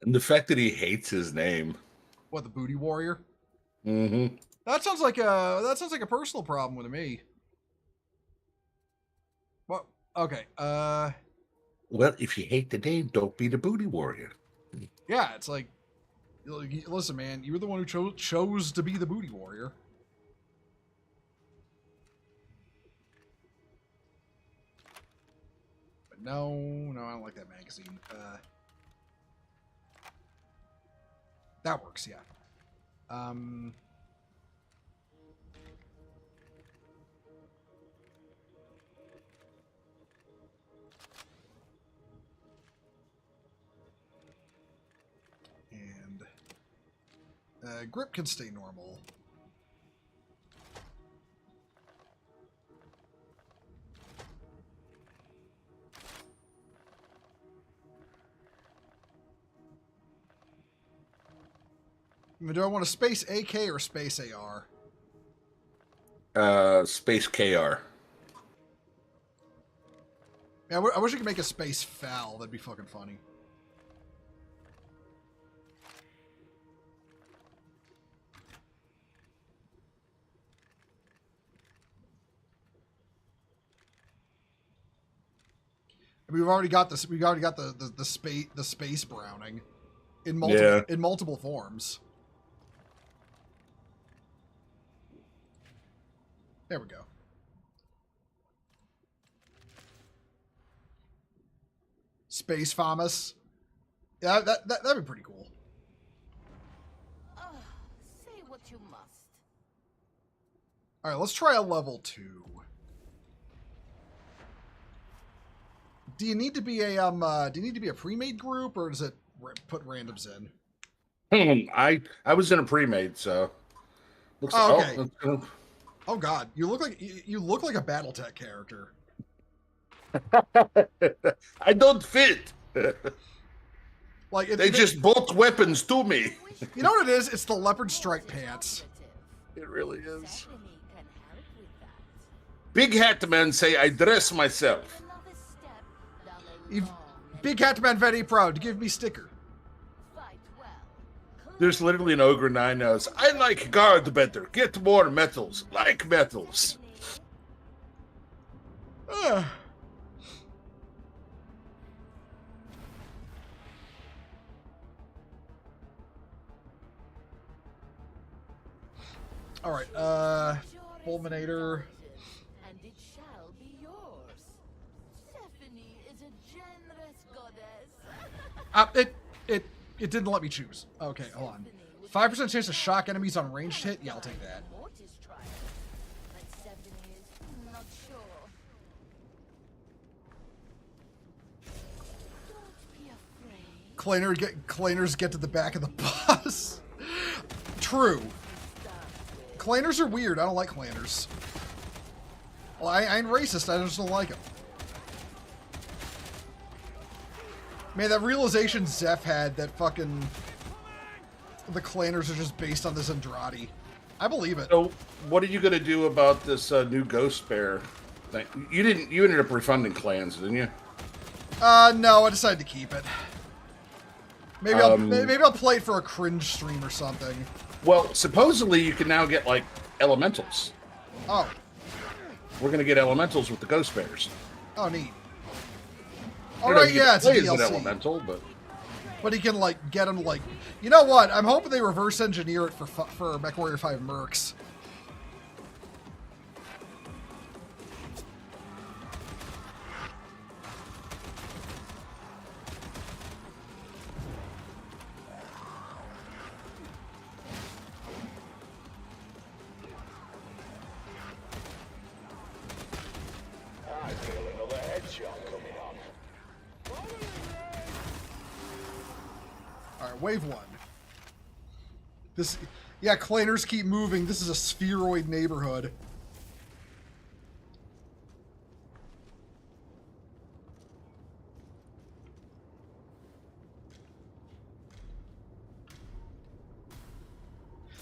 And the fact that he hates his name. What, the booty warrior? Mm-hmm. That sounds like a personal problem with me. Well, okay. Well, if you hate the name, don't be the booty warrior. Yeah, it's like, listen, man, you were the one who chose to be the booty warrior. But no, I don't like that magazine. That works, yeah. And grip can stay normal. Do I want a space AK or space AR? Space KR. Yeah, I wish I could make a space FAL. That'd be fucking funny. We've already got this. We've already got the space Browning in multiple forms. There we go. Space Famas. Yeah, that'd be pretty cool. Say what you must. All right, let's try a level 2. Do you need to be a pre-made group, or does it put randoms in? I was in a pre-made, so. Looks okay. Oh God, you look like a BattleTech character. I don't fit. Like they just bolt weapons to me. You know what it is? It's the leopard striped pants. It really is. Big Hat Man say I dress myself. Big Hat Man very proud to give me sticker. There's literally an ogre 9 knows. I like guard better. Get more metals. Like metals. All right, Fulminator. And it shall be yours. Stephanie is a generous goddess. It didn't let me choose. Okay, hold on. 5% chance to shock enemies on ranged hit. Yeah, I'll take that. Claners get to the back of the bus. True. Claners are weird. I don't like claners. Well, I ain't racist. I just don't like them. Man, that realization Zeph had that fucking the clanners are just based on this Andrade. I believe it. So, what are you gonna do about this new Ghost Bear thing? You ended up refunding clans, didn't you? No, I decided to keep it. Maybe I'll play it for a cringe stream or something. Well, supposedly you can now get like elementals. Oh. We're gonna get elementals with the Ghost Bears. Oh, neat. I All don't know right, if you yeah, can it's a play as an DLC. elemental, But he can like get him like, you know what? I'm hoping they reverse engineer it for MechWarrior 5 Mercs. I feel another headshot coming up. All right, wave 1. This, yeah, claners keep moving. This is a spheroid neighborhood.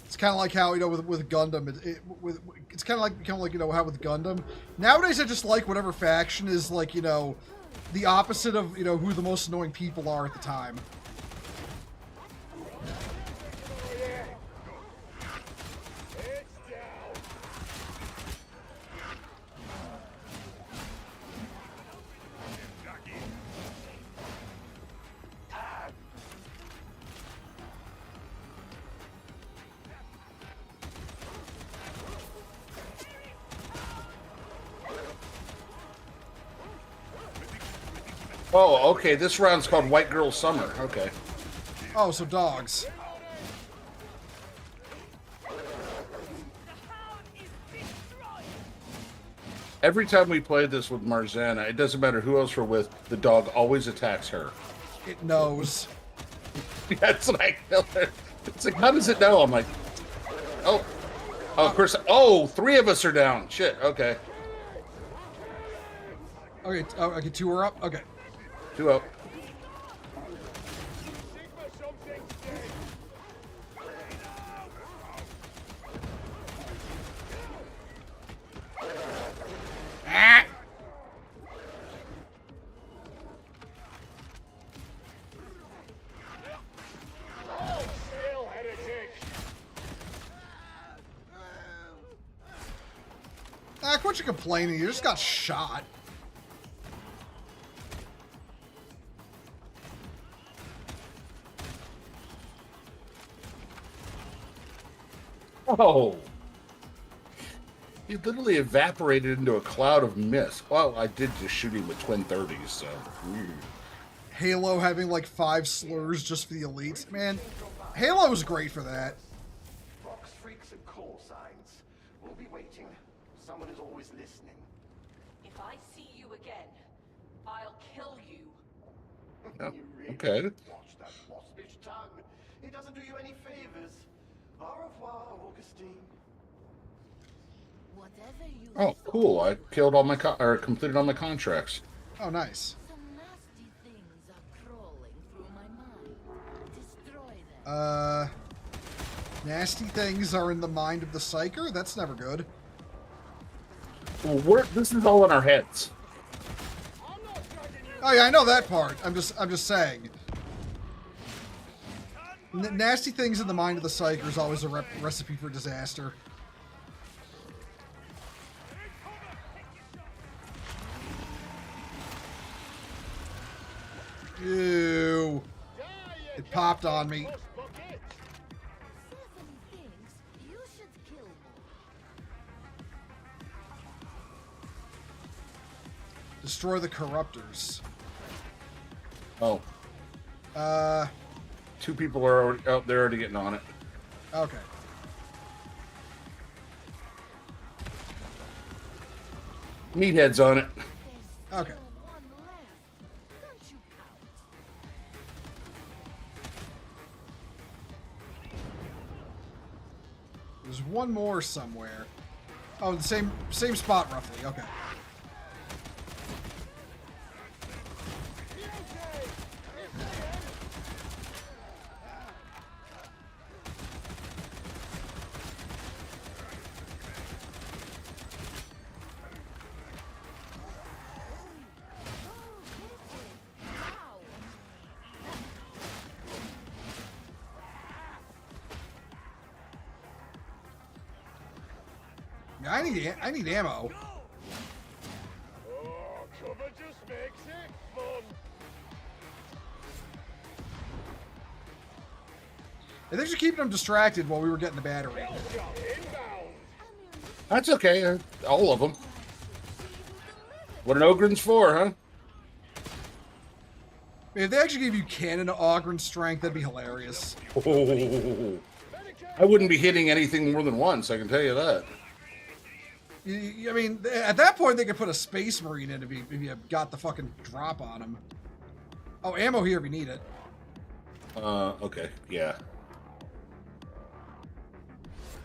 It's kind of like how, you know, with Gundam, it's kind of like you know how with Gundam. Nowadays, I just like whatever faction is like, you know, the opposite of, you know, who the most annoying people are at the time. Oh, okay. This round's called White Girl Summer. Okay. Oh, so dogs. Every time we play this with Marzana, it doesn't matter who else we're with, the dog always attacks her. It knows. That's what I tell her. It's like, how does it know? I'm like, oh, of course. Oh, 3 of us are down. Shit. Okay. Okay, okay, 2 are up. Okay. 2 up. Quit your complaining. You just got shot. Oh. He literally evaporated into a cloud of mist. Well, I did just shoot him with twin 30s, so. Halo having like 5 slurs just for the elites. Man, Halo was great for that. Box freaks and call signs. We'll be waiting. Someone is always listening. If I see you again, I'll kill you. Oh, You really okay. watch that waspish tongue. It doesn't do you any favors. Au revoir, Augustine. Whatever you Oh, cool. I killed all my completed all my contracts. Oh, nice. Some nasty things are crawling through my mind. Destroy them. Nasty things are in the mind of the psyker? That's never good. Well, this is all in our heads. Oh yeah, I know that part. I'm just saying. Nasty things in the mind of the psyker is always a recipe for disaster. Ew. It popped on me. Seven thinks you should kill more. Destroy the corruptors. Oh. 2 people are already, oh, they're already getting on it. Okay. Meathead's on it. Okay. One left. Don't you count? There's one more somewhere. Oh, the same spot roughly. Okay. I need ammo. Oh, cover just makes it fun. I think you're keeping them distracted while we were getting the battery. That's okay. All of them. What an Ogren's for, huh? If they actually gave you cannon Ogren strength, that'd be hilarious. Oh, I wouldn't be hitting anything more than once, I can tell you that. I mean, at that point, they could put a Space Marine in if you got the fucking drop on them. Oh, ammo here if you need it. Okay, yeah.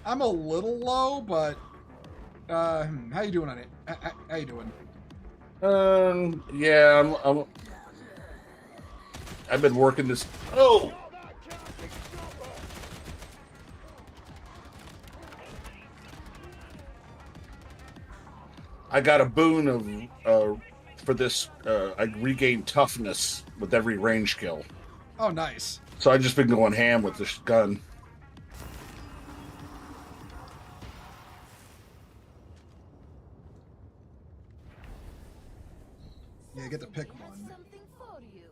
I'm a little low, but how you doing on it? How you doing? Yeah, I've been working this. Oh, I got a boon of for this. I regain toughness with every range kill. Oh, nice. So I've just been going ham with this gun. Yeah, you get to pick one. Something for you,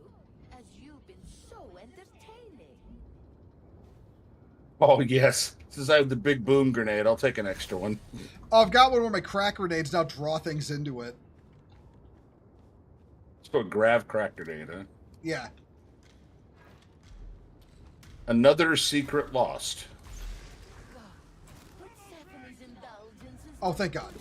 as you've been so entertaining. Oh yes, since I have the big boom grenade, I'll take an extra one. Oh, I've got one where my crack grenades now draw things into it. Let's go grav crack grenade, huh? Yeah. Another secret lost. Persephone's indulgences. Oh, thank God.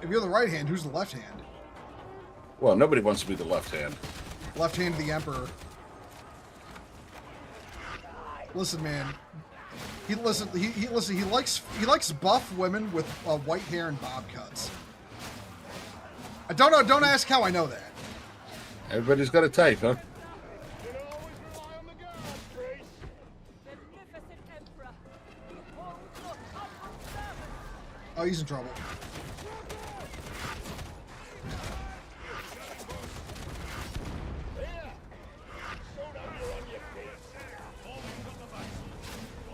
If you're the right hand, who's the left hand? Well, nobody wants to be the left hand. Left hand of the Emperor. Listen, man. He likes buff women with white hair and bob cuts. I don't know. Don't ask how I know that. Everybody's got a type, huh? Oh, he's in trouble.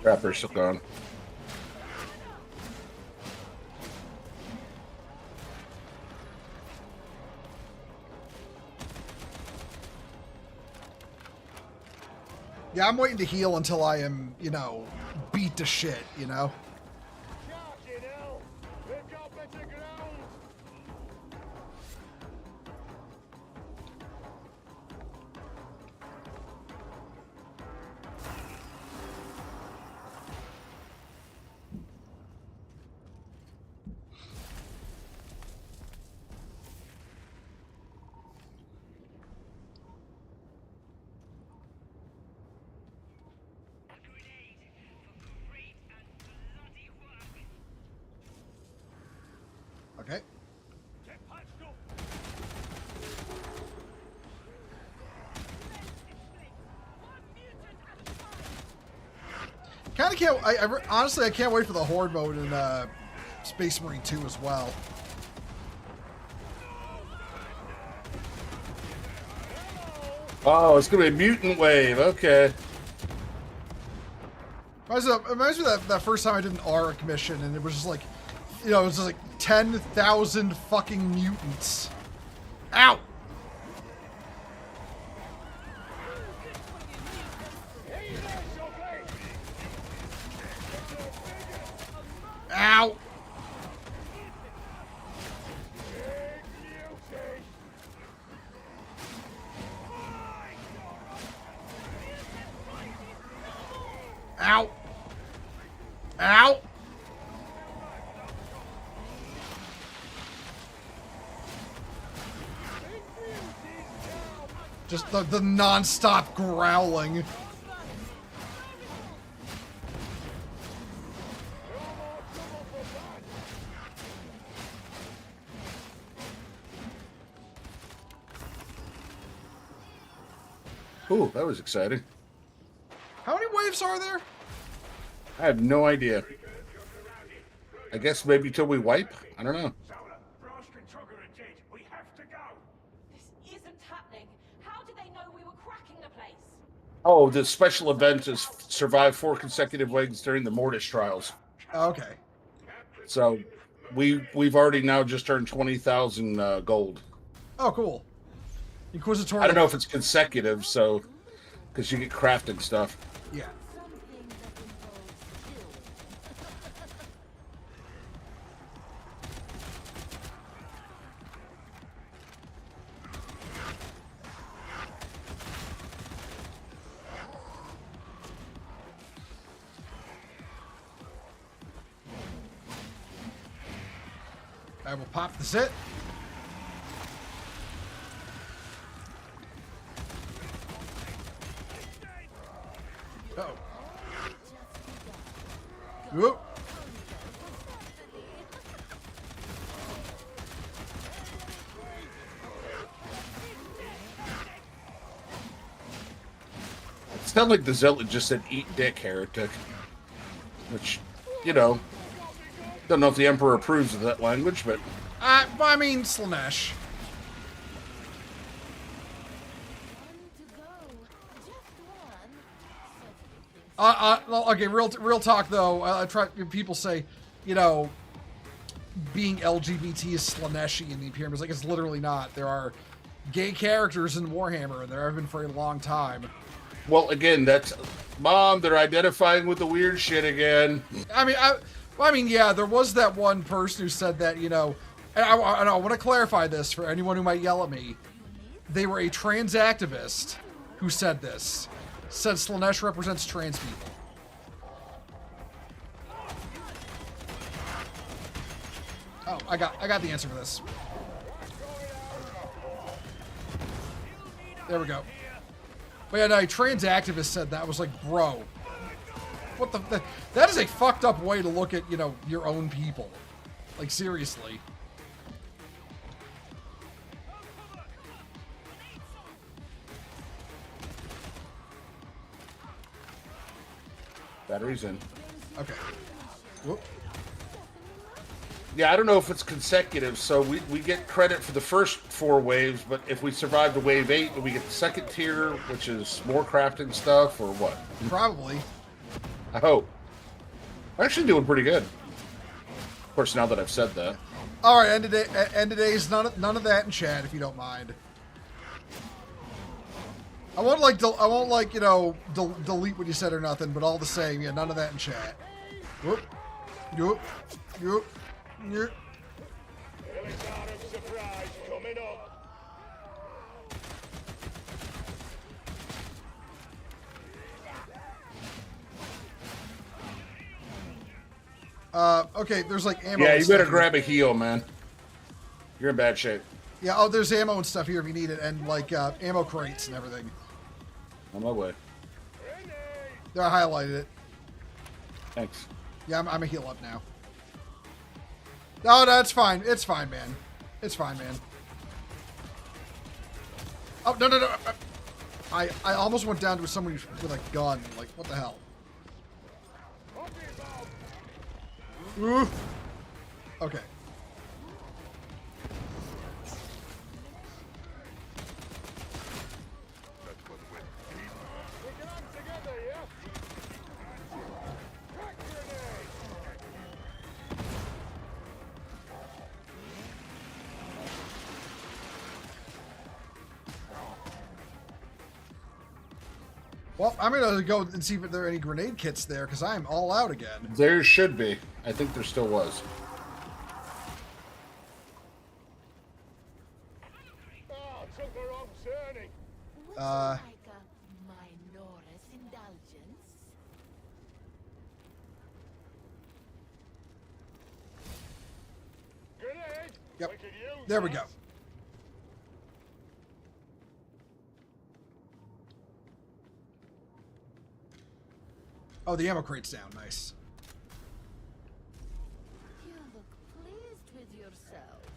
Trapper's still gone. Yeah, I'm waiting to heal until I am, beat to shit, Okay. Kind of can't. Honestly, I can't wait for the Horde mode in Space Marine 2 as well. Oh, it's gonna be a mutant wave. Okay. Reminds me of that first time I did an ARC mission, and it was just like, it was just like 10,000 fucking mutants. Ow! Ow! Ow! Ow! Just the non-stop growling. Ooh, that was exciting. How many waves waves are there? I have no idea. I guess maybe till we wipe? I don't know. This isn't happening. How did they know we were cracking the place? Oh, the special event is survive 4 consecutive waves during the Mortis trials. Okay. So we've already now just turned 20,000 gold. Oh, cool. Inquisitorial. I don't know if it's consecutive, so because you get crafting stuff. Yeah. Something that involves I will pop the zit. Uh-oh. Whoop. It sounded like the zealot just said "eat dick, heretic," which, you know, don't know if the Emperor approves of that language, but I mean, Slanesh. Okay, real talk though. I try. People say, you know, being LGBT is Slaneshi in the Imperium. It's like it's literally not. There are gay characters in Warhammer, and there have been for a long time. well, again, that's Mom. They're identifying with the weird shit again. I mean, yeah, there was that one person who said that, you know, and I want to clarify this for anyone who might yell at me. They were a trans activist who said this. Said Slanesh represents trans people. Oh, I got the answer for this. There we go. But yeah, no, a trans activist said that. I was like, bro, what the that is a fucked up way to look at, you know, your own people. Like, seriously. Batteries in. Okay. Whoop. Yeah, I don't know if it's consecutive, so we get credit for the first 4 waves, but if we survive to wave 8, do we get the second tier, which is more crafting stuff, or what? Probably. I hope. We're actually doing pretty good. Of course, now that I've said that. All right, end of days. None of that in chat, if you don't mind. I won't like you know delete what you said or nothing, but all the same, yeah, none of that in chat. Whoop, whoop, whoop, whoop. Okay, there's like ammo. Yeah, and you better stuff grab here. a heal, man. You're in bad shape. Yeah, oh, there's ammo and stuff here if you need it, and like ammo crates and everything. On my way. There, I highlighted it. Thanks. Yeah, I'm a heal up now. No, it's fine. It's fine, man. It's fine, man. Oh, no. I almost went down to somebody with a gun. Like, what the hell? Ooh. Okay. Well, I'm gonna go and see if there are any grenade kits there, because I'm all out again. There should be. I think there still was. Would you like a minorous indulgence? Yep. There we go. Oh, the ammo crate's down. Nice. You look pleased with yourselves.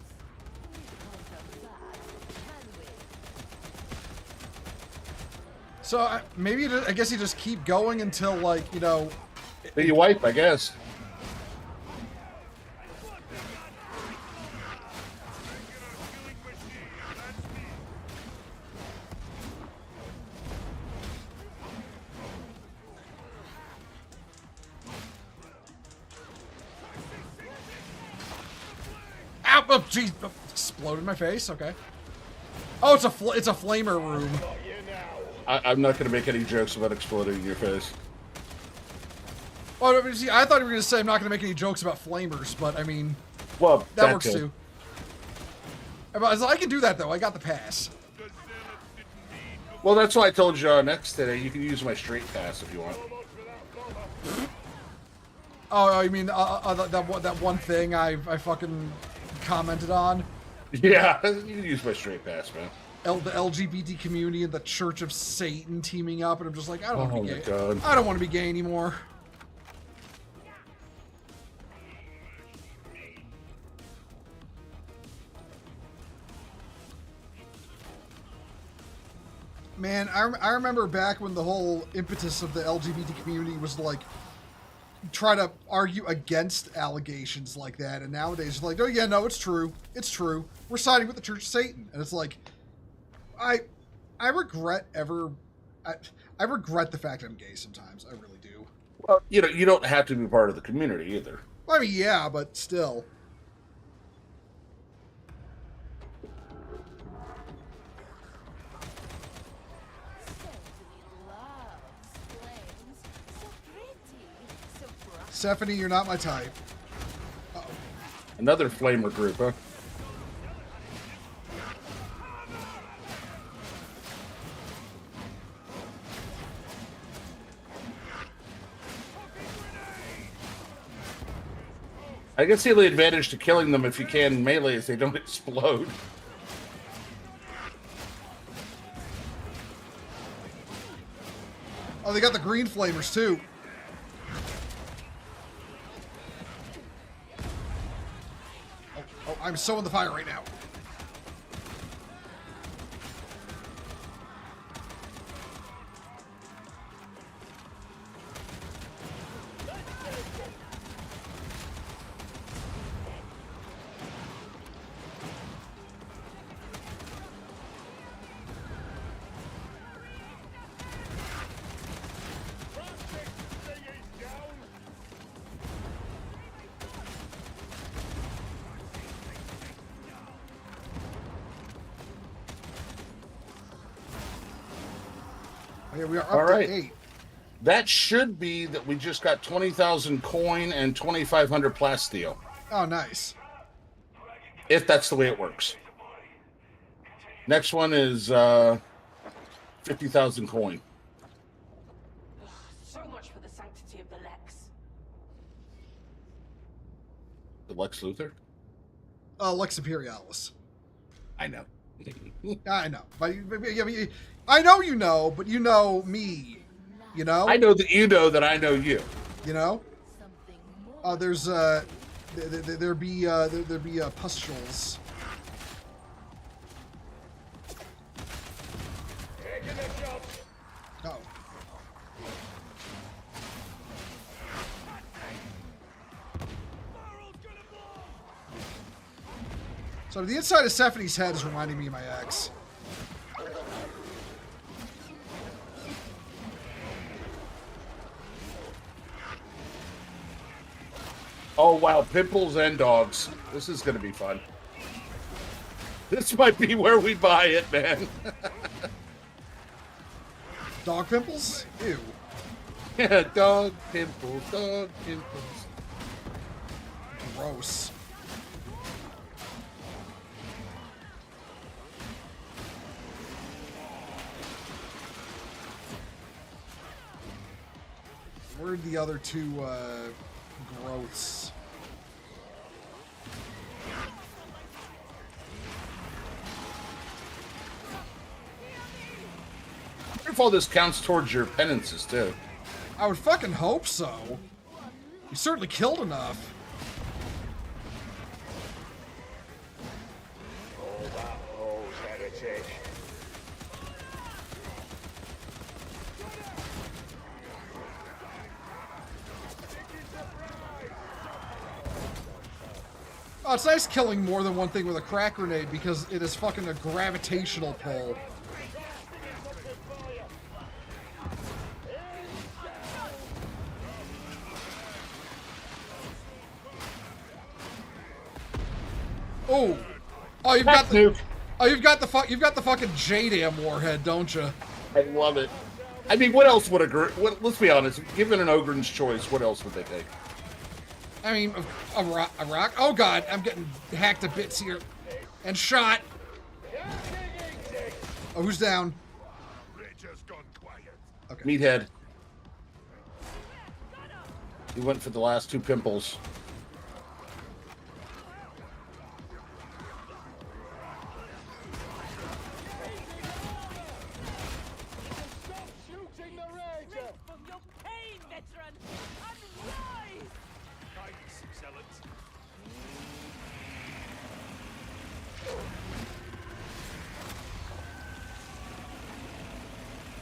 Because of that, can we? So maybe I guess you just keep going until like Then you wipe, I guess. Ow! Oh, jeez! Oh, exploded in my face. Okay. Oh, it's a flamer room. I'm not going to make any jokes about exploding in your face. Well, see, I thought you were going to say I'm not going to make any jokes about flamers, but I mean, Well, that works too. I can do that though. I got the pass. Well, that's why I told you next today. You can use my straight pass if you want. Oh, you mean that one thing I fucking commented on? Yeah, you can use my straight pass, man. The LGBT community and the Church of Satan teaming up, and I'm just like, I don't want to be gay. God. I don't want to be gay anymore. Man, I remember back when the whole impetus of the LGBT community was like try to argue against allegations like that, and nowadays it's like, oh yeah, no, it's true, we're siding with the Church of Satan, and it's like, I regret I regret the fact I'm gay sometimes. I really do. Well, you don't have to be part of the community either. I mean, yeah, but still. Stephanie, you're not my type. Uh-oh. Another flamer group, huh? I guess the only advantage to killing them if you can melee is they don't explode. Oh, they got the green flamers too. Oh, I'm so in the fire right now. Okay, we are up to 8. That should be that we just got 20,000 coin and 2,500 plasteel. Oh, nice. If that's the way it works. Next one is 50,000 coin. So much for the sanctity of the Lex. The Lex Luthor? Lex Imperialis. I know. I know. But I know you know, but you know me. You know? I know that you know that I know you. You know? There's there be pustules. Oh. So the inside of Stephanie's head is reminding me of my ex. Oh, wow. Pimples and dogs. This is going to be fun. This might be where we buy it, man. Dog pimples? Ew. Yeah, dog pimples, dog pimples. Gross. Where'd the other two growths? I wonder if all this counts towards your penances, too. I would fucking hope so. You certainly killed enough. Oh, it's nice killing more than one thing with a crack grenade because it is fucking a gravitational pull. Oh, oh, you've got the, oh, you've got the fucking JDAM warhead, don't you? I love it. I mean, what else would let's be honest. Given an Ogryn's choice, what else would they take? I mean, a rock. Oh god, I'm getting hacked to bits here, and shot. Oh, who's down? Okay. Meathead. He went for the last two pimples.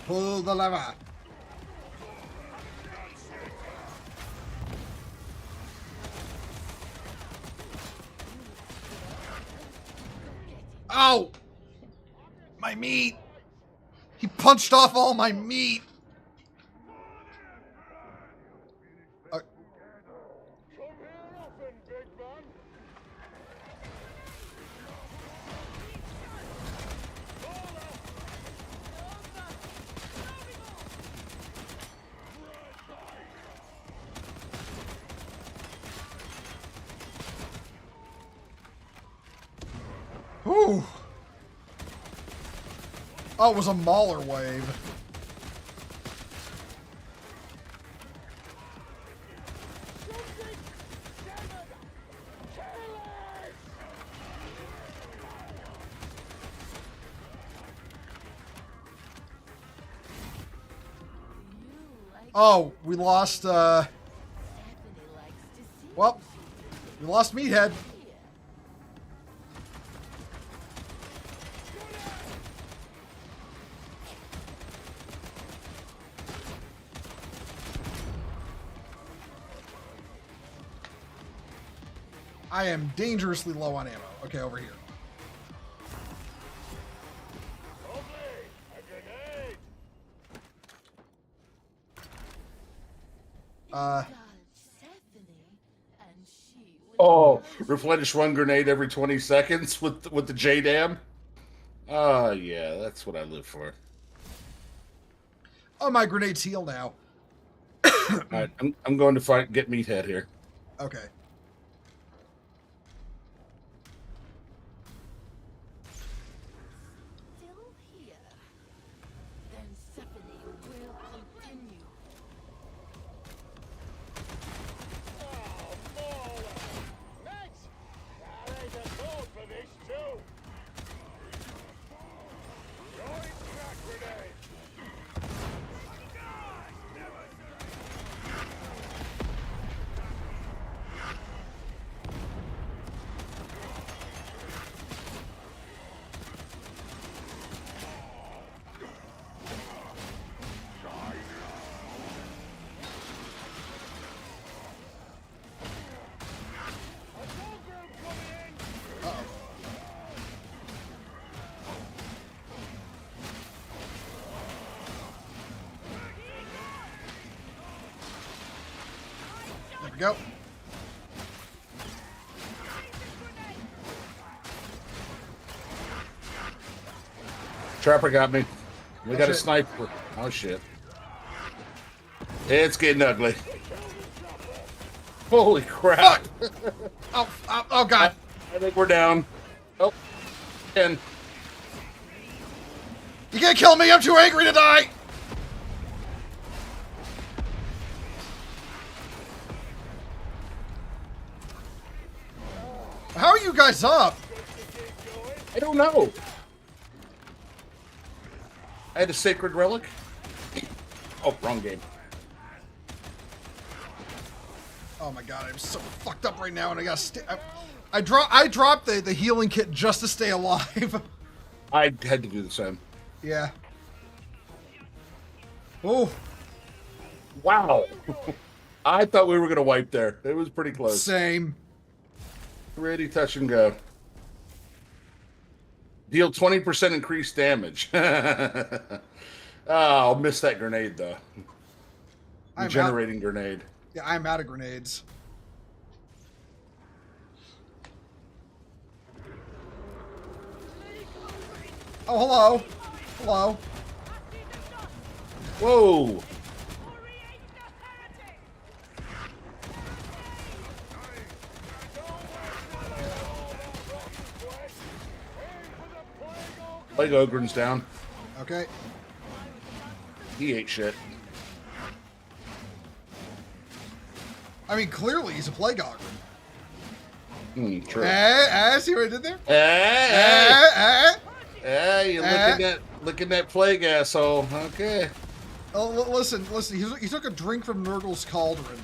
Pull the lever. Ow! My meat! He punched off all my meat! Whew. Oh, it was a Mauler wave. Oh, we lost, well, we lost Meathead. I am dangerously low on ammo. Okay, over here. Oh, replenish one grenade every 20 seconds with the JDAM. Oh yeah, that's what I live for. Oh, my grenades heal now. All right, I'm going to get Meathead here. Okay. There we go. Trapper got me. We got a sniper. Oh shit. It's getting ugly. Holy crap. Oh god. I think we're down. Oh. 10. You can't kill me, I'm too angry to die! How are you guys up? I don't know. I had a sacred relic. Oh, wrong game. Oh my god, I'm so fucked up right now, and I gotta I dropped the healing kit just to stay alive. I had to do the same. Yeah. Oh. Wow. I thought we were gonna wipe there. It was pretty close. Same. Pretty touch and go. Deal 20% increased damage. I'll miss that grenade though. Regenerating grenade. Yeah, I'm out of grenades. Oh, hello. Hello. Whoa. Plague Ogren's down. Okay. He ate shit. I mean, clearly he's a plague ogre. True. See what I did there? You licking that plague asshole. Okay. Oh, listen. He took a drink from Nurgle's cauldron.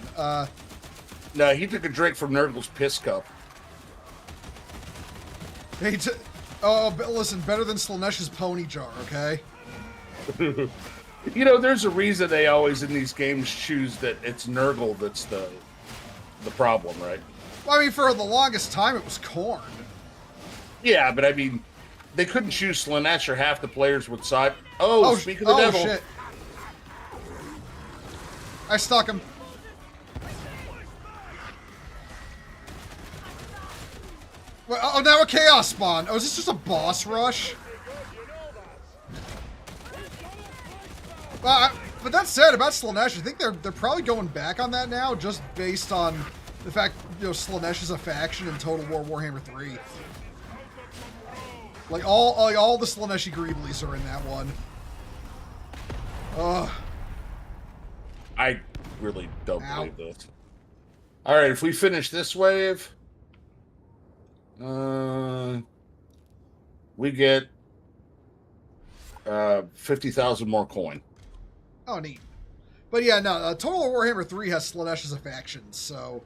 No, he took a drink from Nurgle's piss cup. Listen, better than Slanesh's pony jar, okay? You know, there's a reason they always in these games choose that it's Nurgle that's the problem, right? Well, I mean, for the longest time, it was Khorne. Yeah, but I mean, they couldn't choose Slanesh or half the players would side. Oh, speak of the devil. Shit. I stuck him. Well, oh, now a chaos spawn. Oh, is this just a boss rush? But that said, about Slanesh, I think they're probably going back on that now, just based on the fact, Slanesh is a faction in Total War Warhammer 3. Like all the Slaneshi Greeblies are in that one. Ugh. I really don't believe this. All right, if we finish this wave, we get 50,000 more coin. Oh, neat. But yeah, no, Total War Warhammer 3 has Slanesh as a faction, so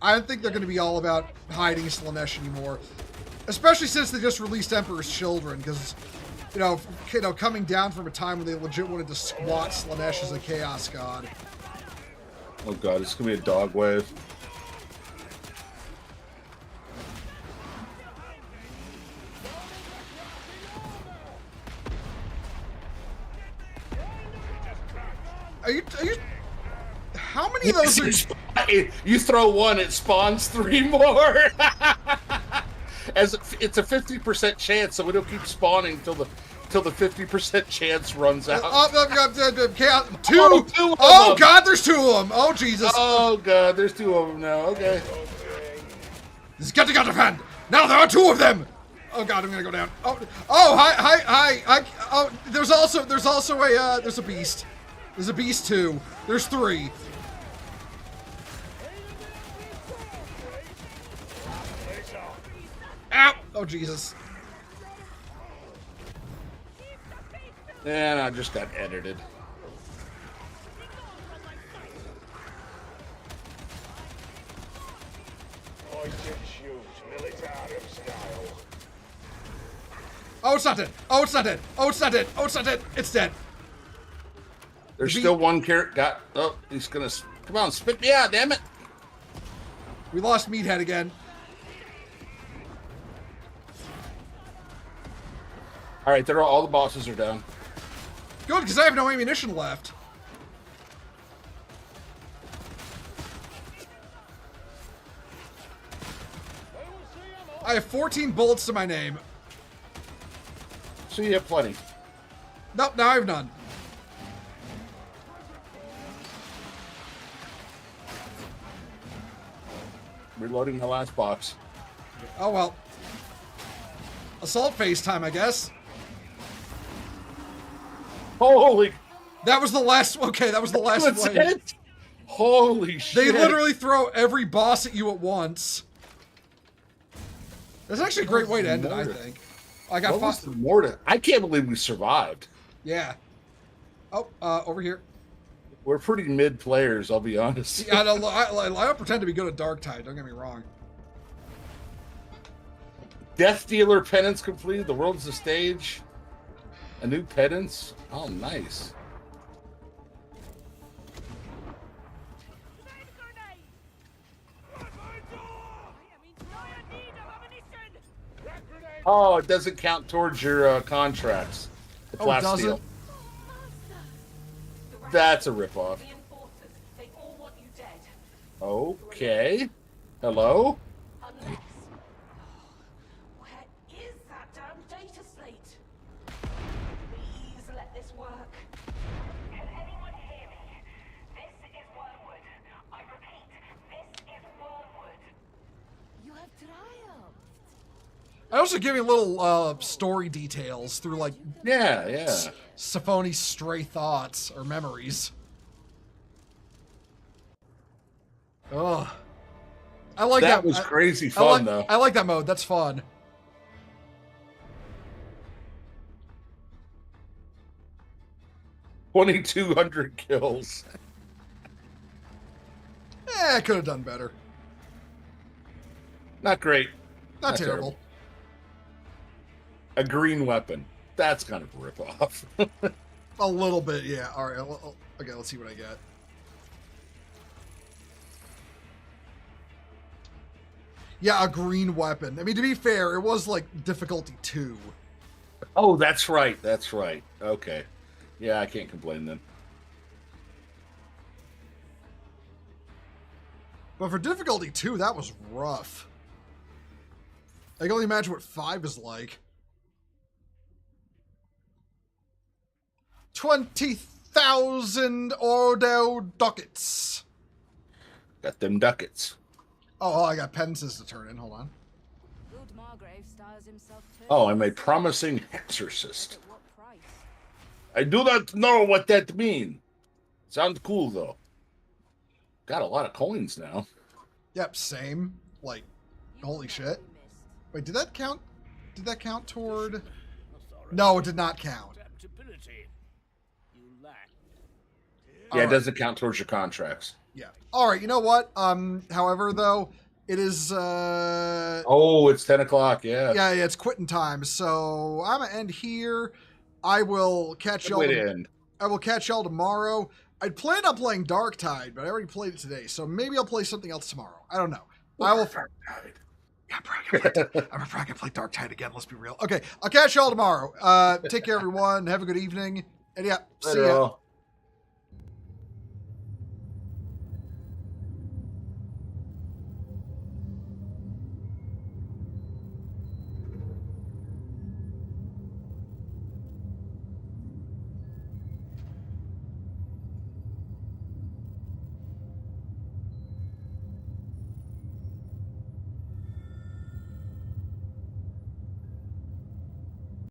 I don't think they're going to be all about hiding Slanesh anymore. Especially since they just released Emperor's Children, because, coming down from a time when they legit wanted to squat Slanesh as a Chaos God. Oh god, it's going to be a dog wave. Are you? How many of those are? You throw one, it spawns 3 more. As it's a 50% chance, so it'll keep spawning till the 50% chance runs out. Two. Oh god, there's 2 of them. Oh Jesus. Oh god, there's 2 of them now. Okay. This got to defend. Now there are 2 of them. Oh god, I'm gonna go down. Hi. Oh, there's also a beast. There's a beast too. There's 3. Ow! Oh Jesus. And I just got edited. Oh, it's not dead. Oh, it's not dead. Oh, it's not dead. Oh, it's not dead. It's dead. There's still 1 carrot. Oh, he's gonna come on, spit me out, damn it! We lost Meathead again. All right, all the bosses are down. Good, because I have no ammunition left. I have 14 bullets to my name. So you have plenty. Nope, now I have none. Reloading the last box. Oh well. Assault phase time, I guess. Holy! That was the last. Okay, that was the last wave. Holy shit! They literally throw every boss at you at once. That's actually a great way to end it, I think. I got mortar. I can't believe we survived. Yeah. Oh, over here. We're pretty mid players, I'll be honest. Yeah, I don't pretend to be good at Darktide. Don't get me wrong. Death Dealer penance completed. The world's the stage. A new penance. Oh, nice. Oh, it doesn't count towards your contracts. The Oh, it plasteel. doesn't? That's a ripoff. The enforcers, they all want you dead. Okay. Hello? Unless... Where is that damn data slate? Please let this work. Can anyone hear me? This is Wormwood. I repeat, this is Wormwood. You have triumphed. I also give you little story details through like Yeah. Sophonie's stray thoughts or memories. Ugh. I like that. That was crazy I fun, like, though. I like that mode. That's fun. $2,200 kills. I could have done better. Not great. Not terrible. A green weapon. That's kind of a ripoff. A little bit, yeah. All right. Okay, let's see what I get. Yeah, a green weapon. I mean, to be fair, it was like difficulty 2. Oh, that's right. That's right. Okay. Yeah, I can't complain then. But for difficulty 2, that was rough. I can only imagine what 5 is like. 20,000 Ordo ducats. Got them ducats. Oh, I got penances to turn in. Hold on. Good Margrave styles himself too. Oh, I'm a promising exorcist. At what price? I do not know what that means. Sounds cool, though. Got a lot of coins now. Yep, same. Like, holy shit. Wait, did that count? Did that count toward? No, it did not count. Yeah, it doesn't count towards your contracts. Yeah. All right. You know what? However, though, it is. Oh, it's 10 o'clock. Yeah. Yeah. It's quitting time. So I'm gonna end here. I will catch y'all. I will catch y'all tomorrow. I'd planned on playing Darktide, but I already played it today. So maybe I'll play something else tomorrow. I don't know. I will. Darktide. Yeah, I'm probably gonna play Darktide again. Let's be real. Okay, I'll catch y'all tomorrow. Take care, everyone. Have a good evening. And yeah, see ya.